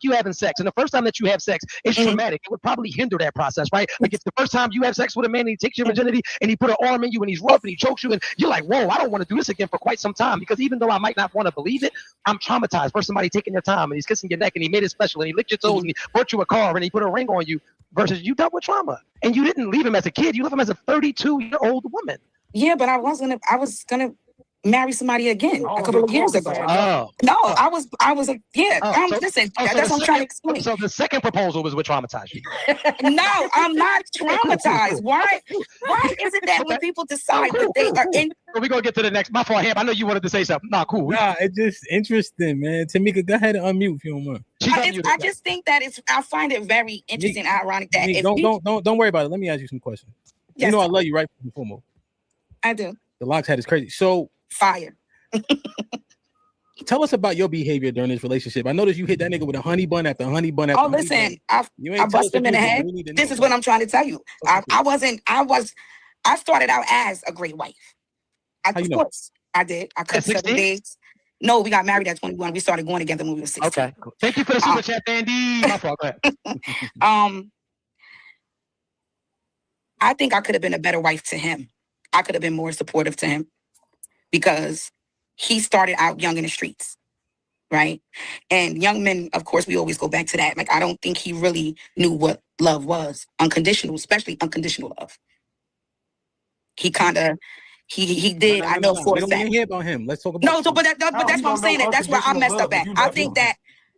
Speaker 16: you having sex. And the first time that you have sex, it's traumatic. It would probably hinder that process, right? Like it's the first time you have sex with a man and he takes your virginity and he put an arm in you and he's rough and he chokes you and you're like, whoa, I don't want to do this again for quite some time. Because even though I might not want to believe it, I'm traumatized for somebody taking their time and he's kissing your neck and he made it special and he licked your toes and he bought you a car and he put a ring on you versus you dealt with trauma. And you didn't leave him as a kid, you left him as a 32-year-old woman.
Speaker 15: Yeah, but I was gonna marry somebody again a couple of years ago. I was listen, that's what I'm trying to explain.
Speaker 16: So the second proposal was what traumatized you.
Speaker 15: No, I'm not traumatized. Why is it that when people decide that they are in
Speaker 16: we're gonna get to the next. My fault, Ham. I know you wanted to say something. Nah, cool.
Speaker 12: Nah, it's just interesting, man. Tamika, go ahead and unmute if you don't mind.
Speaker 15: I just think that I find it very interesting and ironic that
Speaker 12: don't worry about it. Let me ask you some questions. Yes, you know I love you, right? Before more.
Speaker 15: I do.
Speaker 12: The Locks head is crazy. So
Speaker 15: fire.
Speaker 12: Tell us about your behavior during this relationship. I noticed you hit that nigga with a honey bun after honey bun after.
Speaker 15: Oh, listen, I bust him in the head. This is what I'm trying to tell you. I started out as a great wife. Of course, I did. I cooked 7 days. No, we got married at 21. We started going together when we were 16.
Speaker 16: Okay, cool. Thank you for the super chat, Andy. My fault. Go ahead.
Speaker 15: I think I could have been a better wife to him. I could have been more supportive to him because he started out young in the streets, right? And young men, of course, we always go back to that. Like, I don't think he really knew what love was, unconditional, especially unconditional love. He kind of, he did. I know for a fact.
Speaker 12: We don't want to hear about him. Let's talk about.
Speaker 15: No, so but that's what I'm saying. That's where I messed up at. I think that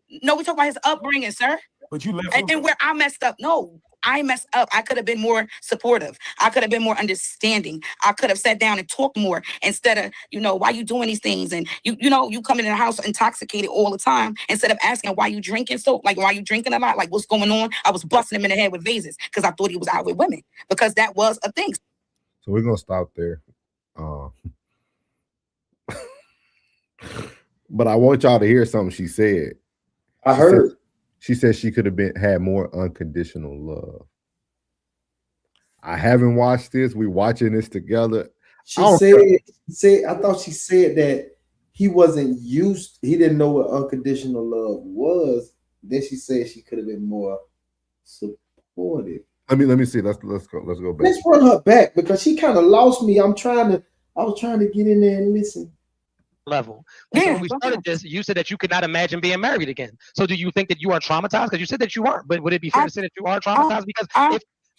Speaker 15: we talk about his upbringing, sir.
Speaker 14: But you left
Speaker 15: and where I messed up. No, I messed up. I could have been more supportive. I could have been more understanding. I could have sat down and talked more instead of, why you doing these things? And you come in the house intoxicated all the time instead of asking why you drinking why you drinking a lot? Like, what's going on? I was busting him in the head with vases because I thought he was out with women because that was a thing.
Speaker 3: So we're gonna stop there. But I want y'all to hear something she said.
Speaker 7: I heard.
Speaker 3: She said she could have had more unconditional love. I haven't watched this. We're watching this together.
Speaker 7: I thought she said that he didn't know what unconditional love was. Then she said she could have been more supportive.
Speaker 3: Let me see. Let's go back.
Speaker 7: Let's run her back because she kind of lost me. I was trying to get in there and listen.
Speaker 16: Level. And so when we started this, you said that you could not imagine being married again. So do you think that you are traumatized? Because you said that you aren't, but would it be fair to say that you are traumatized? Because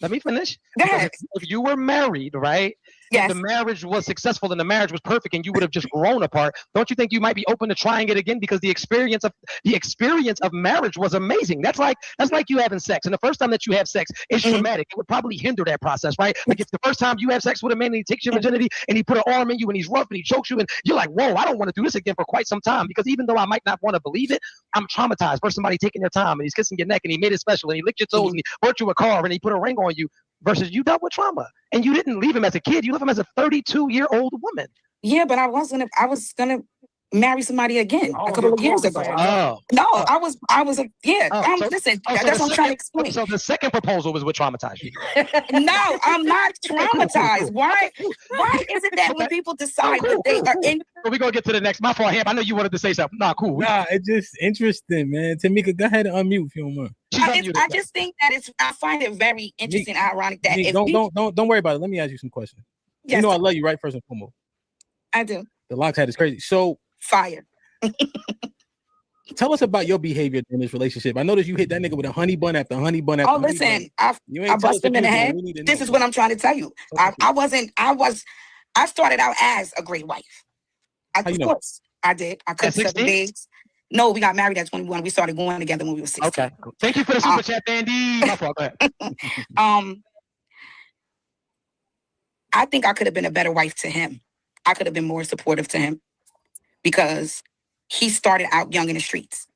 Speaker 16: let me finish. If you were married, right? if the marriage was successful and the marriage was perfect and you would have just grown apart, don't you think you might be open to trying it again? Because the experience of marriage was amazing. That's like you having sex, and the first time that you have sex is traumatic. It would probably hinder that process, right? Like if the first time you have sex with a man and he takes your virginity and he put an arm in you and he's rough and he chokes you and you're like, whoa, I don't want to do this again for quite some time, because even though I might not want to believe it, I'm traumatized for somebody taking their time and he's kissing your neck and he made it special and he licked your toes and he bought you a car and he put a ring on you, versus you dealt with trauma and you didn't leave him as a kid, you left him as a 32-year-old woman.
Speaker 15: Yeah, but I was gonna marry somebody again a couple of years ago. Listen, that's what I'm trying to explain.
Speaker 16: So the second proposal was what traumatized you.
Speaker 15: No, I'm not traumatized. Why is it that when people decide that they are in?
Speaker 16: We're gonna get to the next. My fault, Ham. I know you wanted to say something. Nah, cool.
Speaker 12: Nah, it's just interesting, man. Tamika, go ahead and unmute if you don't mind.
Speaker 15: I just think that I find it very interesting, ironic that
Speaker 12: Nick, don't worry about it. Let me ask you some questions.
Speaker 15: Yes,
Speaker 12: you know I love you, right? First and foremost.
Speaker 15: I do.
Speaker 12: The Locks hat is crazy. So
Speaker 15: fire.
Speaker 12: Tell us about your behavior in this relationship. I noticed you hit that nigga with a honey bun after honey bun after honey
Speaker 15: listen,
Speaker 12: bun.
Speaker 15: I bust him in the head. This is what I'm trying to tell you. I started out as a great wife. Of course, I did. I cooked 7 days. No, we got married at 21. We started going together when we were 16.
Speaker 16: Okay, cool. Thank you for the super chat, Bandy. My fault. Go ahead.
Speaker 15: I think I could have been a better wife to him. I could have been more supportive to him because he started out young in the streets,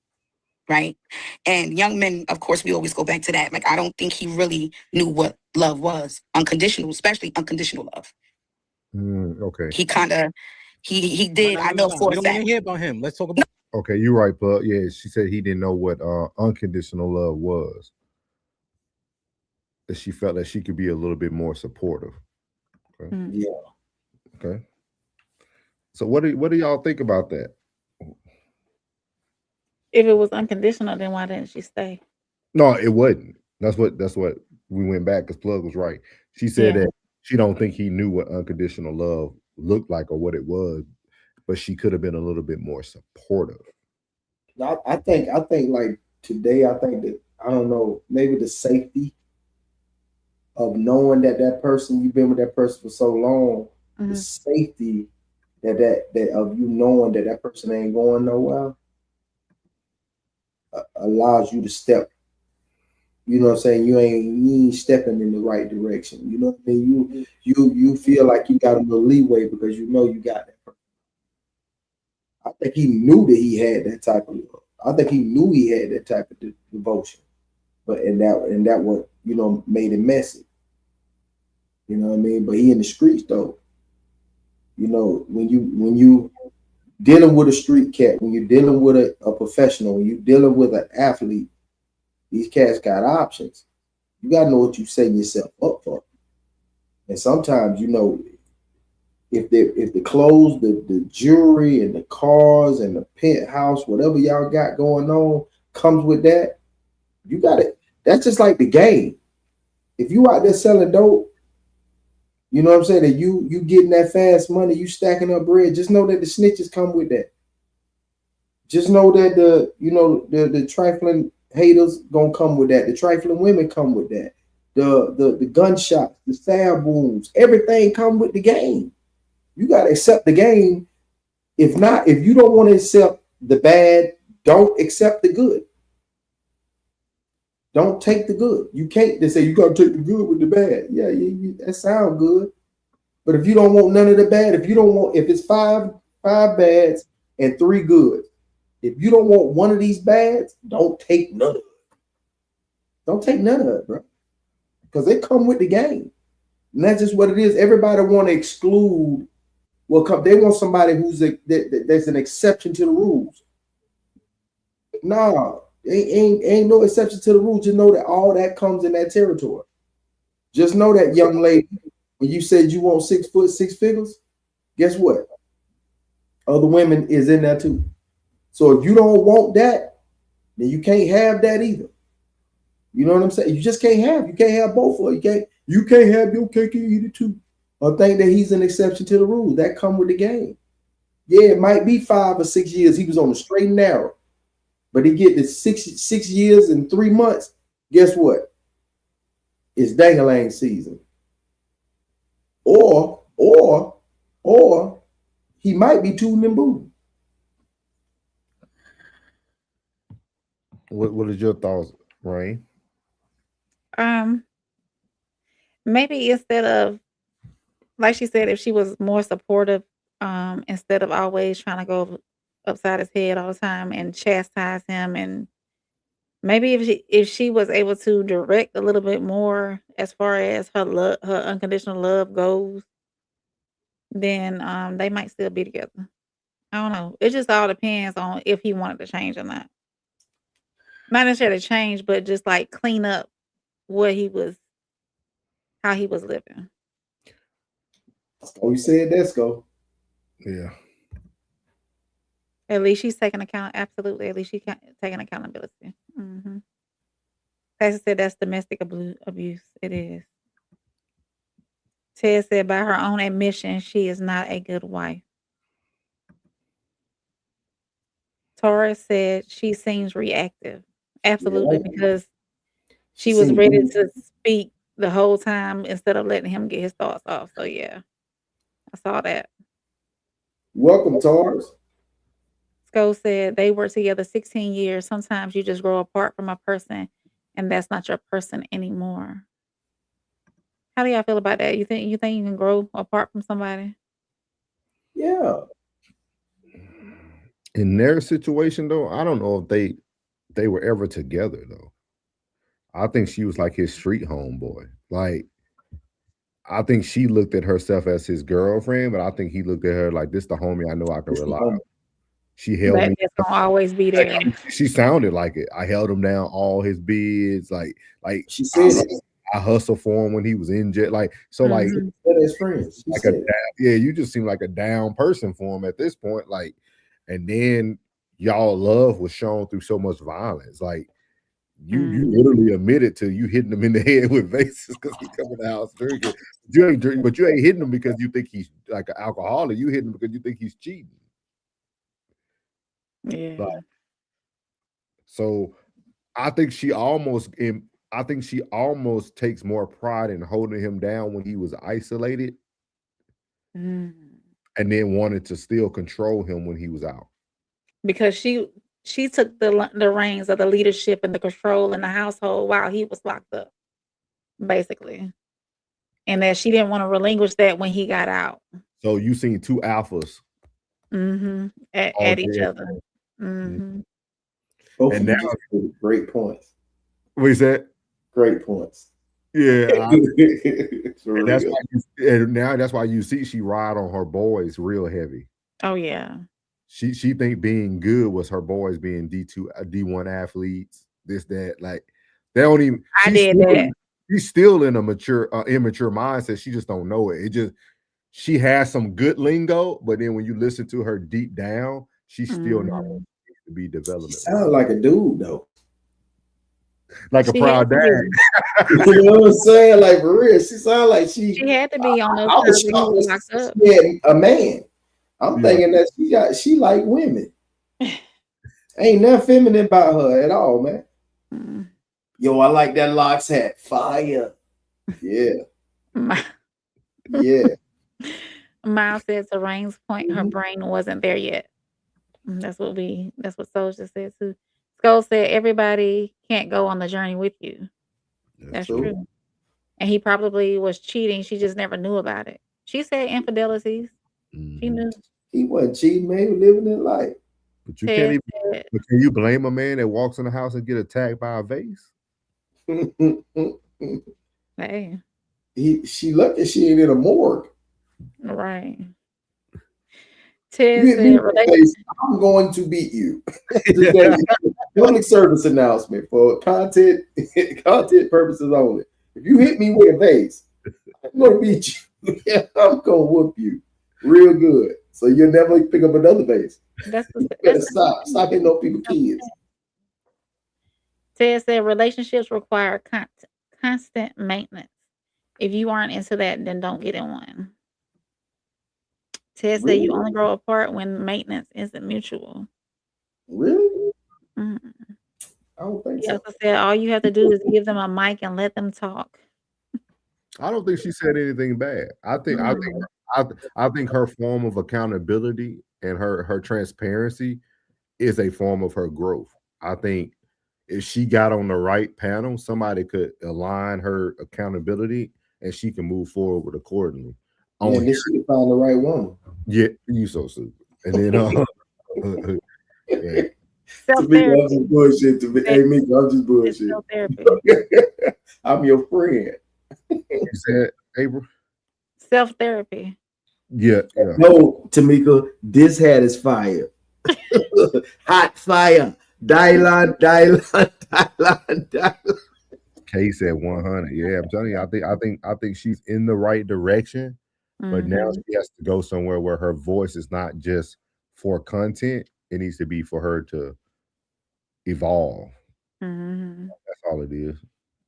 Speaker 15: right? And young men, of course, we always go back to that. Like, I don't think he really knew what love was, unconditional, especially unconditional love.
Speaker 3: Okay.
Speaker 15: He kind of, he did. I know for a fact.
Speaker 12: We don't want to hear about him. Let's talk about.
Speaker 3: Okay, you're right, but yeah, she said he didn't know what unconditional love was. That she felt that she could be a little bit more supportive. Okay.
Speaker 7: Yeah.
Speaker 3: Okay. So what do y'all think about that?
Speaker 2: If it was unconditional, then why didn't she stay?
Speaker 3: No, it wasn't. That's what we went back because Plug was right. She said that she don't think he knew what unconditional love looked like or what it was, but she could have been a little bit more supportive.
Speaker 7: I think like today, I think that, I don't know, maybe the safety of knowing that person, you've been with that person for so long, the safety that of you knowing that person ain't going nowhere allows you to step. You know what I'm saying? You ain't stepping in the right direction. You know what I mean? You feel like you got a little leeway because you know you got that person. I think he knew that he had that type of love. I think he knew he had that type of devotion, but and that what made it messy. You know what I mean? But he in the streets though. You know, when you dealing with a street cat, when you're dealing with a professional, when you're dealing with an athlete, these cats got options. You gotta know what you setting yourself up for. And sometimes, if the clothes, the jewelry and the cars and the penthouse, whatever y'all got going on comes with that, you got it. That's just like the game. If you out there selling dope, you know what I'm saying, that you getting that fast money, you stacking up bread, just know that the snitches come with that. Just know that the trifling haters gonna come with that. The trifling women come with that. The gunshots, the stab wounds, everything come with the game. You gotta accept the game. If not, if you don't want to accept the bad, don't accept the good. Don't take the good. You can't. They say you gotta take the good with the bad. Yeah, that sounds good. But if you don't want none of the bad, if it's five bads and 3 goods, if you don't want one of these bads, don't take none of it. Don't take none of it, bro. Because they come with the game. And that's just what it is. Everybody want to exclude. Well, they want somebody that's an exception to the rules. No, ain't no exception to the rules. Just know that all that comes in that territory. Just know that, young lady, when you said you want 6 foot, 6 figures, guess what? Other women is in there too. So if you don't want that, then you can't have that either. You know what I'm saying? You just can't have. You can't have both of them. You can't have your cake and eat it too. Or think that he's an exception to the rule. That come with the game. Yeah, it might be 5 or 6 years. He was on the straight and narrow. But he get the 6 years and 3 months. Guess what? It's dang-a-lang season. Or or he might be tooting and booting.
Speaker 3: What is your thoughts, Rain?
Speaker 2: Maybe instead of, like she said, if she was more supportive, instead of always trying to go upside his head all the time and chastise him, and maybe if she was able to direct a little bit more as far as her unconditional love goes, then they might still be together. I don't know. It just all depends on if he wanted to change or not. Not necessarily change, but just like clean up what he was, how he was living.
Speaker 7: Oh, you said Desco.
Speaker 3: Yeah.
Speaker 2: At least she's taking account. Absolutely. At least she's taking accountability. Mm-hmm. Pastor said that's domestic abuse. It is. Ted said by her own admission, she is not a good wife. Taurus said she seems reactive. Absolutely, because she was ready to speak the whole time instead of letting him get his thoughts off. So yeah, I saw that.
Speaker 7: Welcome, Taurus.
Speaker 2: Sko said they were together 16 years. Sometimes you just grow apart from a person and that's not your person anymore. How do y'all feel about that? You think you can grow apart from somebody?
Speaker 7: Yeah.
Speaker 3: In their situation though, I don't know if they were ever together though. I think she was like his street homeboy. Like, I think she looked at herself as his girlfriend, but I think he looked at her like, this the homie I know I can rely on. She held me.
Speaker 2: That's gonna always be there.
Speaker 3: She sounded like it. I held him down all his bids. Like
Speaker 7: she said
Speaker 3: I hustled for him when he was in jail. Like, so like
Speaker 7: as friends.
Speaker 3: Like you just seem like a down person for him at this point. Like, and then y'all love was shown through so much violence. Like, you literally admitted to you hitting him in the head with vases because he come in the house drinking. You ain't drinking, but you ain't hitting him because you think he's like an alcoholic. You hitting him because you think he's cheating.
Speaker 2: Yeah.
Speaker 3: Like, so I think she almost takes more pride in holding him down when he was isolated, and then wanted to still control him when he was out.
Speaker 2: Because she took the reins of the leadership and the control in the household while he was locked up, basically. And that she didn't want to relinquish that when he got out.
Speaker 3: So you seen two alphas
Speaker 2: at each other. Mm-hmm.
Speaker 7: And now great points.
Speaker 3: What is that?
Speaker 7: Great points.
Speaker 3: Yeah. That's why you see she ride on her boys real heavy.
Speaker 2: Oh yeah.
Speaker 3: She think being good was her boys being D1 athletes, this, that. Like, they don't even. She's still in a immature mindset. She just don't know it. She has some good lingo, but then when you listen to her deep down, she's still not to be developed.
Speaker 7: She sounds like a dude though.
Speaker 3: Like a proud dad.
Speaker 7: You know what I'm saying? Like, for real. She sounds like she
Speaker 2: had to be on those.
Speaker 7: I was shocked that she had a man. I'm thinking that she like women. Ain't nothing feminine about her at all, man. Yo, I like that locks hat. Fire. Yeah. Yeah.
Speaker 2: Miles said to Rain's point, her brain wasn't there yet. That's what Soulja said too. Skull said everybody can't go on the journey with you. That's true. And he probably was cheating. She just never knew about it. She said infidelities. She knew.
Speaker 7: He wasn't cheating, man. He was living his life.
Speaker 3: But you can't even. But can you blame a man that walks in the house and get attacked by a vase?
Speaker 2: Hey.
Speaker 7: She lucky she ain't in a morgue.
Speaker 2: Right. Ted said,
Speaker 7: I'm going to beat you. Public service announcement for content purposes only. If you hit me with a vase, I'm gonna beat you. I'm gonna whoop you real good. So you'll never pick up another vase. Stop hitting on people's kids.
Speaker 2: Ted said relationships require constant maintenance. If you aren't into that, then don't get in one. Ted said you only grow apart when maintenance isn't mutual.
Speaker 7: Really?
Speaker 2: I
Speaker 7: don't think so.
Speaker 2: Said all you have to do is give them a mic and let them talk.
Speaker 3: I don't think she said anything bad. I think I think her form of accountability and her transparency is a form of her growth. I think if she got on the right panel, somebody could align her accountability and she can move forward accordingly.
Speaker 7: Yeah, then she can find the right woman.
Speaker 3: Yeah, you so stupid. And then yeah.
Speaker 7: Tamika, I'm just bullshit. Hey, Mika, I'm just bullshit. I'm your friend.
Speaker 3: You said, April?
Speaker 17: Self-therapy.
Speaker 3: Yeah.
Speaker 7: No, Tamika, this hat is fire. Hot fire. Dylan.
Speaker 3: Kay said 100. Yeah, I'm telling you, I think she's in the right direction, but now she has to go somewhere where her voice is not just for content. It needs to be for her to evolve. That's all it is.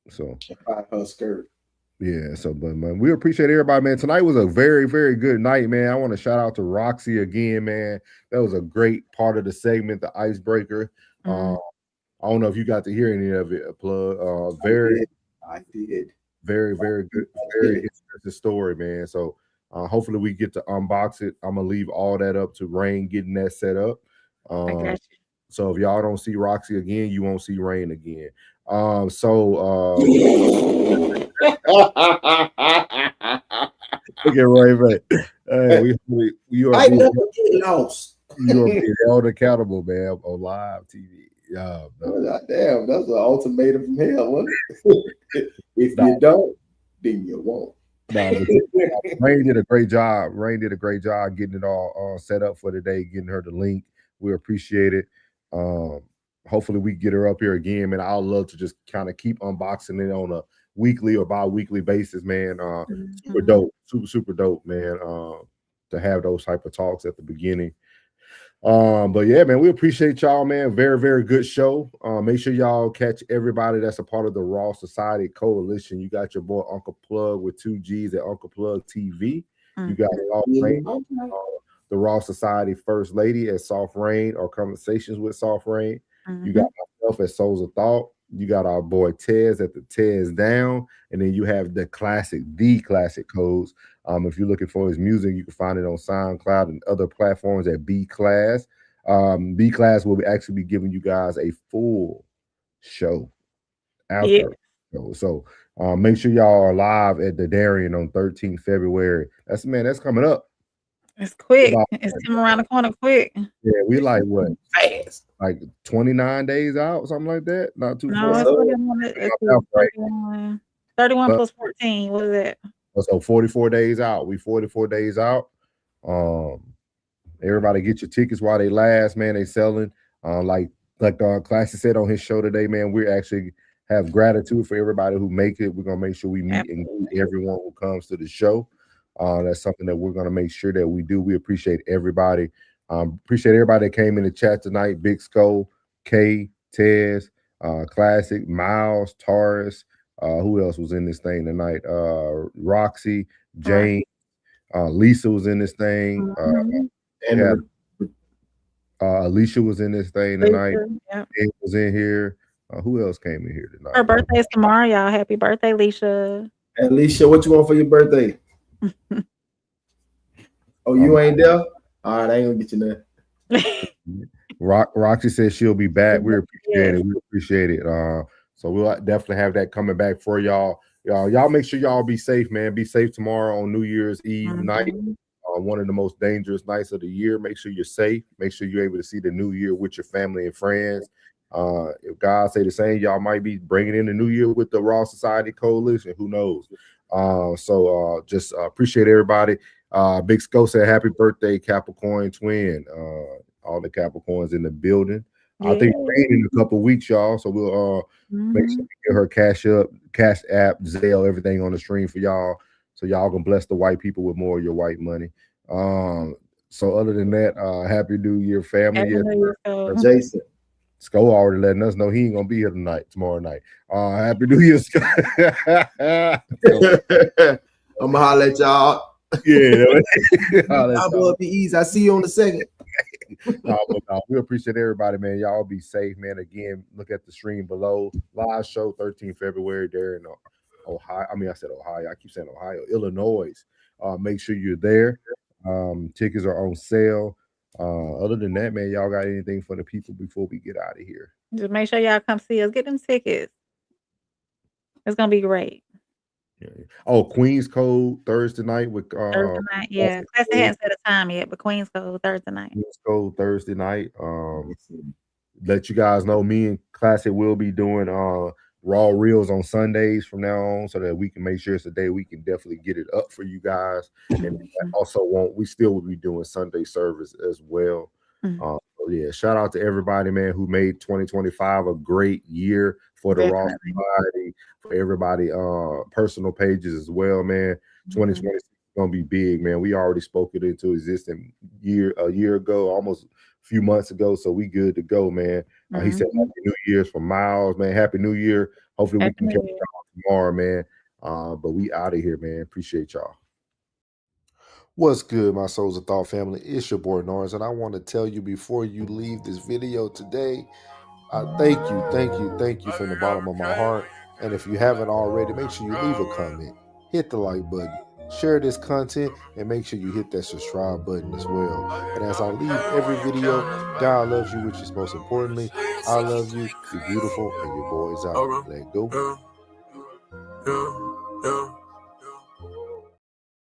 Speaker 3: So
Speaker 7: her skirt.
Speaker 3: Yeah, so but man, we appreciate everybody, man. Tonight was a very, very good night, man. I want to shout out to Roxy again, man. That was a great part of the segment, the icebreaker. I don't know if you got to hear any of it, Plug.
Speaker 7: I did.
Speaker 3: Very, very good, very interesting story, man. So hopefully we get to unbox it. I'm gonna leave all that up to Rain getting that set up. So if y'all don't see Roxy again, you won't see Rain again. Look at Ray. Hey, you are being
Speaker 7: lost.
Speaker 3: You are being held accountable, man, on live TV. Yeah,
Speaker 7: damn, that's an ultimatum from hell, wasn't it? If you don't, then you won't.
Speaker 3: Rain did a great job. Rain did a great job getting it all set up for today, getting her the link. We appreciate it. Hopefully we get her up here again, man. I'd love to just kind of keep unboxing it on a weekly or bi-weekly basis, man. Super dope, super dope, man. To have those type of talks at the beginning. But yeah, man, we appreciate y'all, man. Very, very good show. Make sure y'all catch everybody that's a part of the Raw Society Coalition. You got your boy Uncle Plug with 2 G's at Uncle Plug TV. You got the Raw Society First Lady at Soft Rain or Conversations with Soft Rain. You got myself at Souls of Thought. You got our boy Tez at the Tez Down. And then you have the classic codes. If you're looking for his music, you can find it on SoundCloud and other platforms at B Class. B Class will actually be giving you guys a full show after. So make sure y'all are live at the Darien on 13th February. That's coming up.
Speaker 17: It's quick. It's coming around the corner quick.
Speaker 3: Yeah, we like what?
Speaker 7: Fast.
Speaker 3: Like 29 days out, something like that. Not too
Speaker 17: far. No, it's 31 plus 14. What is that?
Speaker 3: So 44 days out. We 44 days out. Everybody get your tickets while they last, man. They selling. Like Classy said on his show today, man. We actually have gratitude for everybody who make it. We're gonna make sure we meet and greet everyone who comes to the show. That's something that we're gonna make sure that we do. We appreciate everybody. Appreciate everybody that came in the chat tonight. Big Skull, Kay, Tez, Classic, Miles, Taurus. Who else was in this thing tonight? Roxy, Jane, Lisa was in this thing. Alicia was in this thing tonight. Ed was in here. Who else came in here tonight?
Speaker 17: Her birthday's tomorrow, y'all. Happy birthday, Alicia.
Speaker 7: Alicia, what you want for your birthday? Oh, you ain't there? All right, I ain't gonna get you there.
Speaker 3: Roxy says she'll be back. We appreciate it. We appreciate it. So we'll definitely have that coming back for y'all. Y'all make sure y'all be safe, man. Be safe tomorrow on New Year's Eve night. One of the most dangerous nights of the year. Make sure you're safe. Make sure you're able to see the new year with your family and friends. If God say the same, y'all might be bringing in the new year with the Raw Society Coalition. Who knows? So just appreciate everybody. Big Skull said happy birthday, Capricorn twin. All the Capricorns in the building. I think in a couple weeks, y'all. So we'll make sure we get her Cash App, Zelle, everything on the stream for y'all. So y'all can bless the white people with more of your white money. So other than that, happy New Year, family.
Speaker 7: Jason.
Speaker 3: Sko already letting us know he ain't gonna be here tomorrow night. Happy New Year, Sko.
Speaker 7: I'm gonna holler at y'all.
Speaker 3: Yeah.
Speaker 7: I'll blow up the ease. I see you on the second.
Speaker 3: We appreciate everybody, man. Y'all be safe, man. Again, look at the stream below. Live show 13th February there in Ohio. I mean, I said Ohio. I keep saying Ohio, Illinois. make sure you're there. Tickets are on sale. Other than that, man, y'all got anything for the people before we get out of here?
Speaker 17: Just make sure y'all come see us. Get them tickets. It's gonna be great.
Speaker 3: Yeah. Oh, Queen's Code Thursday night with
Speaker 17: Thursday night, yeah. Classy hadn't set a time yet, but Queen's Code Thursday night.
Speaker 3: Queen's Code Thursday night. Let you guys know, me and Classic will be doing raw reels on Sundays from now on, so that we can make sure it's a day we can definitely get it up for you guys. And we still will be doing Sunday service as well. So yeah, shout out to everybody, man, who made 2025 a great year for the Raw Society, for everybody personal pages as well, man. 2026 is gonna be big, man. We already spoke it into existence a year ago, almost a few months ago, so we good to go, man. He said Happy New Year's from Miles, man. Happy New Year. Hopefully we can catch y'all tomorrow, man. But we out of here, man. Appreciate y'all. What's good, my Souls of Thought family? It's your boy Norris, and I want to tell you before you leave this video today, thank you from the bottom of my heart. And if you haven't already, make sure you leave a comment, hit the like button, share this content, and make sure you hit that subscribe button as well. And as I leave every video, God loves you, which is most importantly. I love you, you're beautiful, and your boy's out. Let go.